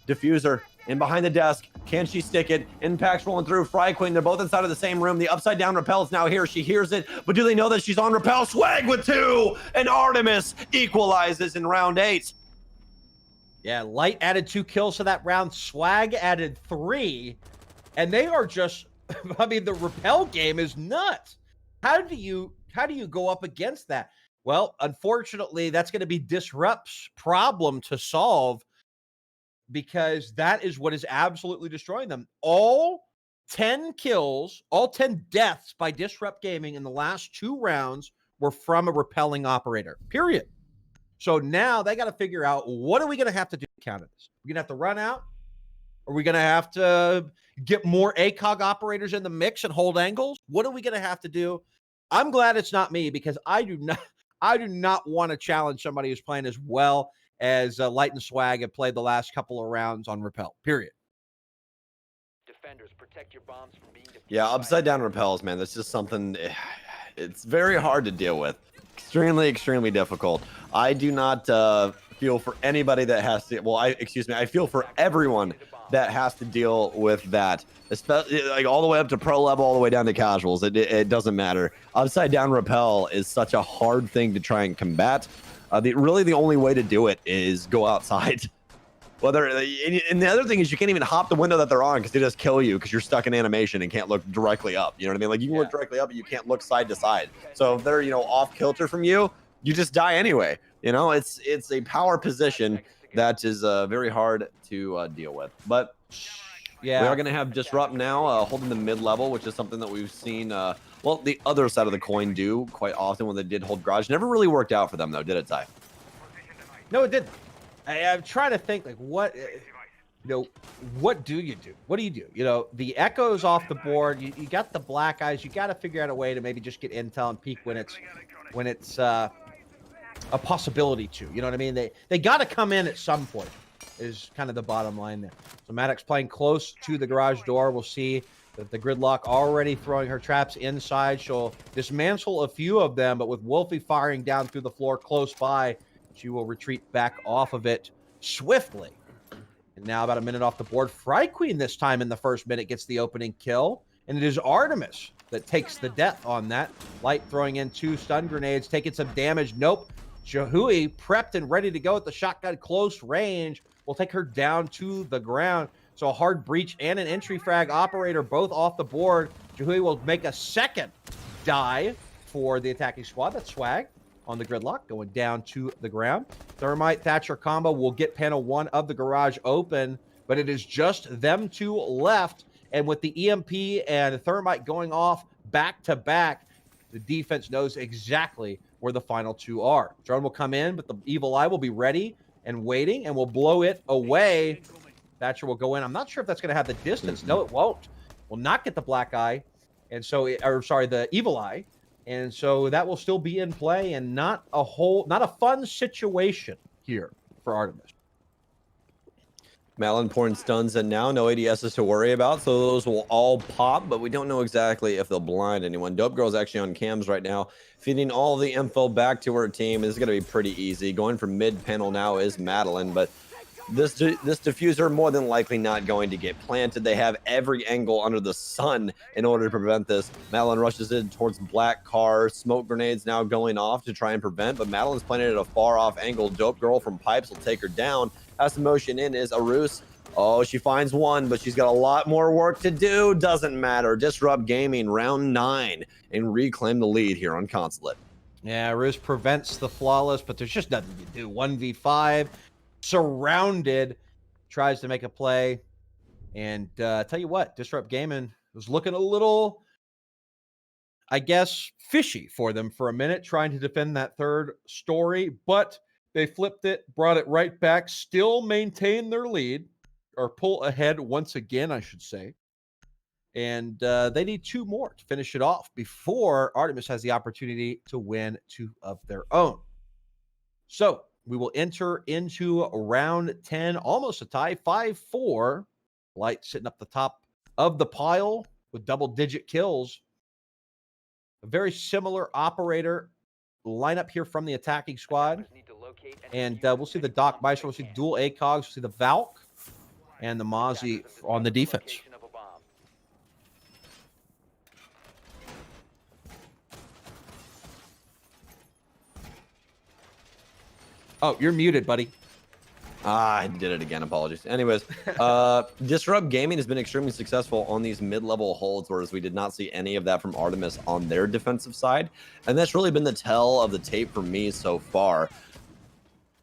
Diffuser in behind the desk. Can she stick it? Impact's rolling through. Fry Queen, they're both inside of the same room. The upside down Repel is now here. She hears it, but do they know that she's on Repel? Swag with 2, and Artemis equalizes in round 8. Yeah, Light added 2 kills to that round. Swag added 3. And they are just, I mean, the Repel game is nuts. How do you go up against that? Well, unfortunately, that's going to be Disrupt's problem to solve, because that is what is absolutely destroying them. All 10 kills, all 10 deaths by Disrupt Gaming in the last 2 rounds were from a repelling operator, period. So now they got to figure out, what are we going to have to do to counter this? We're going to have to run out? Are we going to have to get more ACOG operators in the mix and hold angles? What are we going to have to do? I'm glad it's not me, because I do not want to challenge somebody who's playing as well as Light and Swag have played the last couple of rounds on Repel, period. Defenders, protect your bombs from being defused. Yeah, upside down repels, man. That's just something, it's very hard to deal with. Extremely, extremely difficult. I do not feel for anybody that has to, well, I feel for everyone that has to deal with that, especially like all the way up to pro level, all the way down to casuals. It doesn't matter. Upside down repel is such a hard thing to try and combat. Really the only way to do it is go outside. And the other thing is, you can't even hop the window that they're on, because they just kill you because you're stuck in animation and can't look directly up. You know what I mean? Like, you can look directly up, but you can't look side to side. So if they're, off kilter from you, you just die anyway. It's a power position that is very hard to deal with. But yeah, we are going to have Disrupt now holding the mid level, which is something that we've seen, well, the other side of the coin do quite often when they did hold Garage. Never really worked out for them, though, did it, Ty? No, it didn't. I'm trying to think, like, what do you do? What do you do? The Echo's off the board. You got the Black Eyes. You got to figure out a way to maybe just get intel and peek when it's a possibility to. You know what I mean? They got to come in at some point, is kind of the bottom line there. So Maddox playing close to the garage door. We'll see that the Gridlock already throwing her traps inside. She'll dismantle a few of them, but with Wolfie firing down through the floor close by, she will retreat back off of it swiftly. And now about a minute off the board. Fry Queen this time in the first minute gets the opening kill. And it is Artemis that takes the death on that. Light throwing in 2 stun grenades, taking some damage. Nope. Jahui prepped and ready to go at the shotgun close range. Will take her down to the ground. So a hard breach and an entry frag operator both off the board. Jahui will make a second dive for the attacking squad. That's Swag on the Gridlock, going down to the ground. Thermite Thatcher combo will get panel 1 of the garage open, but it is just them 2 left. And with the EMP and the Thermite going off back to back, the defense knows exactly where the final 2 are. Drone will come in, but the Evil Eye will be ready and waiting, and will blow it away. Thatcher will go in. I'm not sure if that's going to have the distance. No, it won't. Will not get the Black Eye, and so, the Evil Eye. And so that will still be in play, and not a fun situation here for Artemis. Malin pouring stuns and now no ADSs to worry about, so those will all pop, but we don't know exactly if they'll blind anyone. Dope Girl's actually on cams right now, feeding all the info back to her team. This is going to be pretty easy. Going from mid panel now is Madeline, but this diffuser more than likely not going to get planted. They have every angle under the sun in order to prevent this. Madeline rushes in towards black car. Smoke grenades now going off to try and prevent, but Madeline's planted at a far off angle. Dope Girl from pipes will take her down. Has to motion in is Arus. Oh, she finds one, but she's got a lot more work to do. Doesn't matter. Disrupt Gaming round 9 and reclaim the lead here on Consulate. Yeah, Arus prevents the flawless, but there's just nothing to do. 1v5. Surrounded, tries to make a play, and tell you what, Disrupt Gaming was looking a little, I guess, fishy for them for a minute, trying to defend that third story, but they flipped it, brought it right back, still maintain their lead, or pull ahead once again, I should say. And they need 2 more to finish it off before Artemis has the opportunity to win 2 of their own. So we will enter into round 10, almost a tie, 5-4. Light sitting up the top of the pile with double-digit kills. A very similar operator lineup here from the attacking squad. And we'll see the Doc Meister, we'll see dual ACOGs, we'll see the Valk, and the Mozzie on the defense. Oh, you're muted, buddy. I did it again. Apologies. Anyways, Disrupt Gaming has been extremely successful on these mid-level holds, whereas we did not see any of that from Artemis on their defensive side. And that's really been the tell of the tape for me so far.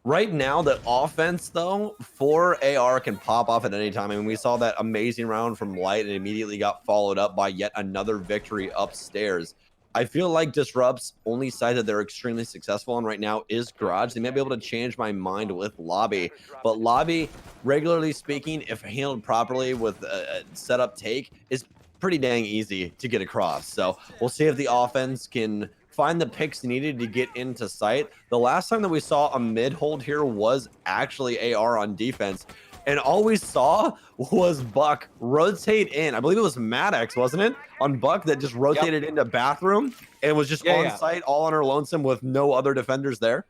Right now, the offense, though, for AR can pop off at any time. I mean, we saw that amazing round from Light and immediately got followed up by yet another victory upstairs. I feel like Disrupt's only side that they're extremely successful on right now is Garage. They may be able to change my mind with Lobby, but Lobby, regularly speaking, if handled properly with a setup take, is pretty dang easy to get across. So we'll see if the offense can find the picks needed to get into sight. The last time that we saw a mid hold here was actually AR on defense. And all we saw was Buck rotate in. I believe it was Maddox, wasn't it? On Buck that just rotated into bathroom and was just on site all on her lonesome with no other defenders there.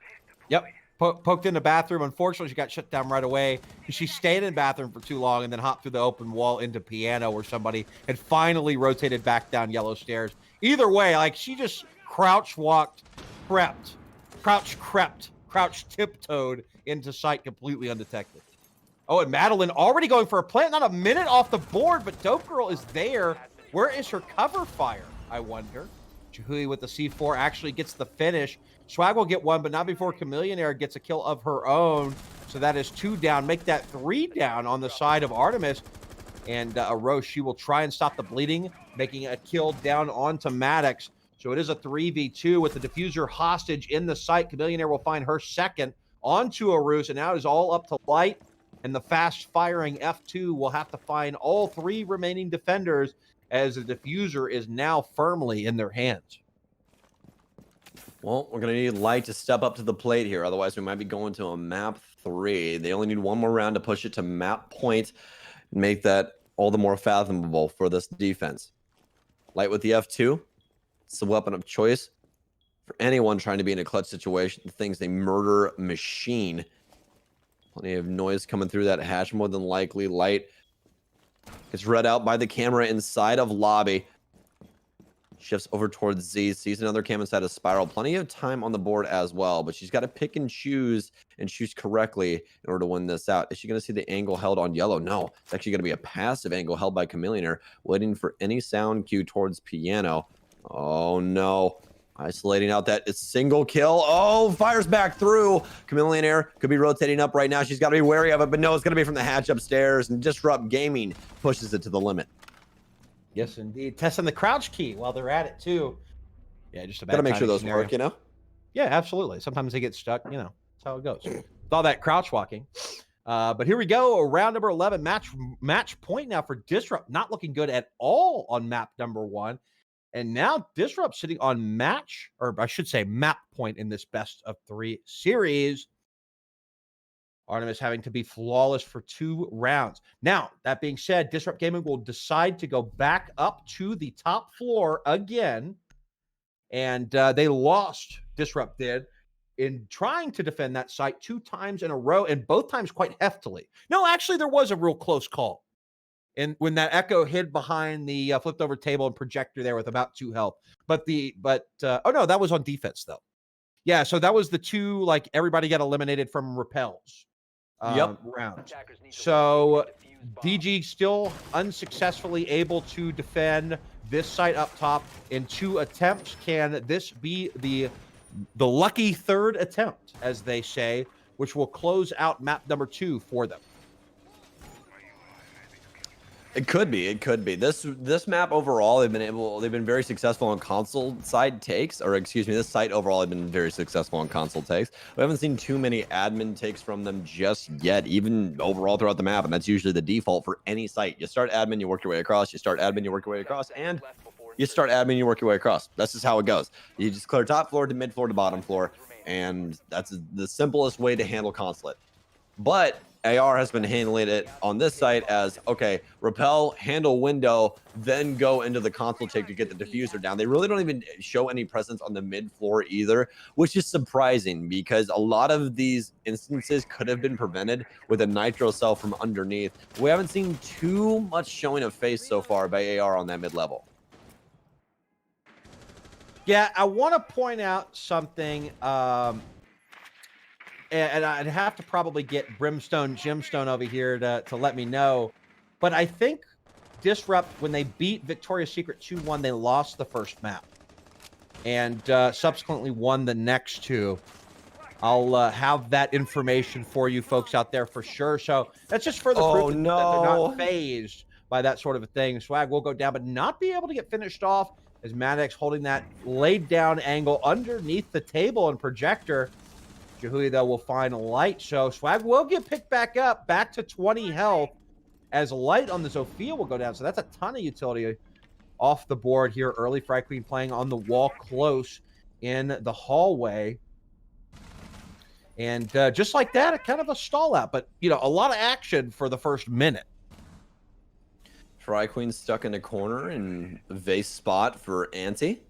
Yep. Poked in the bathroom. Unfortunately, she got shut down right away. She stayed in bathroom for too long and then hopped through the open wall into piano where somebody had finally rotated back down yellow stairs. Either way, like she just crouch walked, crouch tiptoed into sight completely undetected. Oh, and Madeline already going for a plant, not a minute off the board, but Dope Girl is there. Where is her cover fire, I wonder? Jahui with the C4 actually gets the finish. Swag will get one, but not before Chameleonaire gets a kill of her own. So that is 2 down. Make that 3 down on the side of Artemis. And Roche, she will try and stop the bleeding, making a kill down onto Maddox. So it is a 3v2 with the diffuser hostage in the site. Chameleonaire will find her second onto Arus, and now it is all up to Light. And the fast-firing F2 will have to find all 3 remaining defenders as the diffuser is now firmly in their hands. Well, we're going to need Light to step up to the plate here. Otherwise, we might be going to a map 3. They only need 1 more round to push it to map point and make that all the more fathomable for this defense. Light with the F2. It's the weapon of choice for anyone trying to be in a clutch situation. The thing's a murder machine. Plenty of noise coming through that hatch, more than likely. Light gets read out by the camera inside of lobby. Shifts over towards Z, sees another cam inside of Spiral. Plenty of time on the board as well, but she's got to pick and choose correctly in order to win this out. Is she going to see the angle held on yellow? No, it's actually going to be a passive angle held by Chameleonaire, waiting for any sound cue towards piano. Oh no. Isolating out that single kill. Oh, fires back through. Chameleonaire could be rotating up right now. She's got to be wary of it, but no, it's going to be from the hatch upstairs, and Disrupt Gaming pushes it to the limit. Yes, indeed. Testing the crouch key while they're at it, too. Yeah, just a bad Got to make sure those scenario. work, you know? Yeah, absolutely. Sometimes they get stuck, you know. That's how it goes. With all that crouch walking. But here we go. Round number 11. Match point now for Disrupt. Not looking good at all on map number 1. And now Disrupt sitting on map point in this best of 3 series. Artemis having to be flawless for 2 rounds. Now, that being said, Disrupt Gaming will decide to go back up to the top floor again. And they lost, Disrupt did, in trying to defend that site 2 times in a row, and both times quite heftily. No, actually, there was a real close call. And when that Echo hid behind the flipped over table and projector there with about 2 health. But oh no, that was on defense though. Yeah, so that was the 2, like, everybody got eliminated from repels rounds. So DG still unsuccessfully able to defend this site up top in 2 attempts. Can this be the lucky 3rd attempt, as they say, which will close out map number 2 for them? It could be. It could be. This map overall, they've been very successful on console side takes, or excuse me, this site overall has been very successful on console takes. We haven't seen too many admin takes from them just yet, even overall throughout the map, and that's usually the default for any site. You start admin, you work your way across. You start admin, you work your way across, and you start admin, you work your way across. That's just how it goes. You just clear top floor to mid floor to bottom floor, and that's the simplest way to handle consulate. But AR has been handling it on this site as, okay, repel, handle window, then go into the console take to get the diffuser down. They really don't even show any presence on the mid floor either, which is surprising because a lot of these instances could have been prevented with a nitro cell from underneath. We haven't seen too much showing of face so far by AR on that mid level. Yeah, I want to point out something, and I'd have to probably get Brimstone Gemstone over here to let me know. But I think Disrupt, when they beat Victoria's Secret 2-1, they lost the first map. And subsequently won the next 2. I'll have that information for you folks out there for sure. So that's just further proof that they're not phased by that sort of a thing. Swag will go down, but not be able to get finished off as Maddox holding that laid down angle underneath the table and projector. Jehui, though, will find Light. So Swag will get picked back up, back to 20 health, as Light on the Zofia will go down. So that's a ton of utility off the board here early. Fry Queen playing on the wall close in the hallway. And just like that, a kind of a stall out. But, you know, a lot of action for the first minute. Fry Queen stuck in a corner in vase spot for Auntie.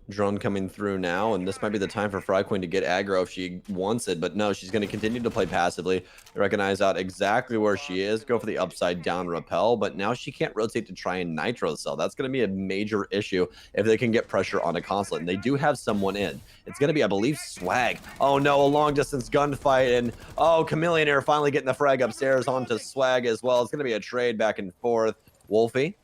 Drone coming through now, and this might be the time for Fry Queen to get aggro if she wants it, but no, she's going to continue to play passively, recognize out exactly where she is, go for the upside down repel, but now she can't rotate to try and nitro cell. That's going to be a major issue if they can get pressure on a consulate, and they do have someone in. It's going to be, I believe, Swag. Oh no, a long distance gunfight, and oh, Chameleonaire finally getting the frag upstairs onto Swag as well. It's going to be a trade back and forth. Wolfie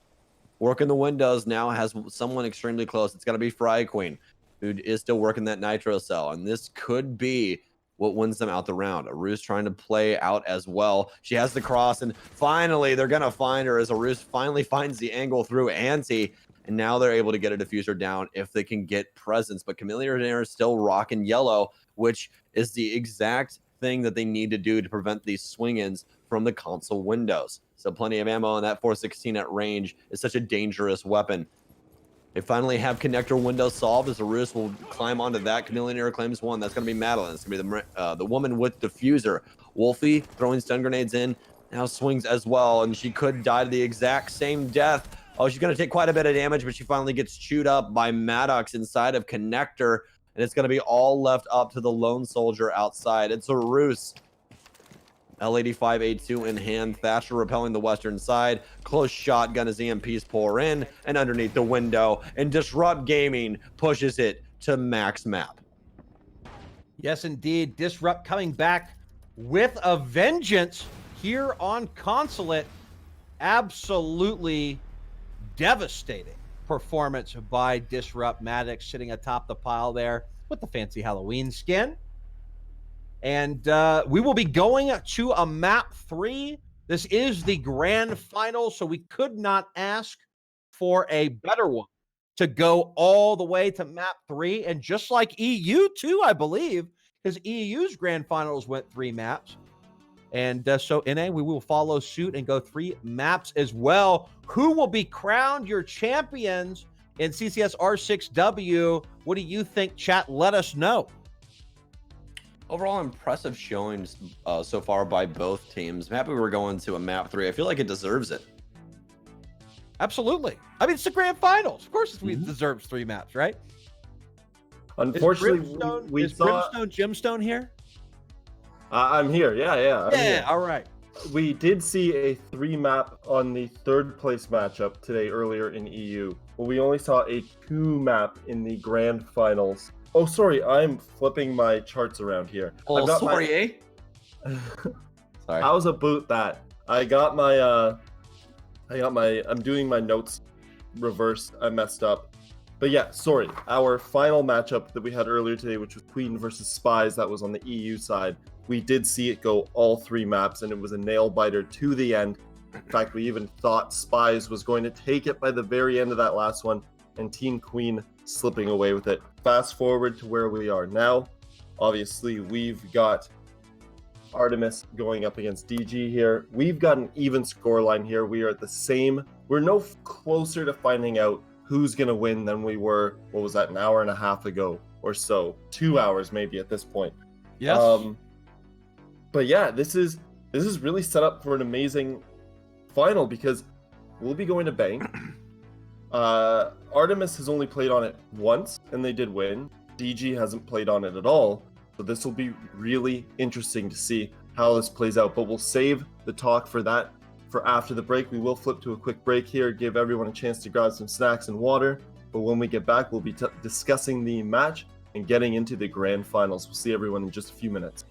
working the windows now, has someone extremely close. It's going to be Fry Queen, who is still working that nitro cell. And this could be what wins them out the round. Arus trying to play out as well. She has the cross, and finally they're going to find her as Arus finally finds the angle through Auntie. And now they're able to get a diffuser down if they can get presence. But Chameleonaire is still rocking yellow, which is the exact thing that they need to do to prevent these swing-ins from the console windows. So plenty of ammo, and that 416 at range is such a dangerous weapon. They finally have connector window solved as Arus will climb onto that. Chameleonaire claims 1. That's going to be Madeline. It's going to be the woman with diffuser. Wolfie throwing stun grenades in. Now swings as well, and she could die to the exact same death. Oh, she's going to take quite a bit of damage, but she finally gets chewed up by Maddox inside of connector, and it's going to be all left up to the lone soldier outside. It's Arus. L85A2 in hand. Thatcher repelling the western side. Close shotgun as EMPs pour in and underneath the window. And Disrupt Gaming pushes it to max map. Yes, indeed. Disrupt coming back with a vengeance here on Consulate. Absolutely devastating performance by Disrupt. Maddox sitting atop the pile there with the fancy Halloween skin. And we will be going to a map 3. This is the grand final, so we could not ask for a better one to go all the way to map 3. And just like EU too, I believe, because EU's grand finals went 3 maps. And so NA, we will follow suit and go 3 maps as well. Who will be crowned your champions in CCS R6W? What do you think, chat? Let us know. Overall, impressive showings so far by both teams. I'm happy we're going to a map 3. I feel like it deserves it. Absolutely. I mean, it's the grand finals. Of course, it deserves 3 maps, right? Unfortunately, we saw. Brimstone Gemstone here? I'm here. Yeah. I'm here. All right. We did see a 3-map on the 3rd place matchup today earlier in EU, but we only saw a 2-map in the grand finals. Oh, sorry, I'm flipping my charts around here. Oh, sorry, eh? Sorry. How's about that? I'm doing my notes reversed. I messed up. But yeah, sorry. Our final matchup that we had earlier today, which was Queen versus Spies, that was on the EU side. We did see it go all 3 maps, and it was a nail-biter to the end. In fact, we even thought Spies was going to take it by the very end of that last one, and Team Queen slipping away with it. Fast forward to where we are now. Obviously, we've got Artemis going up against DG here. We've got an even scoreline here. We are at the same. We're no closer to finding out who's going to win than we were, what was that, an hour and a half ago or so. 2 hours maybe at this point. Yes. But yeah, this is really set up for an amazing final because we'll be going to Bank. Artemis has only played on it once, and they did win. DG hasn't played on it at all, so this will be really interesting to see how this plays out. But we'll save the talk for that for after the break. We will flip to a quick break here, give everyone a chance to grab some snacks and water. But when we get back, we'll be discussing the match and getting into the grand finals. We'll see everyone in just a few minutes.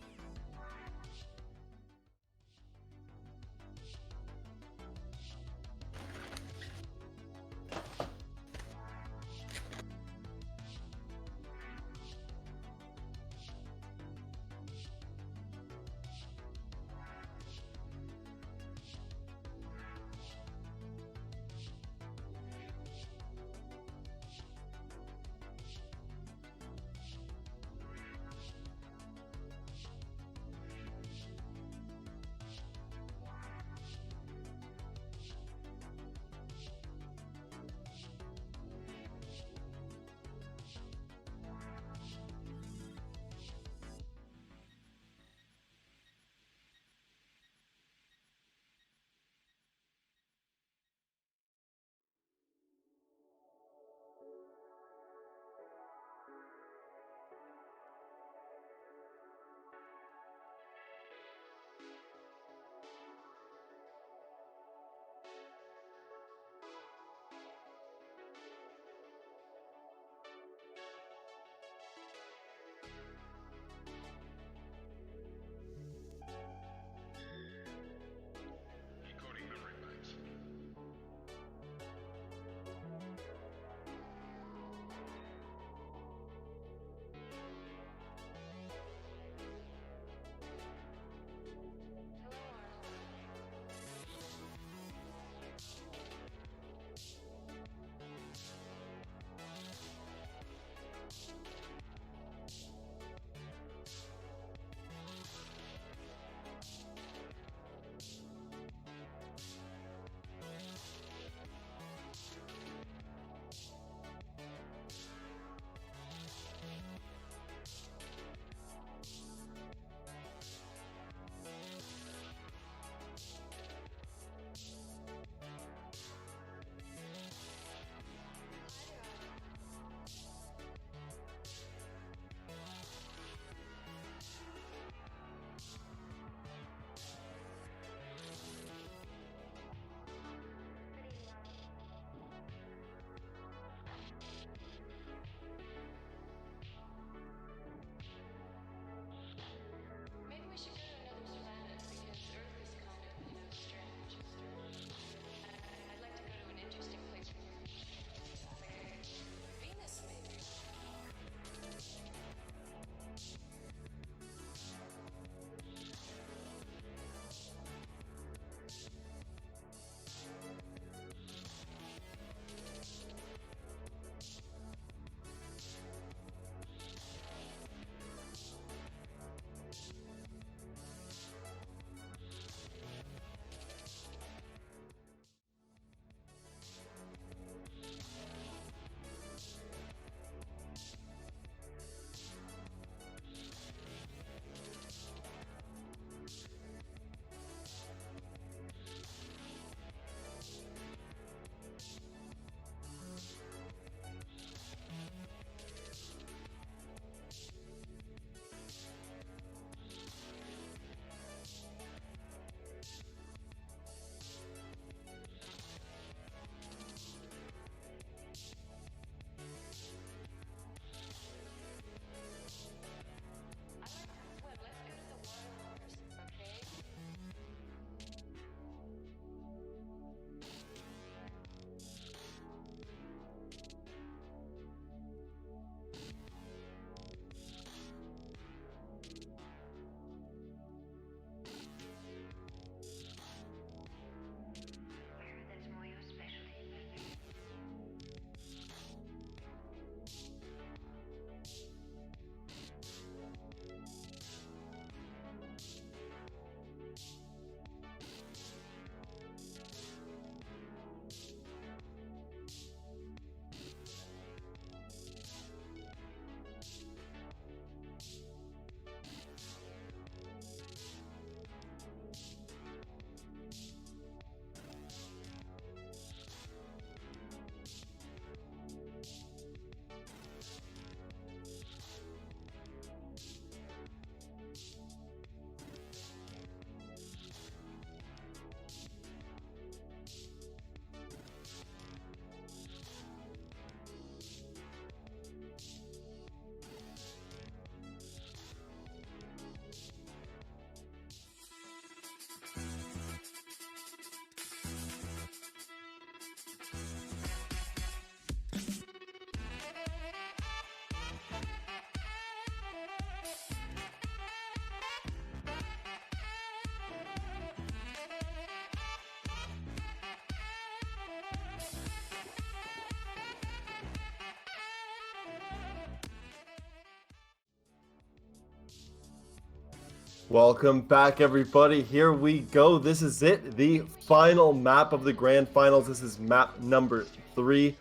Welcome back, everybody. Here we go. This is it, the final map of the grand finals. This is map number 3.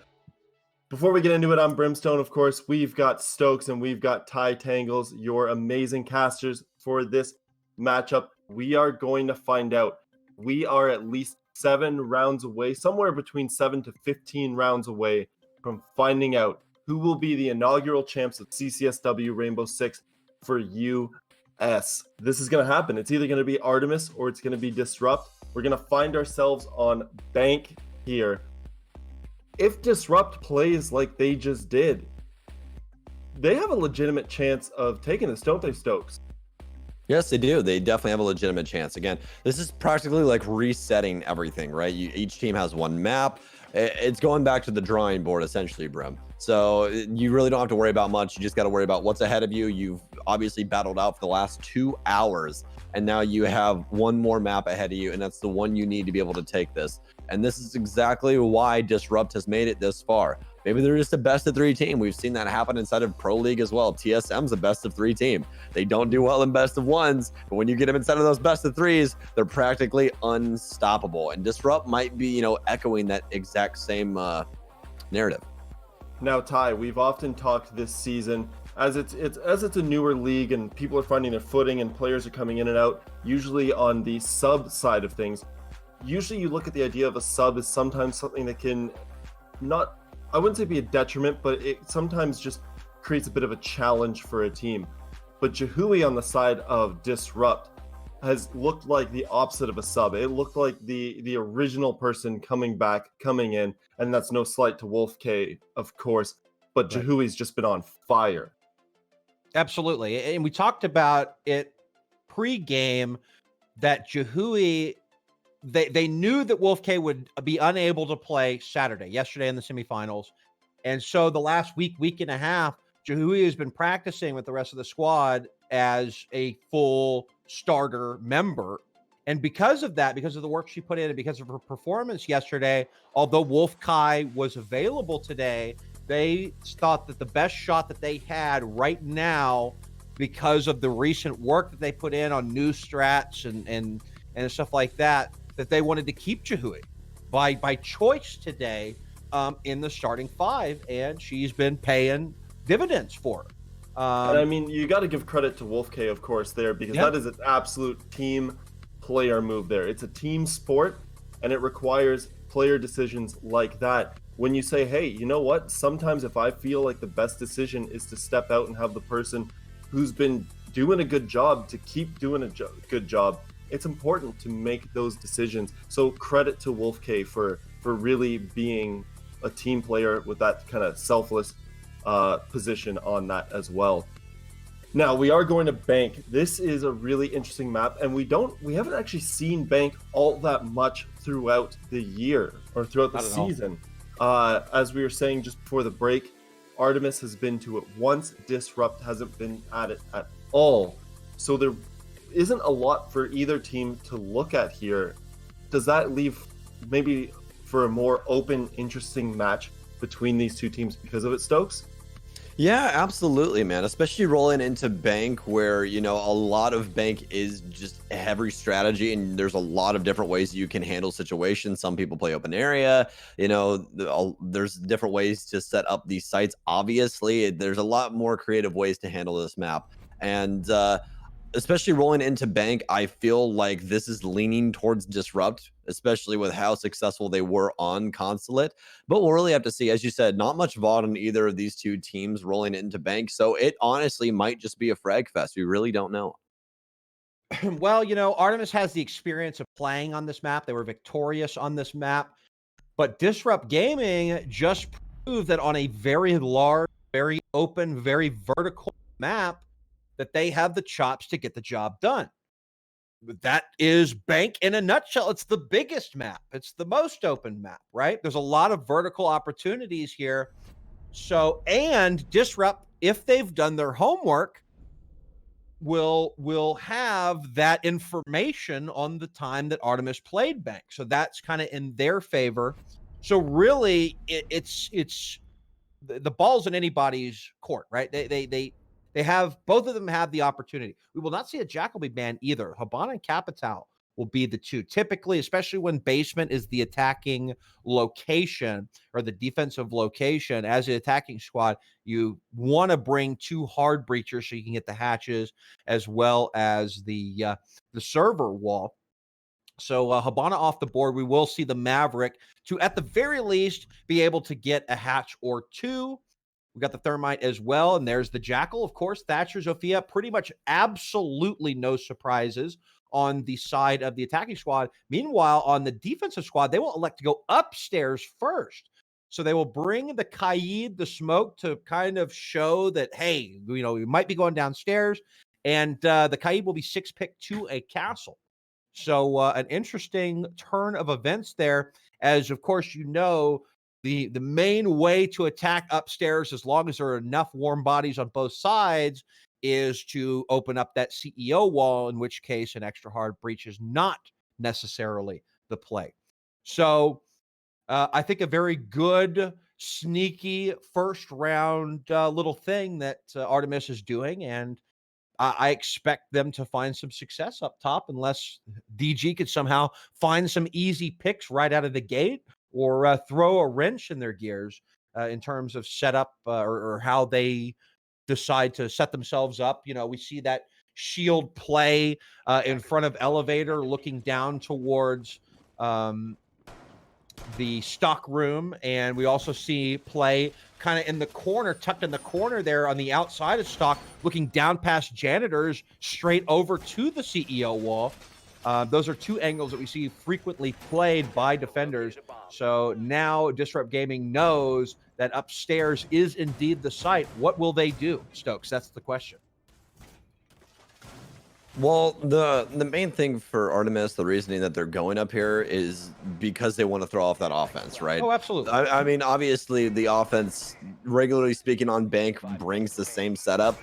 Before we get into it, I'm Brimstone, of course. We've got Stokes and we've got Ty Tangles, your amazing casters for this matchup. We are going to find out. We are at least 7 rounds away, somewhere between 7 to 15 rounds away from finding out who will be the inaugural champs of CCSW Rainbow Six for US. This is going to happen. It's either going to be Artemis or it's going to be Disrupt. We're going to find ourselves on Bank here. If Disrupt plays like they just did, they have a legitimate chance of taking this, don't they, Stokes? Yes, they do. They definitely have a legitimate chance. Again, this is practically like resetting everything, right? Each team has one map. It's going back to the drawing board, essentially, Brim. So you really don't have to worry about much. You just got to worry about what's ahead of you. You've obviously battled out for the last 2 hours, and now you have one more map ahead of you, and that's the one you need to be able to take this. And this is exactly why Disrupt has made it this far. Maybe they're just a best of 3 team. We've seen that happen inside of Pro League as well. TSM's a best of 3 team. They don't do well in best of 1s, but when you get them inside of those best of 3s, they're practically unstoppable. And Disrupt might be, echoing that exact same narrative. Now, Ty, we've often talked this season as it's a newer league and people are finding their footing and players are coming in and out, usually on the sub side of things. Usually you look at the idea of a sub as sometimes something that can not, I wouldn't say be a detriment, but it sometimes just creates a bit of a challenge for a team. But Jahui on the side of Disrupt has looked like the opposite of a sub. It looked like the original person coming in, and that's no slight to Wolf K, of course, but right. Jahui's just been on fire. Absolutely. And we talked about it pre-game that Jahui, they knew that Wolf K would be unable to play yesterday in the semifinals. And so the last week and a half, Jahui has been practicing with the rest of the squad as a full starter member. And because of that, because of the work she put in and because of her performance yesterday, although Wolf Kai was available today, they thought that the best shot that they had right now, because of the recent work that they put in on new strats and stuff like that, that they wanted to keep Jahui by choice today in the starting 5, and she's been paying dividends for it. And I mean, you got to give credit to Wolf K, of course, there, because that is an absolute team player move there. It's a team sport, and it requires player decisions like that. When you say, hey, you know what? Sometimes if I feel like the best decision is to step out and have the person who's been doing a good job to keep doing a good job, it's important to make those decisions. So credit to Wolf K for really being a team player with that kind of selfless position on that as well. Now we are going to Bank. This is a really interesting map, and we haven't actually seen Bank all that much throughout the year or throughout the season. As we were saying just before the break, Artemis has been to it once. Disrupt hasn't been at it at all. So there isn't a lot for either team to look at here. Does that leave maybe for a more open, interesting match between these two teams because of it, Stokes? Yeah, absolutely, man. Especially rolling into Bank where, a lot of Bank is just heavy strategy and there's a lot of different ways you can handle situations. Some people play open area, there's different ways to set up these sites. Obviously, there's a lot more creative ways to handle this map. And especially rolling into Bank, I feel like this is leaning towards Disrupt, especially with how successful they were on Consulate. But we'll really have to see. As you said, not much VOD on either of these two teams rolling into Bank. So it honestly might just be a frag fest. We really don't know. Well, Artemis has the experience of playing on this map. They were victorious on this map. But Disrupt Gaming just proved that on a very large, very open, very vertical map, that they have the chops to get the job done. That is Bank in a nutshell. It's the biggest map. It's the most open map, right? There's a lot of vertical opportunities here. So, and Disrupt, if they've done their homework, will have that information on the time that Artemis played Bank. So that's kind of in their favor. So really, it's the ball's in anybody's court, right? They both of them have the opportunity. We will not see a Jackal be banned either. Habana and Capital will be the two. Typically, especially when basement is the attacking location or the defensive location, as an attacking squad, you want to bring 2 hard breachers so you can get the hatches as well as the server wall. So Habana off the board. We will see the Maverick to, at the very least, be able to get a hatch or 2. We got the Thermite as well, and there's the Jackal, of course. Thatcher, Zofia, pretty much absolutely no surprises on the side of the attacking squad. Meanwhile, on the defensive squad, they will elect to go upstairs first. So they will bring the Kaid, the smoke, to kind of show that, hey, we might be going downstairs, and the Kaid will be 6-picked to a castle. So an interesting turn of events there, as, of course, the main way to attack upstairs, as long as there are enough warm bodies on both sides, is to open up that CEO wall, in which case an extra hard breach is not necessarily the play. So I think a very good, sneaky first round little thing that Artemis is doing, and I expect them to find some success up top, unless DG could somehow find some easy picks right out of the gate, or throw a wrench in their gears in terms of setup or how they decide to set themselves up. We see that shield play in front of elevator, looking down towards the stock room, and we also see play kind of in the corner, tucked in the corner there on the outside of stock, looking down past janitors straight over to the CEO wall. Those are 2 angles that we see frequently played by defenders. So now Disrupt Gaming knows that upstairs is indeed the site. What will they do, Stokes? That's the question. Well, the main thing for Artemis, the reasoning that they're going up here is because they want to throw off that offense, right? Oh, absolutely. I mean, obviously, the offense, regularly speaking, on Bank brings the same setup.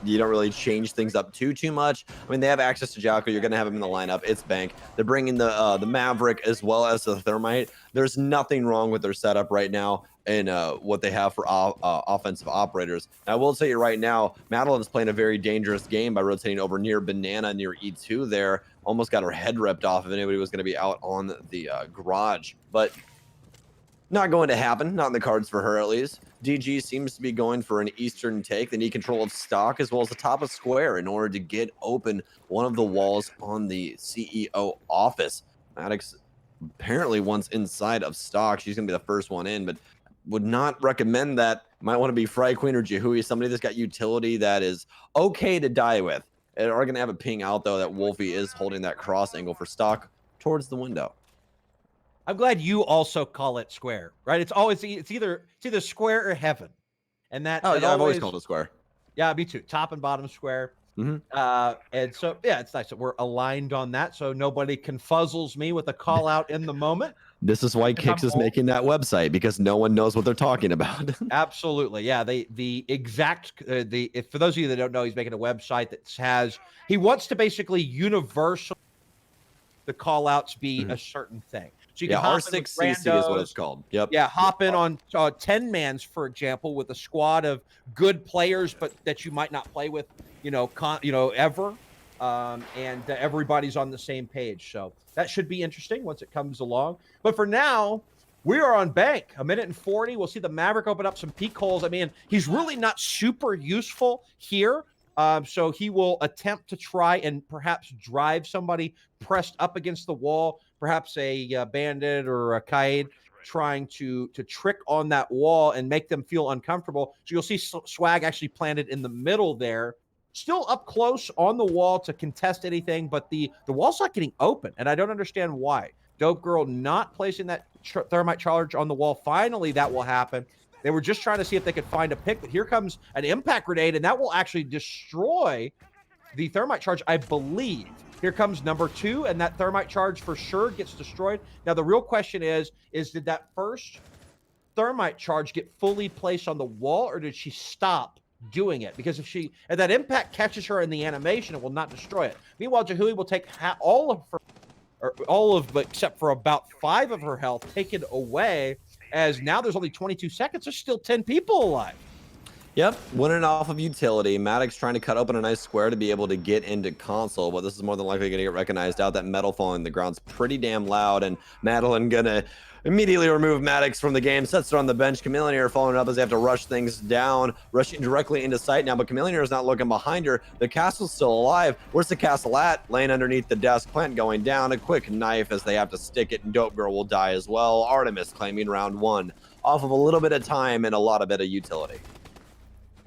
You don't really change things up too much. I mean, they have access to Jackal. You're going to have him in the lineup. It's Bank. They're bringing the Maverick as well as the Thermite. There's nothing wrong with their setup right now and what they have for offensive operators. And I will tell you right now, Madeline's playing a very dangerous game by rotating over near Banana, near E2 there. Almost got her head ripped off if anybody was going to be out on the garage. But not going to happen. Not in the cards for her, at least. DG seems to be going for an eastern take. They need control of stock as well as the top of square in order to get open one of the walls on the CEO office. Maddox apparently once inside of stock. She's going to be the first one in, but would not recommend that. Might want to be Fry Queen or Jihui, somebody that's got utility that is okay to die with. And are going to have a ping out, though, that Wolfie is holding that cross angle for stock towards the window. I'm glad you also call it square, right? It's either square or heaven, and that. Oh yeah, I've always called it square. Yeah, me too. Top and bottom square. Mm-hmm. And so yeah, it's nice that we're aligned on that, so nobody confuzzles me with a call out in the moment. This is why Kix is making that website, because no one knows what they're talking about. Absolutely, yeah. The exact if for those of you that don't know, he's making a website that he wants to basically universal the call outs be a certain thing. So you can R6CC is what it's called. Yep. Yeah, hop in on 10 mans, for example, with a squad of good players, but that you might not play with, ever, and everybody's on the same page. So that should be interesting once it comes along. But for now, we are on Bank. 1:40. We'll see the Maverick open up some peak holes. I mean, he's really not super useful here. So he will attempt to try and perhaps drive somebody pressed up against the wall, perhaps a bandit or a Kaid, trying to trick on that wall and make them feel uncomfortable. So you'll see Swag actually planted in the middle there, still up close on the wall to contest anything, but the wall's not getting open, and I don't understand why. Dope Girl not placing that thermite charge on the wall. Finally, that will happen. They were just trying to see if they could find a pick, but here comes an impact grenade, and that will actually destroy the thermite charge, I believe. Here comes number 2, and that thermite charge for sure gets destroyed. Now, the real question is did that first thermite charge get fully placed on the wall, or did she stop doing it? Because if that impact catches her in the animation, it will not destroy it. Meanwhile, Jihui will take but except for about 5 of her health taken away, as now there's only 22 seconds. There's still 10 people alive. Yep, winning off of utility. Maddox trying to cut open a nice square to be able to get into console, but this is more than likely going to get recognized out. That metal falling the ground's pretty damn loud, and Madeline gonna immediately remove Maddox from the game, sets her on the bench. Chameleonaire following up as they have to rush things down, rushing directly into sight now, but Chameleonaire is not looking behind her. The castle's still alive. Where's the castle at? Laying underneath the desk, plant going down, a quick knife as they have to stick it, and Dope Girl will die as well. Artemis claiming round 1 off of a little bit of time and a lot of bit of utility.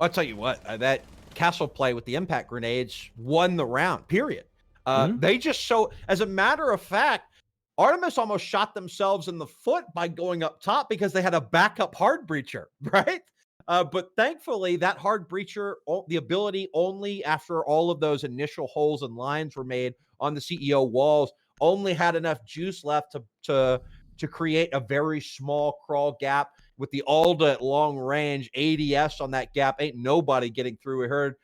I'll tell you what, that castle play with the impact grenades won the round, period. They just show, as a matter of fact, Artemis almost shot themselves in the foot by going up top because they had a backup hard breacher, right? But thankfully, that hard breacher, the ability only after all of those initial holes and lines were made on the CEO walls, only had enough juice left to create a very small crawl gap. With the Alda at long range, ADS on that gap, ain't nobody getting through. We heard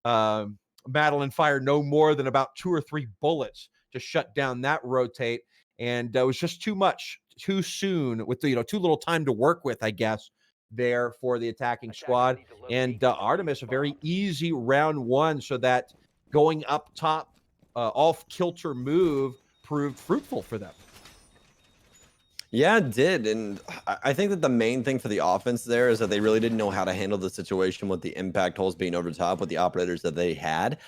Madeline fire no more than about 2 or 3 bullets to shut down that rotate, and it was just too much, too soon with the, too little time to work with, I guess, there for the attacking squad. And Artemis, a very easy round 1, so that going up top, off kilter move proved fruitful for them. Yeah, it did. And I think that the main thing for the offense there is that they really didn't know how to handle the situation with the impact holes being over top with the operators that they had.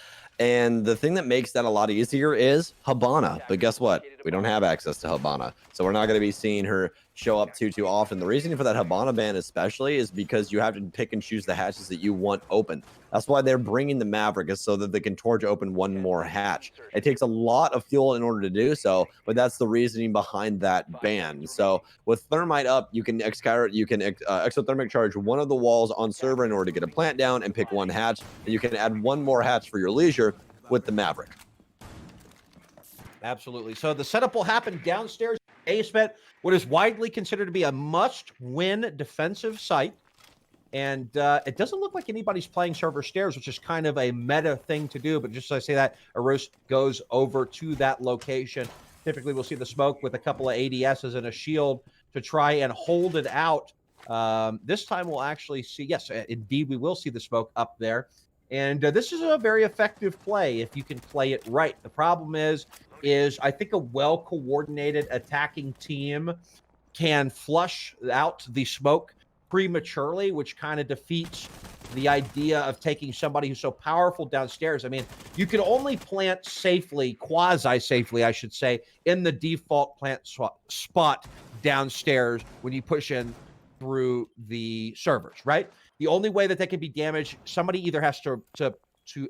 And the thing that makes that a lot easier is Habana. But guess what? We don't have access to Habana. So we're not going to be seeing her show up too often. The reasoning for that Habana ban especially is because you have to pick and choose the hatches that you want open. That's why they're bringing the Maverick, is so that they can torch open one more hatch. It takes a lot of fuel in order to do so, but that's the reasoning behind that ban. So with Thermite up, you can exothermic charge one of the walls on server in order to get a plant down and pick one hatch. And you can add one more hatch for your leisure with the Maverick. Absolutely. So the setup will happen downstairs. A-Spet, what is widely considered to be a must-win defensive site. And it doesn't look like anybody's playing server stairs, which is kind of a meta thing to do. But just as I say that, Arus goes over to that location. Typically, we'll see the smoke with a couple of ADSs and a shield to try and hold it out. This time, we'll actually see, yes, indeed, we will see the smoke up there. And this is a very effective play if you can play it right. The problem is I think a well-coordinated attacking team can flush out the smoke prematurely, which kind of defeats the idea of taking somebody who's so powerful downstairs. I mean, you can only plant safely, quasi-safely, I should say, in the default plant spot downstairs when you push in through the servers, right? The only way that they can be damaged, somebody either has to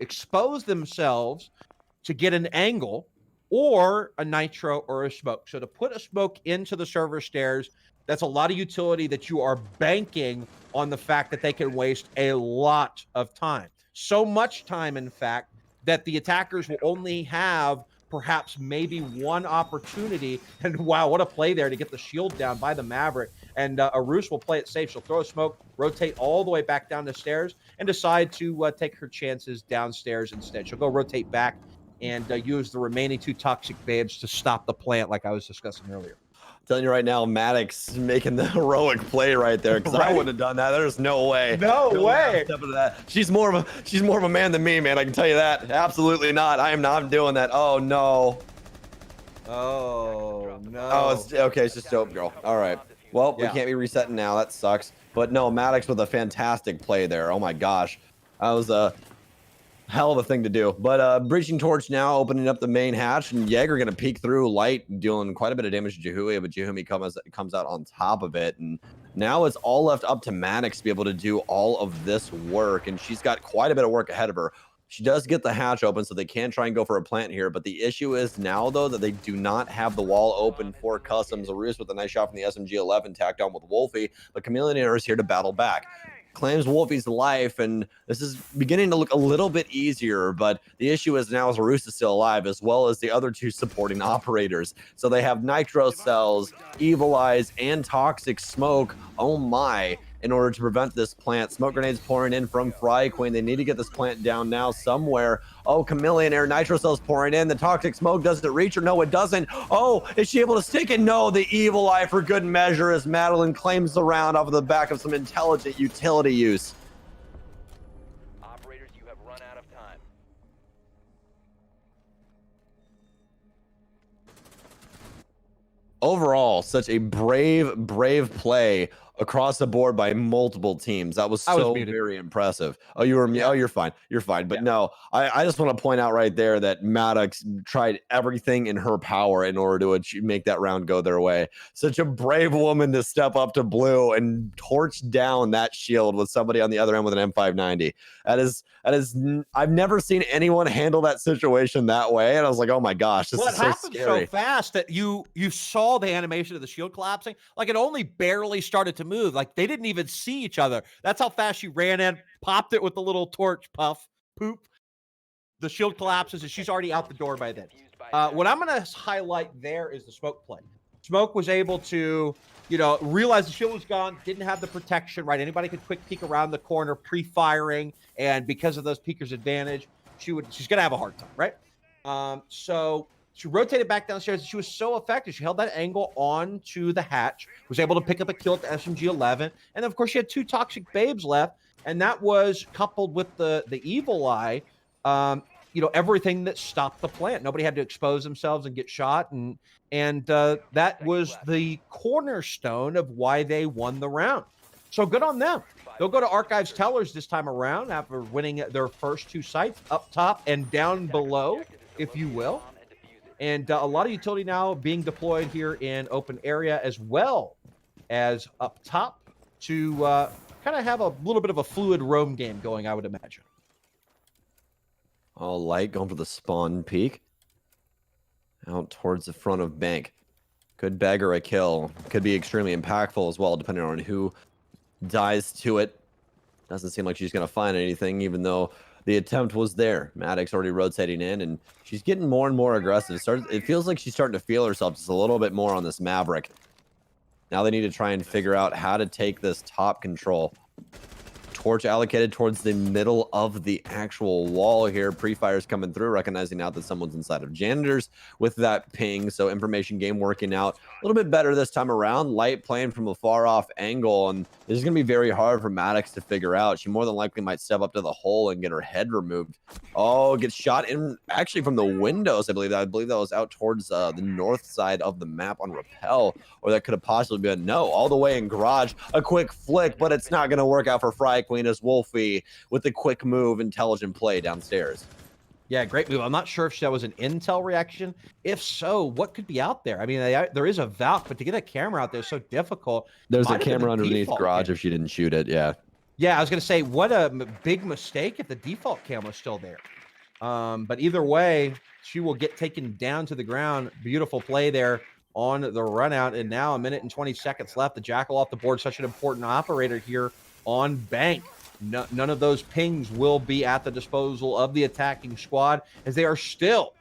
expose themselves to get an angle, or a nitro or a smoke. So to put a smoke into the server stairs, that's a lot of utility that you are banking on the fact that they can waste a lot of time. So much time, in fact, that the attackers will only have perhaps maybe one opportunity. And wow, what a play there to get the shield down by the Maverick. And Arus will play it safe. She'll throw a smoke, rotate all the way back down the stairs, and decide to take her chances downstairs instead. She'll go rotate back and use the remaining 2 toxic babes to stop the plant like I was discussing earlier. Telling you right now, Maddox making the heroic play right there, because I wouldn't have done that. There's no way. No way. Step into that. She's more of a man than me, man. I can tell you that. Absolutely not. I am not doing that. Oh no. Oh no. Oh, it's okay. It's just Dope Girl. All right. Well, we can't be resetting now. That sucks. But no, Maddox with a fantastic play there. Oh my gosh, that was a hell of a thing to do. But breaching torch now, opening up the main hatch, and Jaeger gonna peek through light, dealing quite a bit of damage to Jahui, but Jahumi comes out on top of it. And now it's all left up to Maddox to be able to do all of this work, and she's got quite a bit of work ahead of her. She does get the hatch open, so they can try and go for a plant here, but the issue is now, though, that they do not have the wall open for customs. Arus with a nice shot from the SMG-11 tacked on with Wolfie, but Chameleonaire is here to battle back. Claims Wolfie's life, and this is beginning to look a little bit easier, but the issue is now Arus is still alive, as well as the other 2 supporting operators. So they have Nitro Cells, Evil Eyes, and Toxic Smoke. Oh my. In order to prevent this plant. Smoke grenades pouring in from Fry Queen. They need to get this plant down now somewhere. Oh, Chameleonaire, Nitro Cells pouring in. The Toxic Smoke, does it reach her? No, it doesn't. Oh, is she able to stick it? No, the Evil Eye for good measure as Madeline claims the round off of the back of some intelligent utility use. overall, such a brave play across the board by multiple teams. That was I was so muted. very impressive. Oh, you were Yeah. oh, you're fine. You're fine. But Yeah. no, I just want to point out right there that Maddox tried everything in her power in order to make that round go their way. Such a brave woman to step up to blue and torch down that shield with somebody on the other end with an M590. That is I've never seen anyone handle that situation that way. And I was like, oh my gosh, this Well, is it so happened scary. so fast that you saw the animation of the shield collapsing. Like it only barely started to move. Like they didn't even see each other. That's how fast she ran in, popped it with the little torch poop. The shield collapses, and she's already out the door by then. What I'm going to highlight there is the smoke play. Smoke was able to, realize the shield was gone, didn't have the protection, right? Anybody could quick peek around the corner pre-firing, and because of those peekers' advantage, she's going to have a hard time, right? So she rotated back downstairs, and she was so effective. She held that angle onto the hatch, was able to pick up a kill at the SMG-11, and of course she had 2 toxic babes left, and that was coupled with the evil eye. Everything that stopped the plant. Nobody had to expose themselves and get shot, and that was the cornerstone of why they won the round. So good on them. They'll go to Archives Tellers this time around after winning their first 2 sites up top and down below, if you will. And a lot of utility now being deployed here in open area as well as up top to kind of have a little bit of a fluid roam game going, I would imagine. All light going for the spawn peak. Out towards the front of bank. Could bag her a kill. Could be extremely impactful as well, depending on who dies to it. Doesn't seem like she's going to find anything, even though the attempt was there. Maddox already rotating in, and she's getting more and more aggressive. It feels like she's starting to feel herself just a little bit more on this Maverick. Now they need to try and figure out how to take this top control. Torch allocated towards the middle of the actual wall here. Pre-fires coming through, recognizing now that someone's inside of janitors with that ping. So information game working out a little bit better this time around. Light playing from a far off angle, and this is going to be very hard for Maddox to figure out. She more than likely might step up to the hole and get her head removed. Oh, gets shot in actually from the windows. I believe that was out towards the north side of the map on rappel, or that could have possibly been all the way in garage. A quick flick, but it's not going to work out for Fry Queen as Wolfie with the quick move, intelligent play downstairs. Yeah, great move. I'm not sure if that was an intel reaction. If so, what could be out there? I mean, there is a Valk, but to get a camera out there is so difficult. There's a camera underneath garage if she didn't shoot it. Yeah. Yeah, I was going to say, what a big mistake if the default camera's still there. But either way, she will get taken down to the ground. Beautiful play there on the run out. And now 1 minute and 20 seconds left. The Jackal off the board, such an important operator here on bank. None of those pings will be at the disposal of the attacking squad, as they are still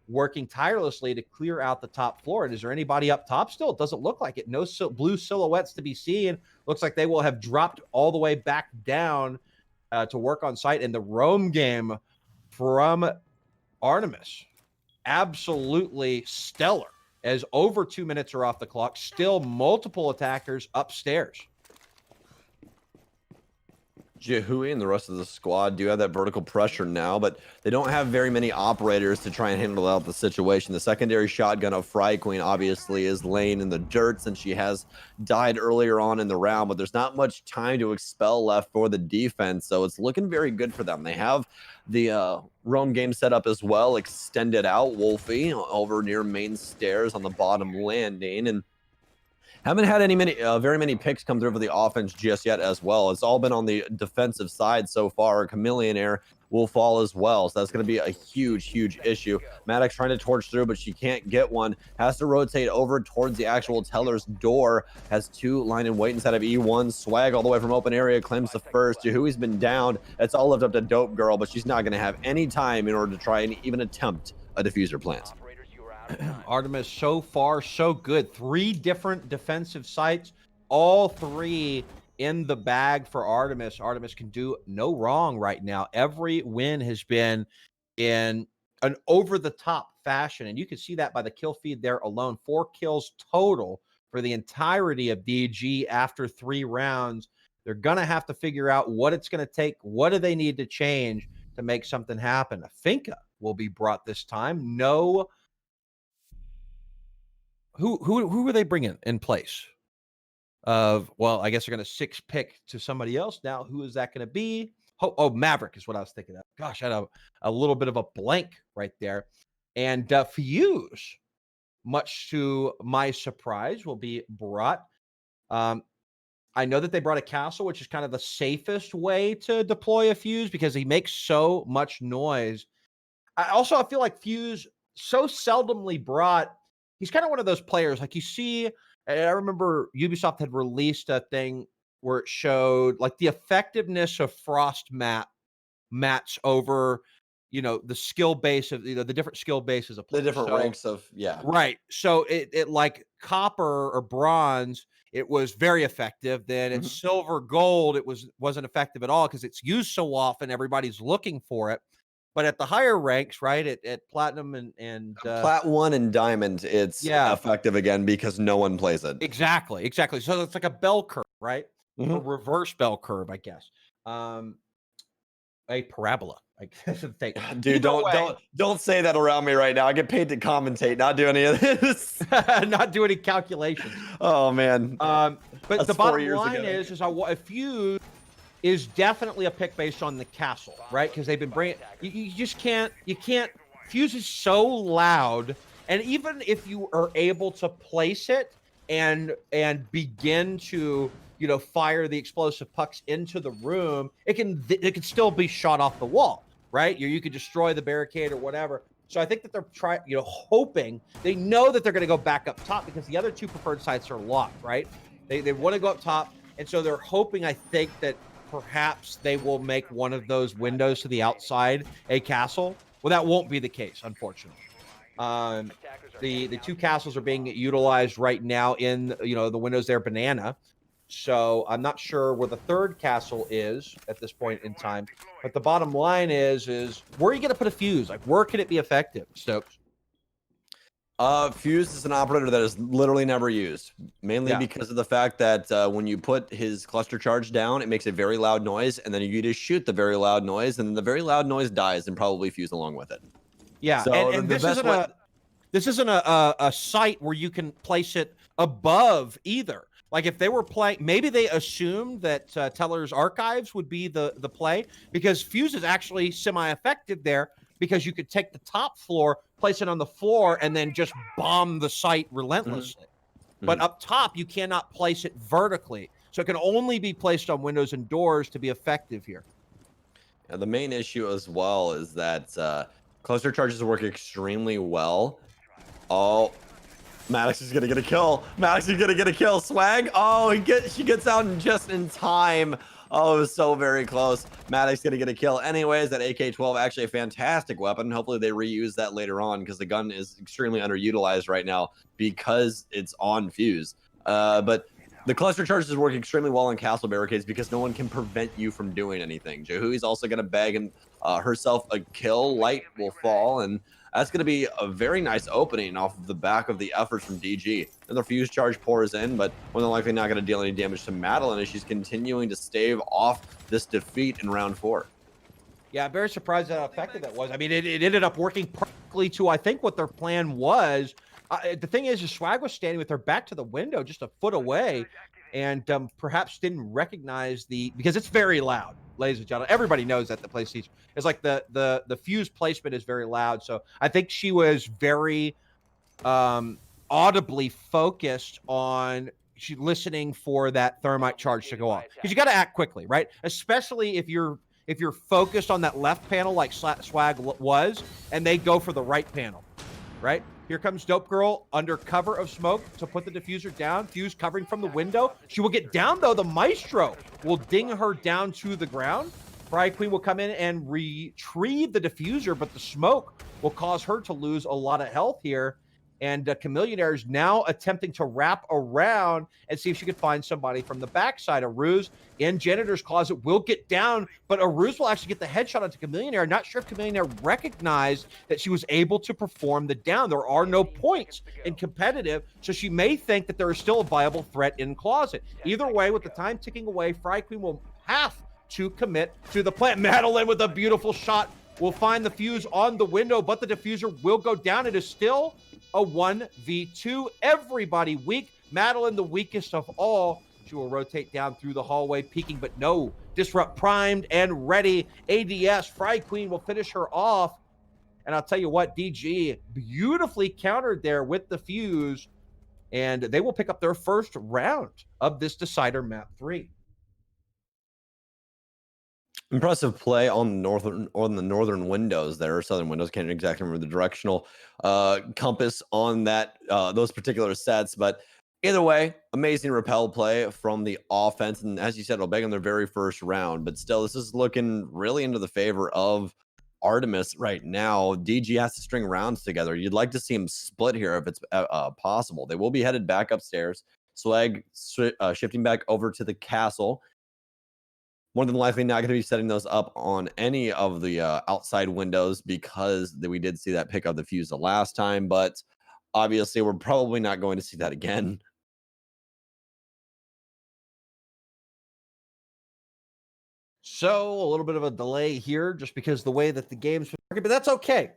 working tirelessly to clear out the top floor. And is there anybody up top still? It doesn't look like it. No blue silhouettes to be seen. Looks like they will have dropped all the way back down to work on site. And the roam game from Artemis, absolutely stellar, as over 2 minutes are off the clock. Still multiple attackers upstairs. Jihui and the rest of the squad do have that vertical pressure now, but they don't have very many operators to try and handle out the situation. The secondary shotgun of Fry Queen obviously is laying in the dirt since she has died earlier on in the round, but there's not much time to expel left for the defense, so it's looking very good for them. They have the roam game set up as well, extended out. Wolfie over near main stairs on the bottom landing, and haven't had very many picks come through for the offense just yet as well. It's all been on the defensive side so far. Chameleonaire will fall as well, so that's going to be a huge issue. Maddox trying to torch through, but she can't get one. Has to rotate over towards the actual teller's door. Has 2 line and wait inside of E1. Swag all the way from open area, claims the first. Jihui's been down. It's all left up to Dope Girl, but she's not going to have any time in order to try and even attempt a diffuser plant. Artemis, so far, so good. 3 different defensive sites, all 3 in the bag for Artemis. Artemis can do no wrong right now. Every win has been in an over-the-top fashion, and you can see that by the kill feed there alone. 4 kills total for the entirety of DG after 3 rounds. They're going to have to figure out what it's going to take. What do they need to change to make something happen? Finka will be brought this time. No who are they bringing in place of? Well, I guess they're going to 6-pick to somebody else now. Who is that going to be? Oh, Maverick is what I was thinking of. Gosh, I had a little bit of a blank right there. And Fuse, much to my surprise, will be brought. I know that they brought a castle, which is kind of the safest way to deploy a Fuse because he makes so much noise. I feel like Fuse so seldomly brought. He's kind of one of those players like you see. And I remember Ubisoft had released a thing where it showed like the effectiveness of Frost mats over, the skill base of the different skill bases of players. The different ranks of Right. So it like copper or bronze, it was very effective. Then at silver, gold, it wasn't effective at all because it's used so often. Everybody's looking for it. But at the higher ranks, right, at platinum and Plat 1 and diamond, it's effective again because no one plays it. Exactly. So it's like a bell curve, right? A reverse bell curve, I guess. A parabola. Dude, don't say that around me right now. I get paid to commentate, not do any of this. Not do any calculations. Oh man. But the bottom line is a Fuse is definitely a pick based on the castle, right? Because they've been bringing. You just can't. Fuse is so loud, and even if you are able to place it and begin to fire the explosive pucks into the room, it can still be shot off the wall, right? You could destroy the barricade or whatever. So I think that they're hoping. They know that they're going to go back up top because the other two preferred sites are locked, right? They want to go up top, and so they're hoping. I think that perhaps they will make one of those windows to the outside a castle. Well, that won't be the case, unfortunately. The two castles are being utilized right now in the windows there, banana. So I'm not sure where the third castle is at this point in time. But the bottom line is where are you going to put a Fuse? Like, where can it be effective, Stokes? Fuse is an operator that is literally never used, mainly because of the fact that when you put his cluster charge down, it makes a very loud noise, and then you just shoot the very loud noise, and then the very loud noise dies, and probably Fuse along with it. Yeah, so and this isn't a site where you can place it above either. Like if they were playing, maybe they assumed that Teller's Archives would be the play because Fuse is actually semi-effective there because you could take the top floor, place it on the floor, and then just bomb the site relentlessly. But up top, you cannot place it vertically. So it can only be placed on windows and doors to be effective here. Yeah, the main issue as well is that cluster charges work extremely well. Oh, Maddox is gonna get a kill. Maddox is gonna get a kill. Swag. Oh, she gets out just in time. Oh, it was so very close. Maddox gonna get a kill. Anyways, that AK-12 actually a fantastic weapon. Hopefully they reuse that later on because the gun is extremely underutilized right now because it's on Fuse. But the cluster charges work extremely well on castle barricades because no one can prevent you from doing anything. Jahui's also gonna bag herself a kill. Light will fall, and that's going to be a very nice opening off of the back of the efforts from DG. And the Fuse charge pours in, but more than likely not going to deal any damage to Madeline as she's continuing to stave off this defeat in round 4. Yeah, I'm very surprised at how effective that was. I mean, it ended up working perfectly to, I think, what their plan was. The thing is Swag was standing with her back to the window just a foot away and perhaps didn't recognize because it's very loud, ladies and gentlemen. Everybody knows that the PlayStation is like the Fuse placement is very loud. So I think she was very audibly focused on listening for that thermite charge to go off. Because you got to act quickly, right? Especially if you're focused on that left panel like Swag was, and they go for the right panel, right? Here comes Dope Girl under cover of smoke to put the diffuser down. Fuse covering from the window. She will get down, though. The Maestro will ding her down to the ground. Fry Queen will come in and retrieve the diffuser, but the smoke will cause her to lose a lot of health here. And Chameleonaire is now attempting to wrap around and see if she could find somebody from the backside. Aruz in Janitor's Closet will get down, but Aruz will actually get the headshot onto Chameleonaire. Not sure if Chameleonaire recognized that she was able to perform the down. There are no points in competitive, so she may think that there is still a viable threat in Closet. Either way, with the time ticking away, Fry Queen will have to commit to the plan. Madeline with a beautiful shot will find the fuse on the window, but the diffuser will go down. It is still a 1v2. Everybody weak. Madeline, the weakest of all. She will rotate down through the hallway, peeking, but no. Disrupt primed and ready. ADS, Fry Queen will finish her off. And I'll tell you what, DG beautifully countered there with the fuse. And they will pick up their first round of this Decider Map 3. Impressive play on the northern windows there, southern windows. Can't exactly remember the directional compass on that those particular sets, but either way, amazing repel play from the offense. And as you said, it'll beg on their very first round, but still, this is looking really into the favor of Artemis right now. DG has to string rounds together. You'd like to see him split here if it's possible. They will be headed back upstairs. Swag shifting back over to the castle. More than likely not going to be setting those up on any of the outside windows because we did see that pick up the fuse the last time, but obviously we're probably not going to see that again. So a little bit of a delay here just because the way that the game's been working, but that's okay.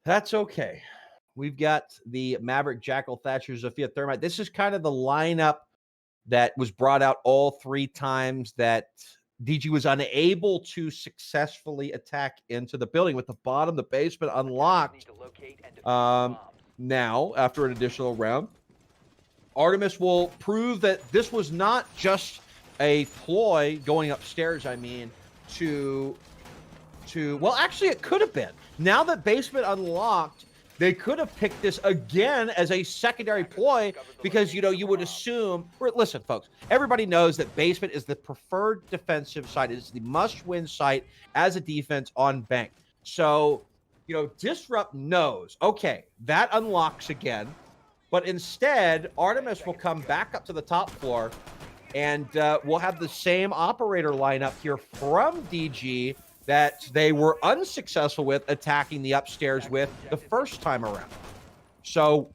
That's okay. We've got the Maverick, Jackal, Thatcher, Zofia, Thermite. This is kind of the lineup that was brought out all 3 times that DG was unable to successfully attack into the building with the bottom, the basement unlocked. Now, after an additional round, Artemis will prove that this was not just a ploy going upstairs, well, actually, it could have been. Now that basement unlocked, they could have picked this again as a secondary ploy because, you would assume, listen, folks, everybody knows that basement is the preferred defensive site. It is the must-win site as a defense on bank. So, Disrupt knows, okay, that unlocks again, but instead, Artemis will come back up to the top floor and we'll have the same operator lineup here from DG that they were unsuccessful with attacking the upstairs with the first time around. So,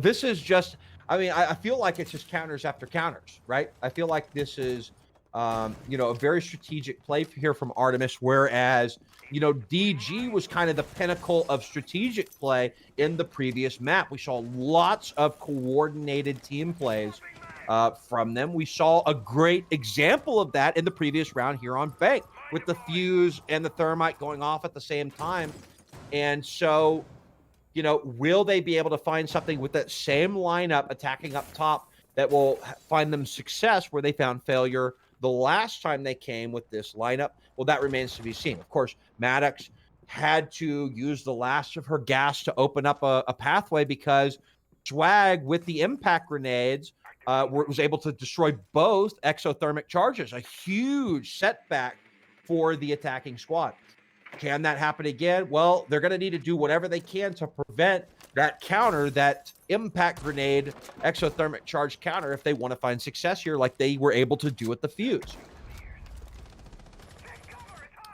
this is just, I feel like it's just counters after counters, right? I feel like this is, a very strategic play here from Artemis, whereas, DG was kind of the pinnacle of strategic play in the previous map. We saw lots of coordinated team plays from them. We saw a great example of that in the previous round here on Bank with the fuse and the thermite going off at the same time. And so, will they be able to find something with that same lineup attacking up top that will find them success where they found failure the last time they came with this lineup? Well, that remains to be seen. Of course, Maddox had to use the last of her gas to open up a pathway because Swag with the impact grenades was able to destroy both exothermic charges, a huge setback for the attacking squad. Can that happen again? Well, they're going to need to do whatever they can to prevent that counter, that impact grenade exothermic charge counter, if they want to find success here like they were able to do at the fuse.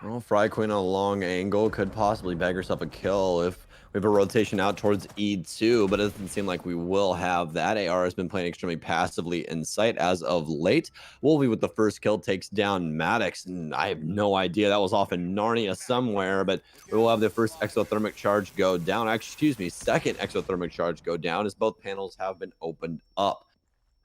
Well, Fry Queen on a long angle could possibly bag herself a kill if we have a rotation out towards E2, but it doesn't seem like we will have that. AR has been playing extremely passively in sight as of late. Wolvie with the first kill takes down Maddox, and I have no idea. That was off in Narnia somewhere, but we will have the first exothermic charge go down. Excuse me, second exothermic charge go down as both panels have been opened up.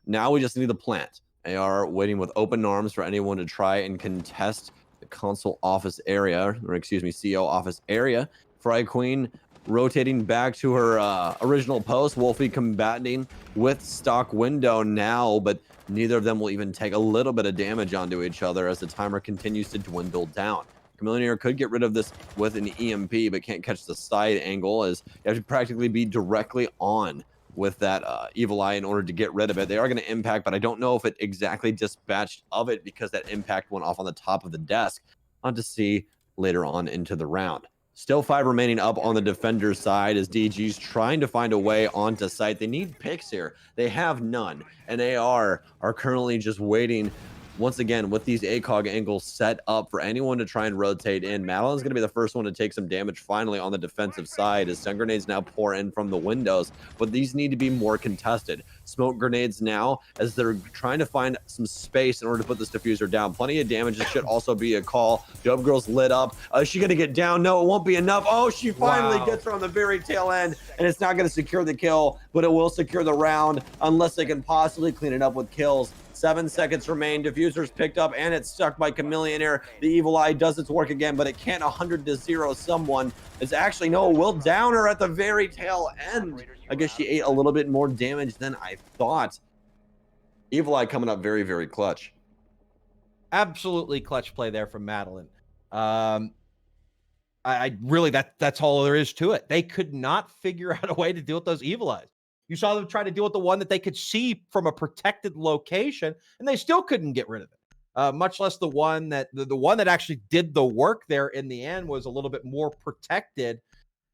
Now we just need the plant. AR waiting with open arms for anyone to try and contest the console office area, or excuse me, CO office area. Fry Queen rotating back to her original post. Wolfie combating with stock window now, but neither of them will even take a little bit of damage onto each other as the timer continues to dwindle down. Chameleonaire could get rid of this with an EMP, but can't catch the side angle as you have to practically be directly on with that Evil Eye in order to get rid of it. They are going to impact, but I don't know if it exactly dispatched of it because that impact went off on the top of the desk. On to see later on into the round. Still 5 remaining up on the defender's side as DG's trying to find a way onto site. They need picks here. They have none. And AR are currently just waiting once again, with these ACOG angles set up for anyone to try and rotate in, Madeline's going to be the first one to take some damage finally on the defensive side as stun grenades now pour in from the windows, but these need to be more contested. Smoke grenades now as they're trying to find some space in order to put this diffuser down. Plenty of damage. This should also be a call. Dope Girl's lit up. Is she going to get down? No, it won't be enough. Oh, she finally gets her on the very tail end, and it's not going to secure the kill, but it will secure the round unless they can possibly clean it up with kills. 7 seconds remain. Diffuser's picked up, and it's stuck by Chameleonaire. The Evil Eye does its work again, but it can't 100-0 someone. It's actually, no, will down her at the very tail end. I guess she ate a little bit more damage than I thought. Evil Eye coming up very, very clutch. Absolutely clutch play there from Madeline. I really, that's all there is to it. They could not figure out a way to deal with those Evil Eyes. You saw them try to deal with the one that they could see from a protected location, and they still couldn't get rid of it. Much less the one that the one that actually did the work there in the end was a little bit more protected.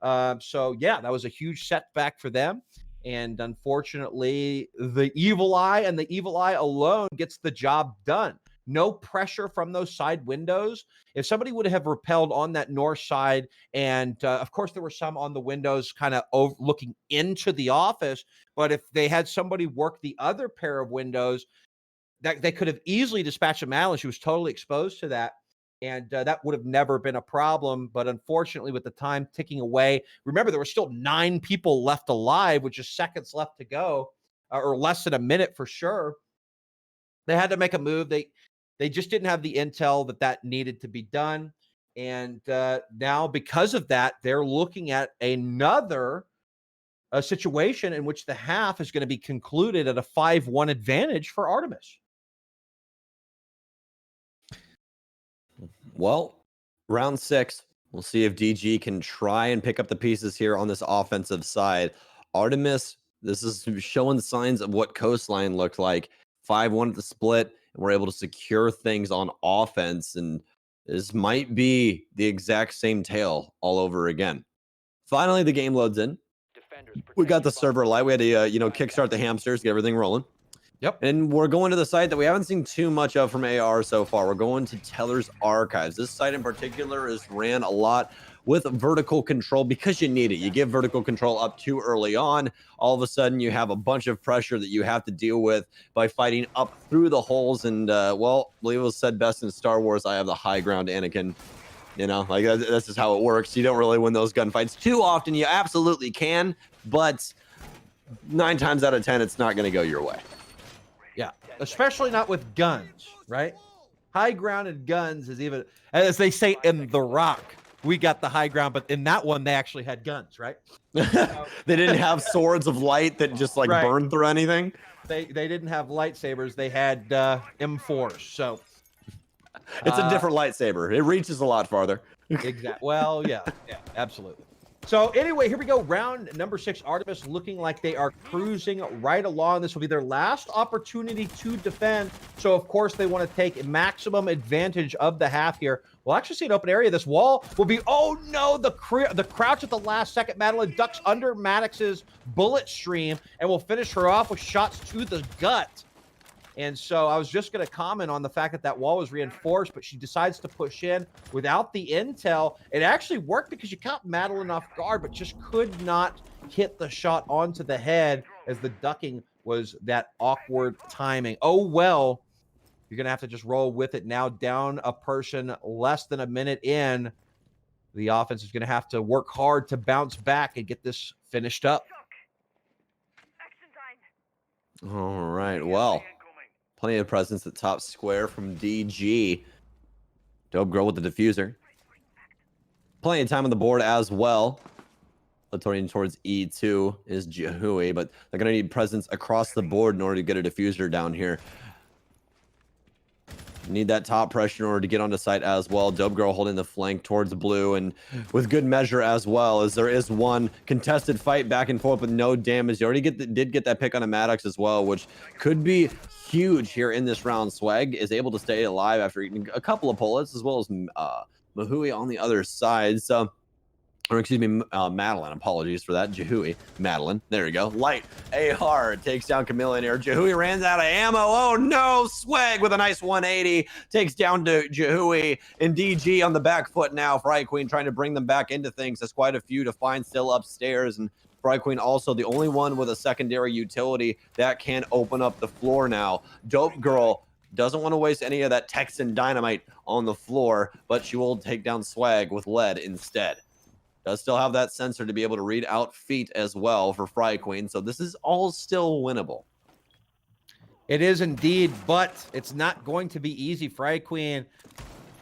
So yeah, that was a huge setback for them. And unfortunately, the Evil Eye and the Evil Eye alone gets the job done. No pressure from those side windows. If somebody would have repelled on that north side, and of course there were some on the windows kind of looking into the office, but if they had somebody work the other pair of windows, that they could have easily dispatched a Madeline. She was totally exposed to that, and that would have never been a problem. But unfortunately, with the time ticking away, remember there were still 9 people left alive, with just seconds left to go, or less than a minute for sure. They had to make a move. They just didn't have the intel that needed to be done. And now, because of that, they're looking at another situation in which the half is going to be concluded at a 5-1 advantage for Artemis. Well, round 6. We'll see if DG can try and pick up the pieces here on this offensive side. Artemis, this is showing signs of what Coastline looked like. 5-1 at the split, and we're able to secure things on offense, and this might be the exact same tale all over again. Finally, the game loads in. We got the server light. We had to, kickstart the hamsters, get everything rolling. Yep. And we're going to the site that we haven't seen too much of from AR so far. We're going to Teller's Archives. This site in particular is ran a lot with vertical control because you need it. You give vertical control up too early on, all of a sudden you have a bunch of pressure that you have to deal with by fighting up through the holes. And well, I believe it was said best in Star Wars, I have the high ground, Anakin. You know, like that's just how it works. You don't really win those gunfights too often. You absolutely can, but 9 times out of 10, it's not going to go your way. Yeah, especially not with guns, right? High ground and guns is even, as they say in The Rock, we got the high ground, but in that one, they actually had guns, right? They didn't have swords of light that just like burn through anything. They didn't have lightsabers. They had M4s. So it's a different lightsaber. It reaches a lot farther. Exactly. Well, yeah, absolutely. So anyway, here we go. Round number 6. Artemis looking like they are cruising right along. This will be their last opportunity to defend. So of course they want to take maximum advantage of the half here. We'll actually see an open area. This wall will be, oh no, the crouch at the last second. Madeline ducks under Maddox's bullet stream and will finish her off with shots to the gut. And so I was just going to comment on the fact that that wall was reinforced, but she decides to push in without the intel. It actually worked because you caught Madeline off guard, but just could not hit the shot onto the head as the ducking was that awkward timing. Oh, well, you're going to have to just roll with it now. Down a person less than a minute in. The offense is going to have to work hard to bounce back and get this finished up. All right, well. Plenty of presence at top square from DG. Dope Girl with the diffuser. Plenty of time on the board as well. Turning towards E2 is Jahui, but they're going to need presence across the board in order to get a diffuser down here. Need that top pressure in order to get onto site as well. Dope Girl holding the flank towards blue and with good measure as well, as there is one contested fight back and forth with no damage. You already did get that pick on a Maddox as well, which could be huge here in this round. Swag is able to stay alive after eating a couple of bullets, as well as Mahui on the other side. So or excuse me, Madeline. Apologies for that. Jahui, Madeline. There we go. Light A-Hard takes down Chameleonaire. Jahui runs out of ammo. Oh no! Swag with a nice 180 takes down to Jahui, and DG on the back foot now. Fry Queen trying to bring them back into things. There's quite a few to find still upstairs, and Fry Queen also the only one with a secondary utility that can open up the floor now. Dope Girl doesn't want to waste any of that Texan dynamite on the floor, but she will take down Swag with lead instead. Does still have that sensor to be able to read out feet as well for Fry Queen, so this is all still winnable. It is indeed, but it's not going to be easy. Fry Queen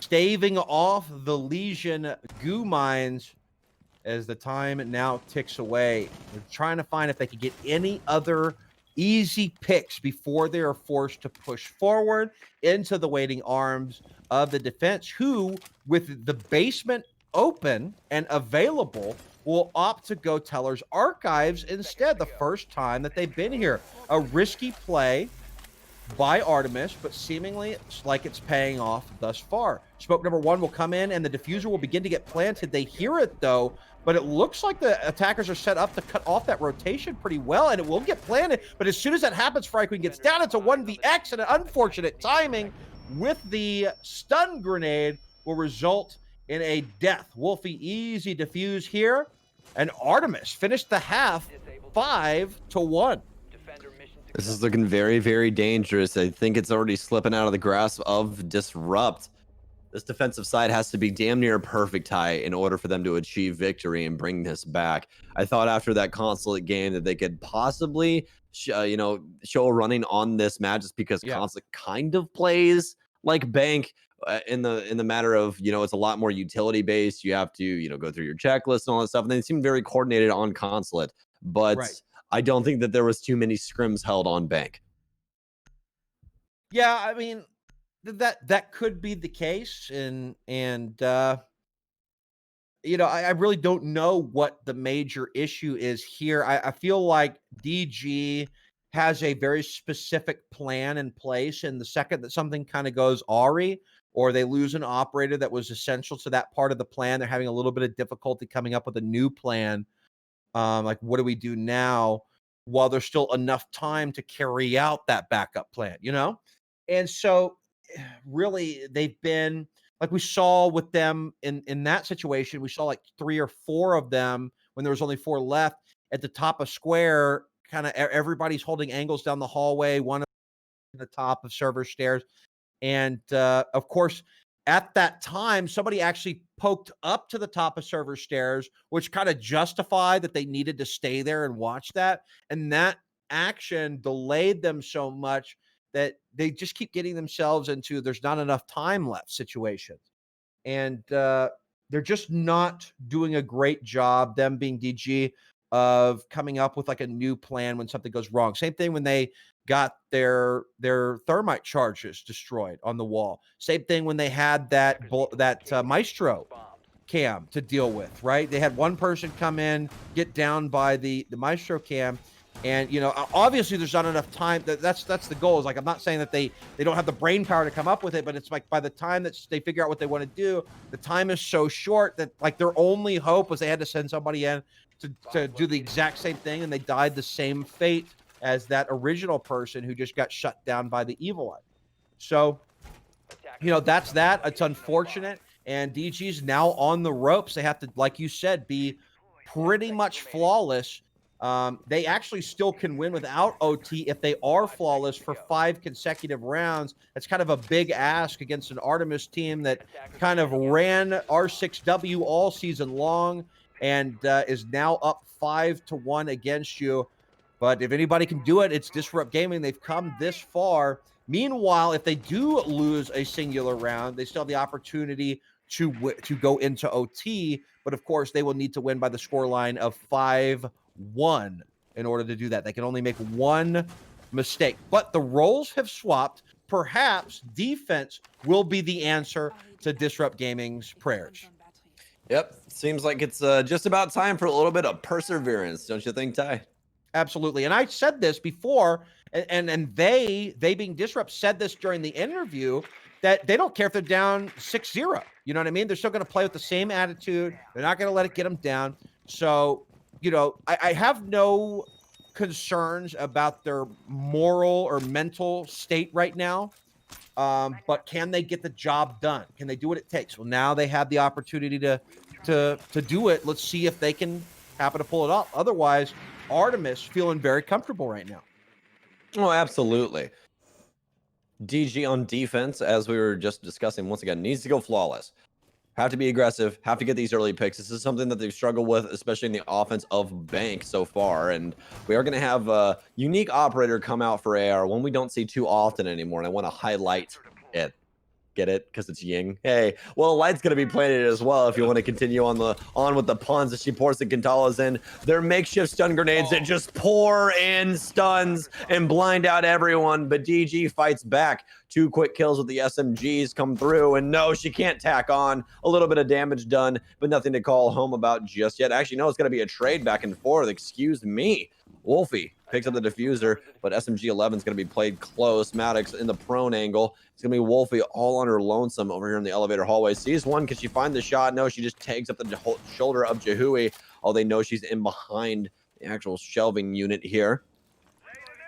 staving off the Legion goo mines as the time now ticks away. They're trying to find if they could get any other easy picks before they are forced to push forward into the waiting arms of the defense, who, with the basement open and available, will opt to go Teller's Archives instead, the first time that they've been here. A risky play by Artemis, but seemingly it's like it's paying off thus far. Smoke number one will come in and the diffuser will begin to get planted. They hear it though, but it looks like the attackers are set up to cut off that rotation pretty well, and it will get planted. But as soon as that happens, Fry Queen gets down. It's a 1vx, and an unfortunate timing with the stun grenade will result in a death. Wolfie easy defuse here, and Artemis finished the half 5-1. This is looking very, very dangerous. I think it's already slipping out of the grasp of Disrupt. This defensive side has to be damn near a perfect tie in order for them to achieve victory and bring this back. I thought after that Consulate game that they could possibly, show a running on this match, just because Consulate kind of plays like Bank. In the matter of, it's a lot more utility based. You have to, go through your checklist and all that stuff. And they seem very coordinated on Consulate, but I don't think that there was too many scrims held on Bank. Yeah, I mean, that could be the case, and I really don't know what the major issue is here. I feel like DG has a very specific plan in place, and the second that something kind of goes awry, or they lose an operator that was essential to that part of the plan, they're having a little bit of difficulty coming up with a new plan. Like, what do we do now while there's still enough time to carry out that backup plan, And so really they've been, like we saw with them in that situation, we saw like 3 or 4 of them when there was only 4 left at the top of square, kind of everybody's holding angles down the hallway, one at the top of server stairs. And of course, at that time, somebody actually poked up to the top of server stairs, which kind of justified that they needed to stay there and watch that. And that action delayed them so much that they just keep getting themselves into there's not enough time left situations. And they're just not doing a great job, them being DG, of coming up with like a new plan when something goes wrong. Same thing when they got their thermite charges destroyed on the wall. Same thing when they had that Maestro cam to deal with, right? They had one person come in, get down by the Maestro cam, and obviously there's not enough time. That's the goal. Is like, I'm not saying that they don't have the brain power to come up with it, but it's like by the time that they figure out what they want to do, the time is so short that like their only hope was they had to send somebody in to do the exact same thing, and they died the same fate as that original person who just got shut down by the Evil Eye. So, that's that. It's unfortunate. And DG's now on the ropes. They have to, like you said, be pretty much flawless. They actually still can win without OT if they are flawless for 5 consecutive rounds. That's kind of a big ask against an Artemis team that kind of ran R6W all season long and is now up 5-1 against you. But if anybody can do it, it's Disrupt Gaming. They've come this far. Meanwhile, if they do lose a singular round, they still have the opportunity to go into OT. But of course, they will need to win by the scoreline of 5-1 in order to do that. They can only make one mistake. But the roles have swapped. Perhaps defense will be the answer to Disrupt Gaming's prayers. Yep. Seems like it's just about time for a little bit of perseverance, don't you think, Ty? Absolutely. And I said this before, and they being Disrupt said this during the interview, that they don't care if they're down 6-0. You know what I mean? They're still going to play with the same attitude. They're not going to let it get them down. So, you know, I have no concerns about their moral or mental state right now. But can they get the job done? Can they do what it takes? Well, now they have the opportunity to do it. Let's see if they can happen to pull it off. Otherwise, Artemis feeling very comfortable right now. Oh, absolutely. DG on defense, as we were just discussing, once again, needs to go flawless. Have to be aggressive, have to get these early picks. This is something that they've struggled with, especially in the offense of Bank so far. And we are going to have a unique operator come out for AR, one we don't see too often anymore. And I want to highlight it. Get it? Because it's Ying. Hey, well, Light's going to be planted as well if you want to continue on with the puns as she pours the Quintalas in. They're makeshift stun grenades that just pour in stuns and blind out everyone. But DG fights back. 2 quick kills with the SMGs come through. And no, she can't tack on. A little bit of damage done, but nothing to call home about just yet. Actually, no, it's going to be a trade back and forth. Excuse me. Wolfie picks up the diffuser, but SMG 11 is going to be played close. Maddox in the prone angle. It's going to be Wolfie all on her lonesome over here in the elevator hallway. Sees one. Can she find the shot? No, she just tags up the shoulder of Jahui. Oh, they know she's in behind the actual shelving unit here.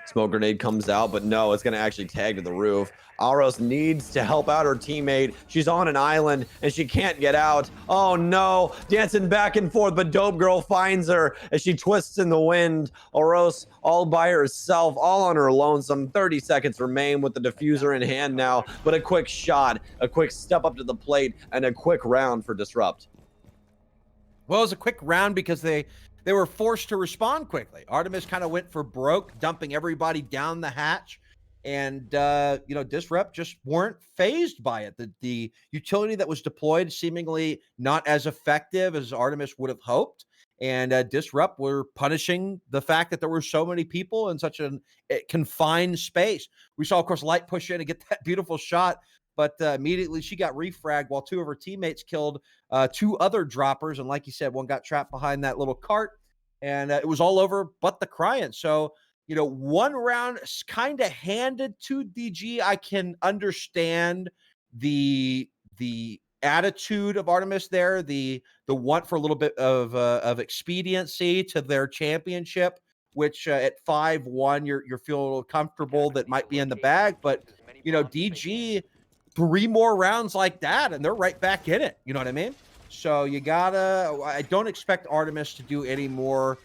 Smoke grenade comes out, but no, it's going to actually tag to the roof. Aros needs to help out her teammate. She's on an island, and she can't get out. Oh, no. Dancing back and forth, but Dope Girl finds her as she twists in the wind. Aros all by herself, all on her lonesome. 30 seconds remain with the diffuser in hand now, but a quick shot, a quick step up to the plate, and a quick round for Disrupt. Well, it was a quick round because they were forced to respond quickly. Artemis kind of went for broke, dumping everybody down the hatch. And, you know, Disrupt just weren't phased by it. The utility that was deployed seemingly not as effective as Artemis would have hoped. And Disrupt were punishing the fact that there were so many people in such a confined space. We saw, of course, Light push in and get that beautiful shot. But immediately she got refragged while 2 of her teammates killed 2 other droppers. And like you said, one got trapped behind that little cart. And it was all over but the Cryant. So, you know, 1 round kind of handed to DG. I can understand the attitude of Artemis there, the want for a little bit of expediency to their championship, which at 5-1, you're feeling a little comfortable that might be in the bag. But, you know, DG, 3 more rounds like that, and they're right back in it. You know what I mean? So you gotta, I don't expect Artemis to do any more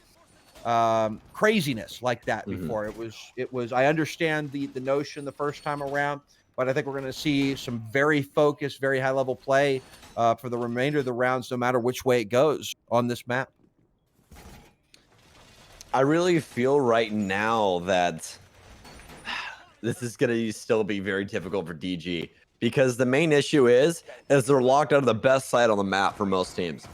craziness like that before. It was, I understand the notion the first time around, but I think we're going to see some very focused, very high level play for the remainder of the rounds, no matter which way it goes on this map. I really feel right now that this is going to still be very difficult for DG because the main issue is they're locked out of the best site on the map for most teams.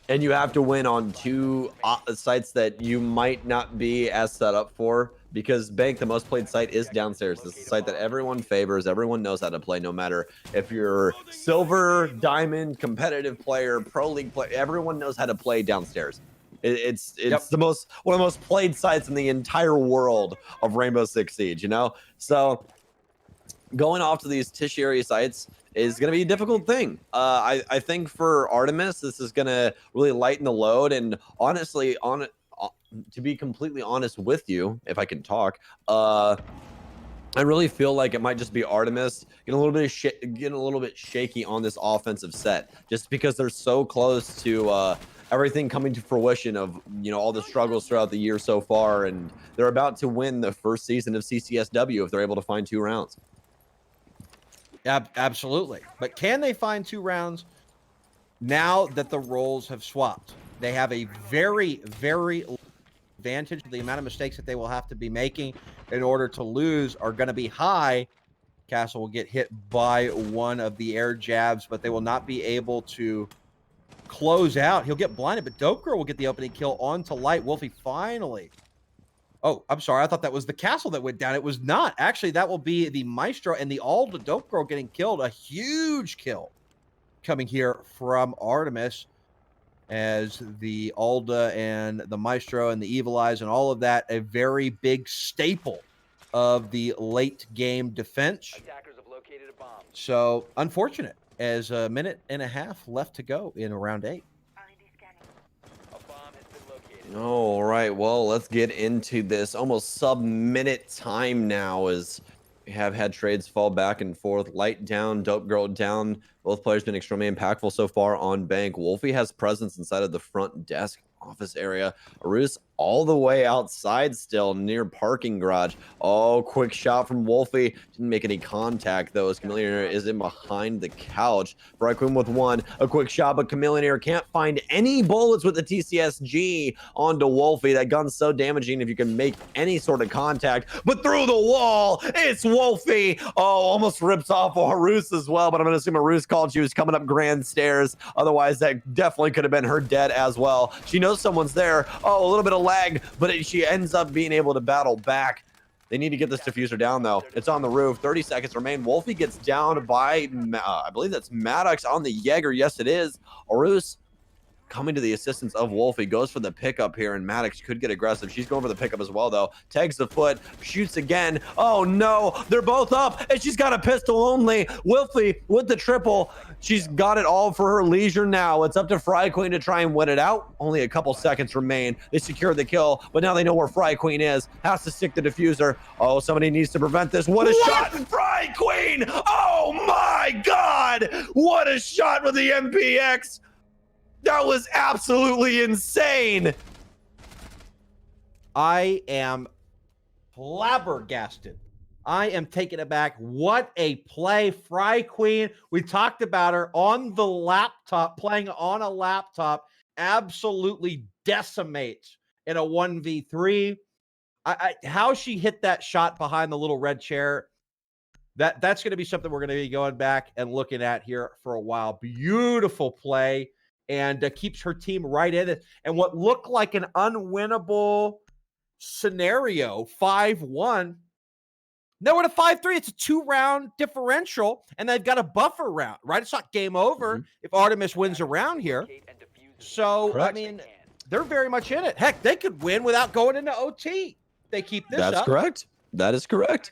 And you have to win on 2 sites that you might not be as set up for because Bank, the most played site, is downstairs. This is a site that everyone favors. Everyone knows how to play, no matter if you're silver, diamond, competitive player, pro league player. Everyone knows how to play downstairs. It's the one of the most played sites in the entire world of Rainbow Six Siege, you know? So going off to these tertiary sites is going to be a difficult thing. I think for Artemis, this is going to really lighten the load. And honestly, to be completely honest with you, if I can talk, I really feel like it might just be Artemis getting a little bit shaky on this offensive set, just because they're so close to everything coming to fruition of, you know, all the struggles throughout the year so far, and they're about to win the first season of CCSW if they're able to find 2 rounds. Absolutely. But can they find 2 rounds now that the roles have swapped? They have a very, very advantage. The amount of mistakes that they will have to be making in order to lose are going to be high. Castle will get hit by one of the air jabs, but they will not be able to close out. He'll get blinded, but Dope Girl will get the opening kill onto Light. Wolfie finally. Oh, I'm sorry. I thought that was the castle that went down. It was not. Actually, that will be the Maestro and the Alda Dope Girl getting killed. A huge kill coming here from Artemis as the Alda and the Maestro and the Evil Eyes and all of that, a very big staple of the late game defense. So unfortunate, as a minute and a half left to go in round 8. All right, well, let's get into this almost sub-minute time now as we have had trades fall back and forth. Light down, Dope Girl down. Both players been extremely impactful so far on Bank. Wolfie has presence inside of the front desk office area. Arus all the way outside still near parking garage. Oh, quick shot from Wolfie. Didn't make any contact though as Chameleonaire is in behind the couch. Brightqueen with one. A quick shot, but Chameleonaire can't find any bullets with the TCSG onto Wolfie. That gun's so damaging if you can make any sort of contact. But through the wall, it's Wolfie. Oh, almost rips off Arus as well, but I'm going to assume Arus called she was coming up grand stairs. Otherwise, that definitely could have been her dead as well. She knows someone's there. Oh, a little bit of lag, but she ends up being able to battle back. They need to get this diffuser down, though. It's on the roof. 30 seconds remain. Wolfie gets down by, I believe that's Maddox on the Jaeger. Yes, it is. Arus coming to the assistance of Wolfie, goes for the pickup here, and Maddox could get aggressive. She's going for the pickup as well, though. Tags the foot, shoots again. Oh, no. They're both up, and she's got a pistol only. Wolfie with the triple. She's got it all for her leisure now. It's up to Fry Queen to try and win it out. Only a couple seconds remain. They secure the kill, but now they know where Fry Queen is. Has to stick the diffuser. Oh, somebody needs to prevent this. What a shot, Fry Queen! Oh, my God! What a shot with the MPX! That was absolutely insane. I am flabbergasted. I am taken aback. What a play. Fry Queen. We talked about her on the laptop, playing on a laptop, absolutely decimates in a 1v3. How she hit that shot behind the little red chair, that's going to be something we're going to be going back and looking at here for a while. Beautiful play. And keeps her team right in it. And what looked like an unwinnable scenario, 5-1, now we're to 5-3. It's a 2-round differential, and they've got a buffer round, right? It's not game over if Artemis wins a round here. So, Correct. I mean, they're very much in it. Heck, they could win without going into OT. They keep this up. That's correct. That is correct.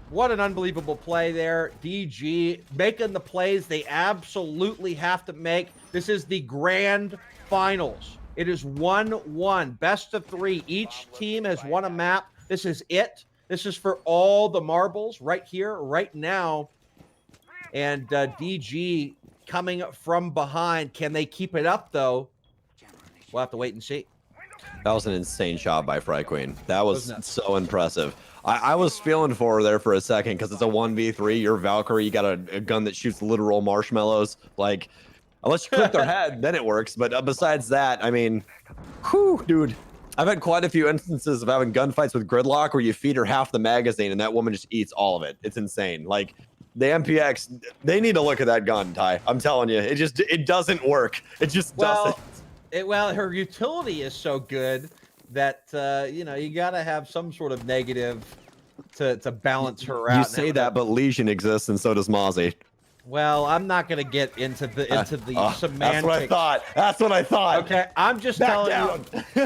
What an unbelievable play there. DG making the plays they absolutely have to make. This is the grand finals. It is 1-1, best of 3. Each team has won a map. This is it. This is for all the marbles right here, right now. And DG coming from behind. Can they keep it up, though? We'll have to wait and see. That was an insane shot by Fry Queen. That was so impressive. I was feeling for her there for a second because it's a 1v3. You're Valkyrie. You got a gun that shoots literal marshmallows. Like, unless you clip their head, then it works. But besides that, I mean, whew, dude. I've had quite a few instances of having gunfights with Gridlock where you feed her half the magazine and that woman just eats all of it. It's insane. Like, the MPX, they need to look at that gun, Ty. I'm telling you, it doesn't work. It just doesn't. Well, her utility is so good that you know, you got to have some sort of negative to balance her out. You say that, but Legion exists, and so does Mozzie. Well, I'm not going to get into the semantics. That's what I thought. That's what I thought. Okay, I'm just telling you.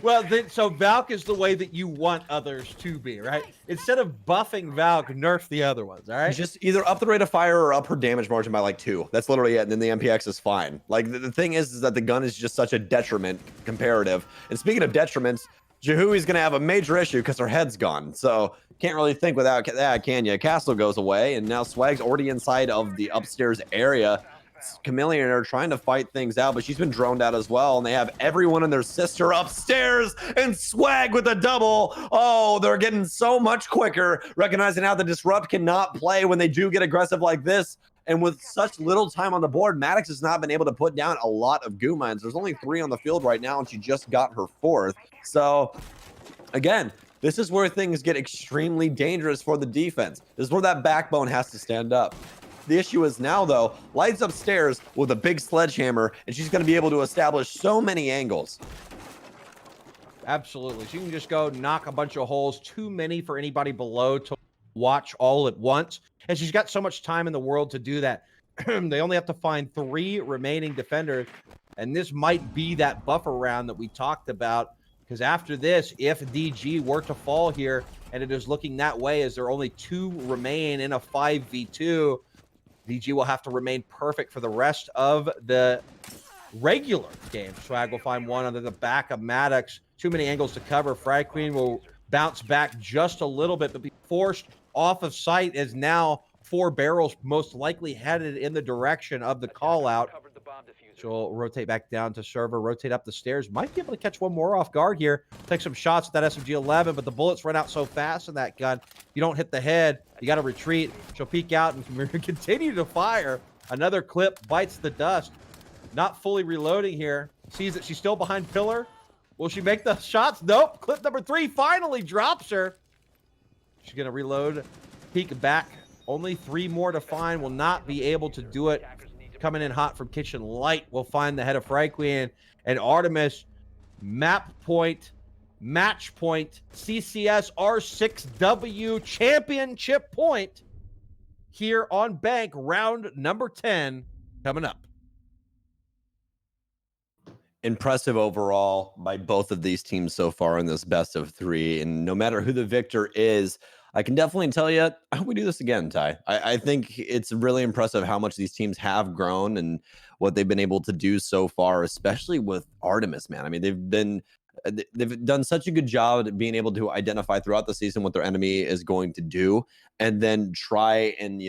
Well, so Valk is the way that you want others to be, right? Instead of buffing Valk, nerf the other ones, all right? Just either up the rate of fire or up her damage margin by like 2. That's literally it, and then the MPX is fine. Like, the thing is that the gun is just such a detriment comparative. And speaking of detriments, Jahui's going to have a major issue because her head's gone. So can't really think without that, can you? Castle goes away, and now Swag's already inside of the upstairs area. Chameleon are trying to fight things out, but she's been droned out as well, and they have everyone and their sister upstairs, and Swag with a double. Oh, they're getting so much quicker, recognizing how the Disrupt cannot play when they do get aggressive like this. And with such little time on the board, Maddox has not been able to put down a lot of goo mines. There's only 3 on the field right now, and she just got her 4th. So, again, this is where things get extremely dangerous for the defense. This is where that backbone has to stand up. The issue is now, though, Light's upstairs with a big sledgehammer, and she's going to be able to establish so many angles. Absolutely. She can just go knock a bunch of holes, too many for anybody below to watch all at once. And she's got so much time in the world to do that. They only have to find 3 remaining defenders, and this might be that buffer round that we talked about. Because after this, if DG were to fall here, and it is looking that way as there are only 2 remain in a 5v2, DG will have to remain perfect for the rest of the regular game. Swag will find one under the back of Maddox. Too many angles to cover. Frag Queen will bounce back just a little bit, but be forced off of sight as now 4 barrels most likely headed in the direction of the call out. She'll rotate back down to server, rotate up the stairs. Might be able to catch one more off guard here. Take some shots with that SMG-11, but the bullets run out so fast in that gun. You don't hit the head. You got to retreat. She'll peek out and continue to fire. Another clip bites the dust. Not fully reloading here. Sees that she's still behind pillar. Will she make the shots? Nope. Clip number 3 finally drops her. She's going to reload. Peek back. Only 3 more to find. Will not be able to do it. Coming in hot from Kitchen Light will find the head of Frag Queen and Artemis. Map point, match point, CCS R6W championship point here on Bank, round number 10 coming up. Impressive overall by both of these teams so far in this best of 3. And no matter who the victor is, I can definitely tell you, I hope we do this again, Ty. I think it's really impressive how much these teams have grown and what they've been able to do so far, especially with Artemis, man. I mean, they've done such a good job at being able to identify throughout the season what their enemy is going to do and then try and,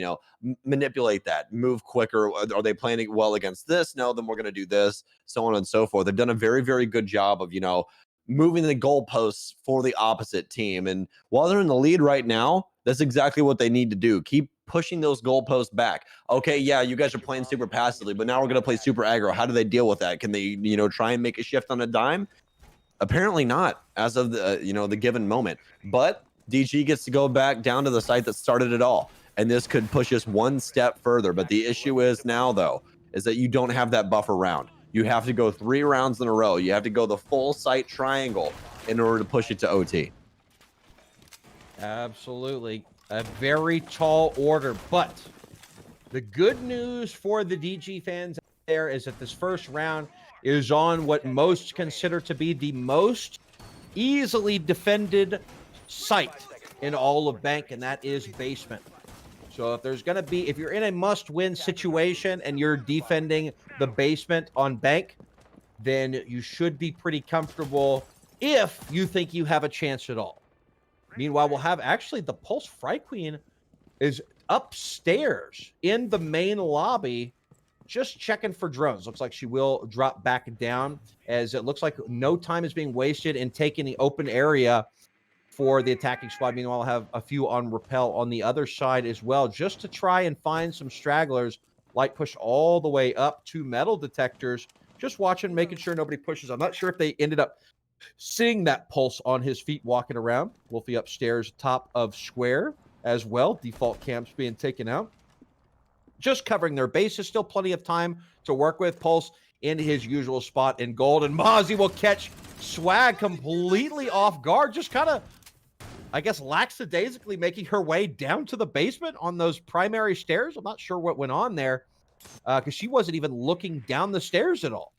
manipulate that, move quicker. Are they playing well against this? No, then we're going to do this, so on and so forth. They've done a very, very good job of, moving the goalposts for the opposite team. And while they're in the lead right now, that's exactly what they need to do. Keep pushing those goalposts back. Okay, yeah, you guys are playing super passively, but now we're going to play super aggro. How do they deal with that? Can they, try and make a shift on a dime? Apparently not, as of the, the given moment. But DG gets to go back down to the site that started it all. And this could push us one step further. But the issue is now, though, is that you don't have that buffer round. You have to go 3 rounds in a row. You have to go the full site triangle in order to push it to OT. Absolutely. A very tall order. But the good news for the DG fans out there is that this first round is on what most consider to be the most easily defended site in all of Bank, and that is basement. So if there's going to be, if you're in a must-win situation and you're defending the basement on Bank, then you should be pretty comfortable if you think you have a chance at all. Meanwhile, we'll have actually the Pulse Frag Queen is upstairs in the main lobby, just checking for drones. Looks like she will drop back down, as it looks like no time is being wasted in taking the open area for the attacking squad. Meanwhile, I'll have a few on rappel on the other side as well, just to try and find some stragglers. Light push all the way up to metal detectors, just watching, making sure nobody pushes. I'm not sure if they ended up seeing that Pulse on his feet walking around. Wolfie upstairs, top of square as well. Default camps being taken out. Just covering their bases. Still plenty of time to work with. Pulse in his usual spot in gold. And Mozzie will catch Swag completely off guard. Just kind of, I guess, lackadaisically making her way down to the basement on those primary stairs. I'm not sure what went on there because she wasn't even looking down the stairs at all.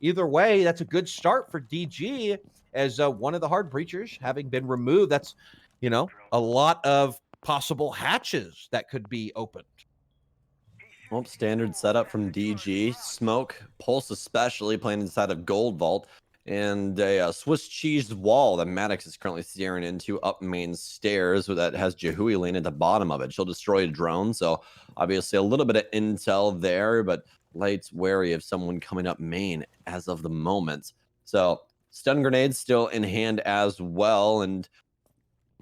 Either way, that's a good start for DG as one of the hard breachers having been removed. That's, a lot of possible hatches that could be opened. Well, standard setup from DG. Smoke, Pulse especially, playing inside of Gold Vault. And a Swiss cheese wall that Maddox is currently staring into up main stairs that has Jahui laying at the bottom of it. She'll destroy a drone, so obviously a little bit of intel there, but Light's wary of someone coming up main as of the moment. So stun grenades still in hand as well, and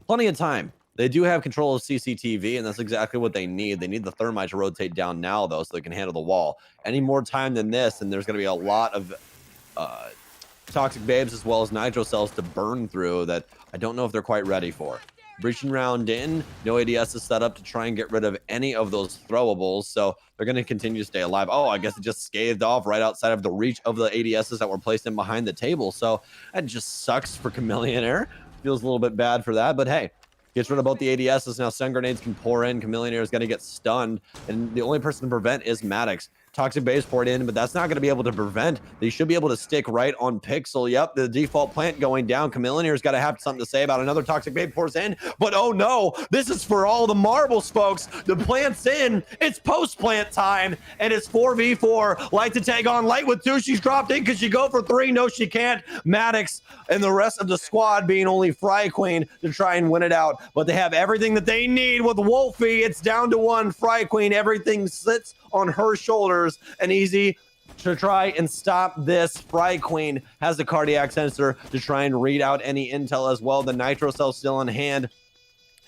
plenty of time. They do have control of CCTV, and that's exactly what they need. They need the thermite to rotate down now, though, so they can handle the wall. Any more time than this, and there's going to be a lot of toxic babes as well as nitro cells to burn through that I don't know if they're quite ready for. Breaching round in, no ADS is set up to try and get rid of any of those throwables, so they're going to continue to stay alive. Oh, I guess it just scathed off right outside of the reach of the ADSs that were placed in behind the table, so that just sucks for Chameleonaire. Feels a little bit bad for that, but hey, gets rid of both the ADSs. Now stun grenades can pour in. Chameleonaire is going to get stunned, and the only person to prevent is Maddox. Toxic base poured in, but that's not going to be able to prevent. They should be able to stick right on Pixel. Yep, the default plant going down. Chameleonair's got to have something to say about another toxic base pours in, but oh no, this is for all the marbles, folks. The plant's in. It's post-plant time, and it's 4v4. Light to tag on. Light with 2. She's dropped in. Could she go for 3? No, she can't. Maddox and the rest of the squad being only Fry Queen to try and win it out, but they have everything that they need with Wolfie. It's down to 1. Fry Queen, everything sits on her shoulders, and easy to try and stop this. Fry Queen has the cardiac sensor to try and read out any intel as well. The nitro cell still in hand.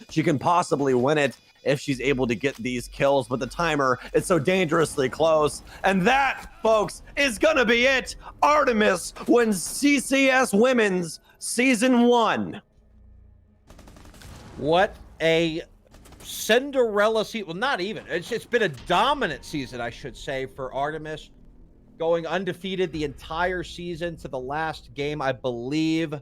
She can possibly win it if she's able to get these kills, but the timer is so dangerously close. And that, folks, is gonna be it. Artemis wins CCS Women's Season 1. What a Cinderella season. Well, not even. It's been a dominant season, I should say, for Artemis, going undefeated the entire season to the last game, I believe,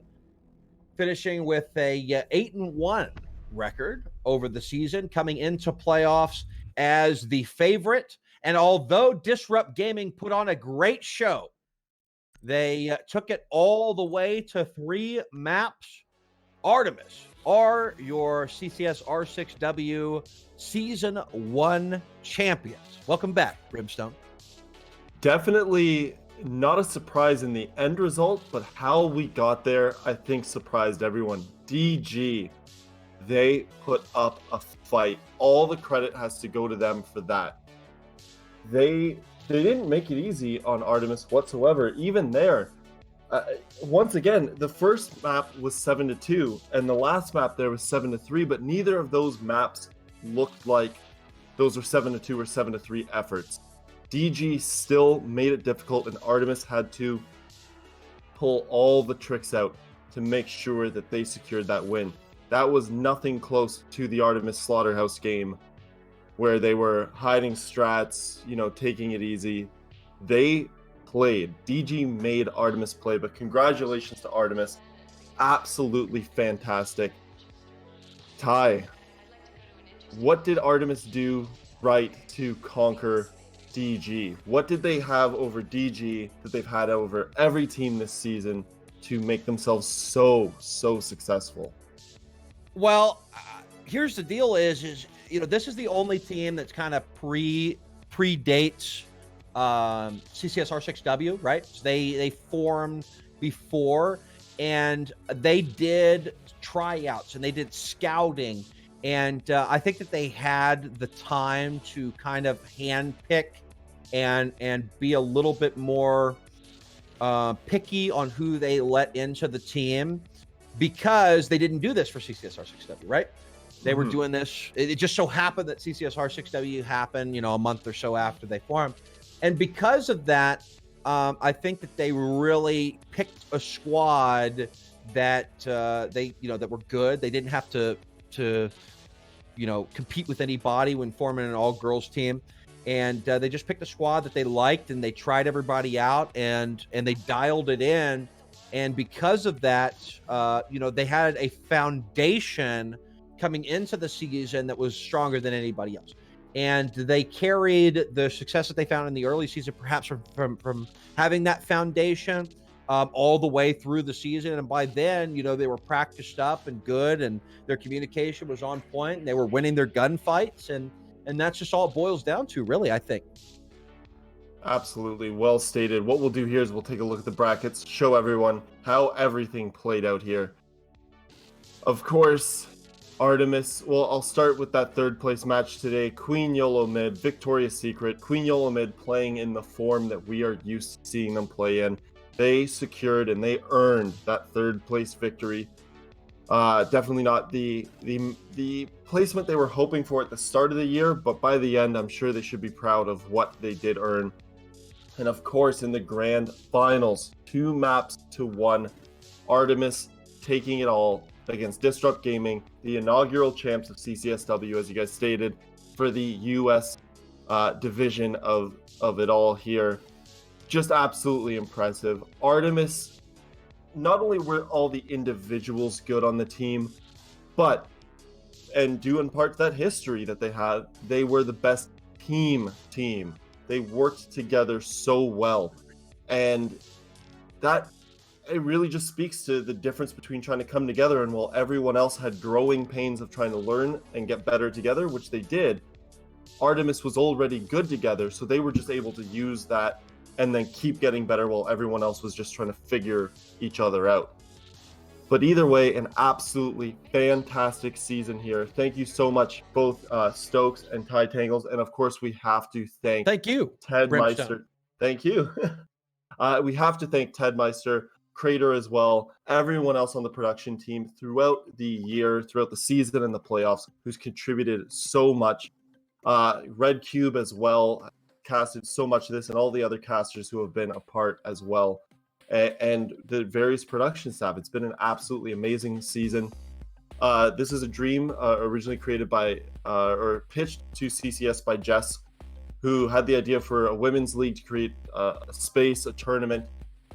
finishing with a 8-1 record over the season, coming into playoffs as the favorite. And although Disrupt Gaming put on a great show, they took it all the way to 3 maps. Artemis are your CCS R6W Season 1 champions. Welcome back, Brimstone. Definitely not a surprise in the end result, but how we got there, I think, surprised everyone. DG, they put up a fight. All the credit has to go to them for that. They didn't make it easy on Artemis whatsoever. Even there, once again, the first map was 7-2, and the last map there was 7-3, but neither of those maps looked like those were 7-2 or 7-3 efforts. DG still made it difficult, and Artemis had to pull all the tricks out to make sure that they secured that win. That was nothing close to the Artemis Slaughterhouse game, where they were hiding strats, taking it easy. They played. DG made Artemis play, but congratulations to Artemis. Absolutely fantastic. Ty, what did Artemis do right to conquer DG? What did they have over DG that they've had over every team this season to make themselves so successful? Well, here's the deal is this is the only team that's kind of predates CCS R6W, right? So they formed before, and they did tryouts and they did scouting, and I think that they had the time to kind of handpick and be a little bit more picky on who they let into the team, because they didn't do this for CCS R6W, right? They were doing this. It just so happened that CCS R6W happened, a month or so after they formed. And because of that, I think that they really picked a squad that that were good. They didn't have to compete with anybody when forming an all-girls team. And they just picked a squad that they liked, and they tried everybody out, and they dialed it in. And because of that, they had a foundation coming into the season that was stronger than anybody else. And they carried the success that they found in the early season, perhaps from having that foundation all the way through the season. And by then, they were practiced up and good, and their communication was on point, and they were winning their gunfights. And that's just all it boils down to, really, I think. Absolutely. Well stated. What we'll do here is we'll take a look at the brackets, show everyone how everything played out here. Of course, Artemis, well, I'll start with that third place match today. Queen YOLO mid, Victoria's Secret. Queen YOLO mid playing in the form that we are used to seeing them play in. They secured and they earned that third place victory. Definitely not the placement they were hoping for at the start of the year, but by the end, I'm sure they should be proud of what they did earn. And of course, in the grand finals, 2 maps to 1, Artemis taking it all against Disrupt Gaming, the inaugural champs of CCSW, as you guys stated, for the US division of it all here. Just absolutely impressive. Artemis, not only were all the individuals good on the team, but, and due in part to that history that they had, they were the best team. They worked together so well. And that, it really just speaks to the difference between trying to come together, and while everyone else had growing pains of trying to learn and get better together, which they did, Artemis was already good together, so they were just able to use that and then keep getting better while everyone else was just trying to figure each other out. But either way, an absolutely fantastic season here. Thank you so much, both Stokes and Ty Tangles. And of course, we have to thank you, Ted Brimstone. Meister. Thank you. We have to thank Ted Meister, Crater as well, everyone else on the production team throughout the year, throughout the season and the playoffs, who's contributed so much. Red Cube as well casted so much of this, and all the other casters who have been a part as well. And the various production staff. It's been an absolutely amazing season. This is a dream originally created by or pitched to CCS by Jess, who had the idea for a women's league to create a space, a tournament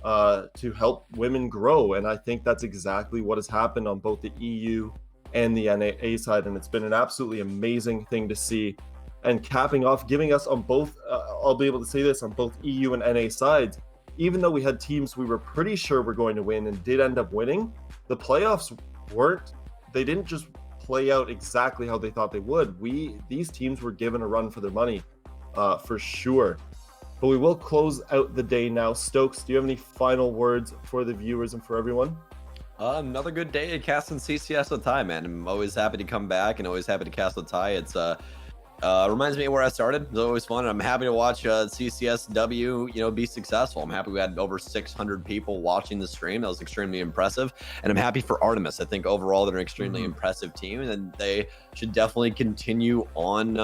to help women grow. And I think that's exactly what has happened on both the EU and the NA side. And it's been an absolutely amazing thing to see. And capping off, giving us on both, I'll be able to say this, on both EU and NA sides, even though we had teams we were pretty sure were going to win and did end up winning, the playoffs they didn't just play out exactly how they thought they would. These teams were given a run for their money, for sure. But we will close out the day now. Stokes, do you have any final words for the viewers and for everyone? Another good day at casting CCS with Ty, man. I'm always happy to come back and always happy to cast with Ty. It's reminds me of where I started. It's always fun. I'm happy to watch CCSW, be successful. I'm happy we had over 600 people watching the stream. That was extremely impressive. And I'm happy for Artemis. I think overall they're an extremely impressive team, and they should definitely continue on,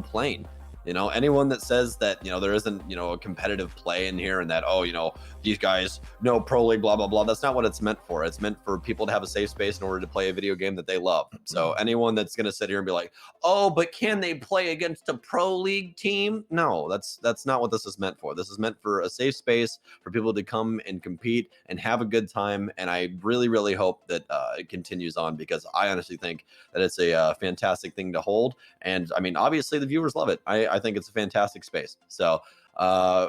playing. Anyone that says that, there isn't, a competitive play in here and that, these guys, no pro league, blah, blah, blah. That's not what it's meant for. It's meant for people to have a safe space in order to play a video game that they love. So anyone that's going to sit here and be like, oh, but can they play against a pro league team? No, that's not what this is meant for. This is meant for a safe space for people to come and compete and have a good time. And I really, really hope that it continues on, because I honestly think that it's a fantastic thing to hold. And I mean, obviously the viewers love it. I think it's a fantastic space. So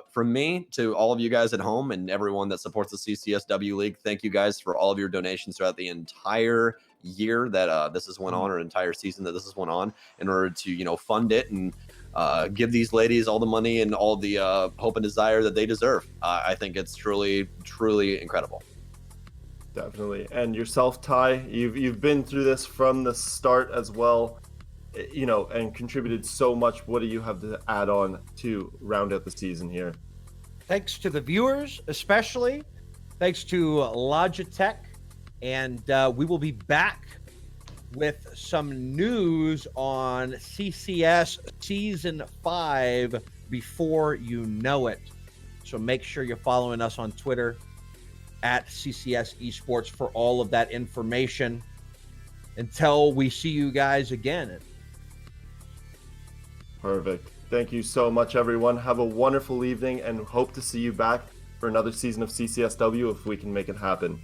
from me to all of you guys at home and everyone that supports the CCSW League, thank you guys for all of your donations throughout the entire year that this has went on, or entire season that this has went on, in order to fund it and give these ladies all the money and all the hope and desire that they deserve. I think it's truly, truly incredible. Definitely. And yourself, Ty, you've been through this from the start as well, and contributed so much. What do you have to add on to round out the season here? Thanks to the viewers, especially. Thanks to Logitech. And we will be back with some news on CCS Season 5 before you know it. So make sure you're following us on Twitter at CCS Esports for all of that information. Until we see you guys again. Perfect. Thank you so much, everyone. Have a wonderful evening, and hope to see you back for another season of CCSW if we can make it happen.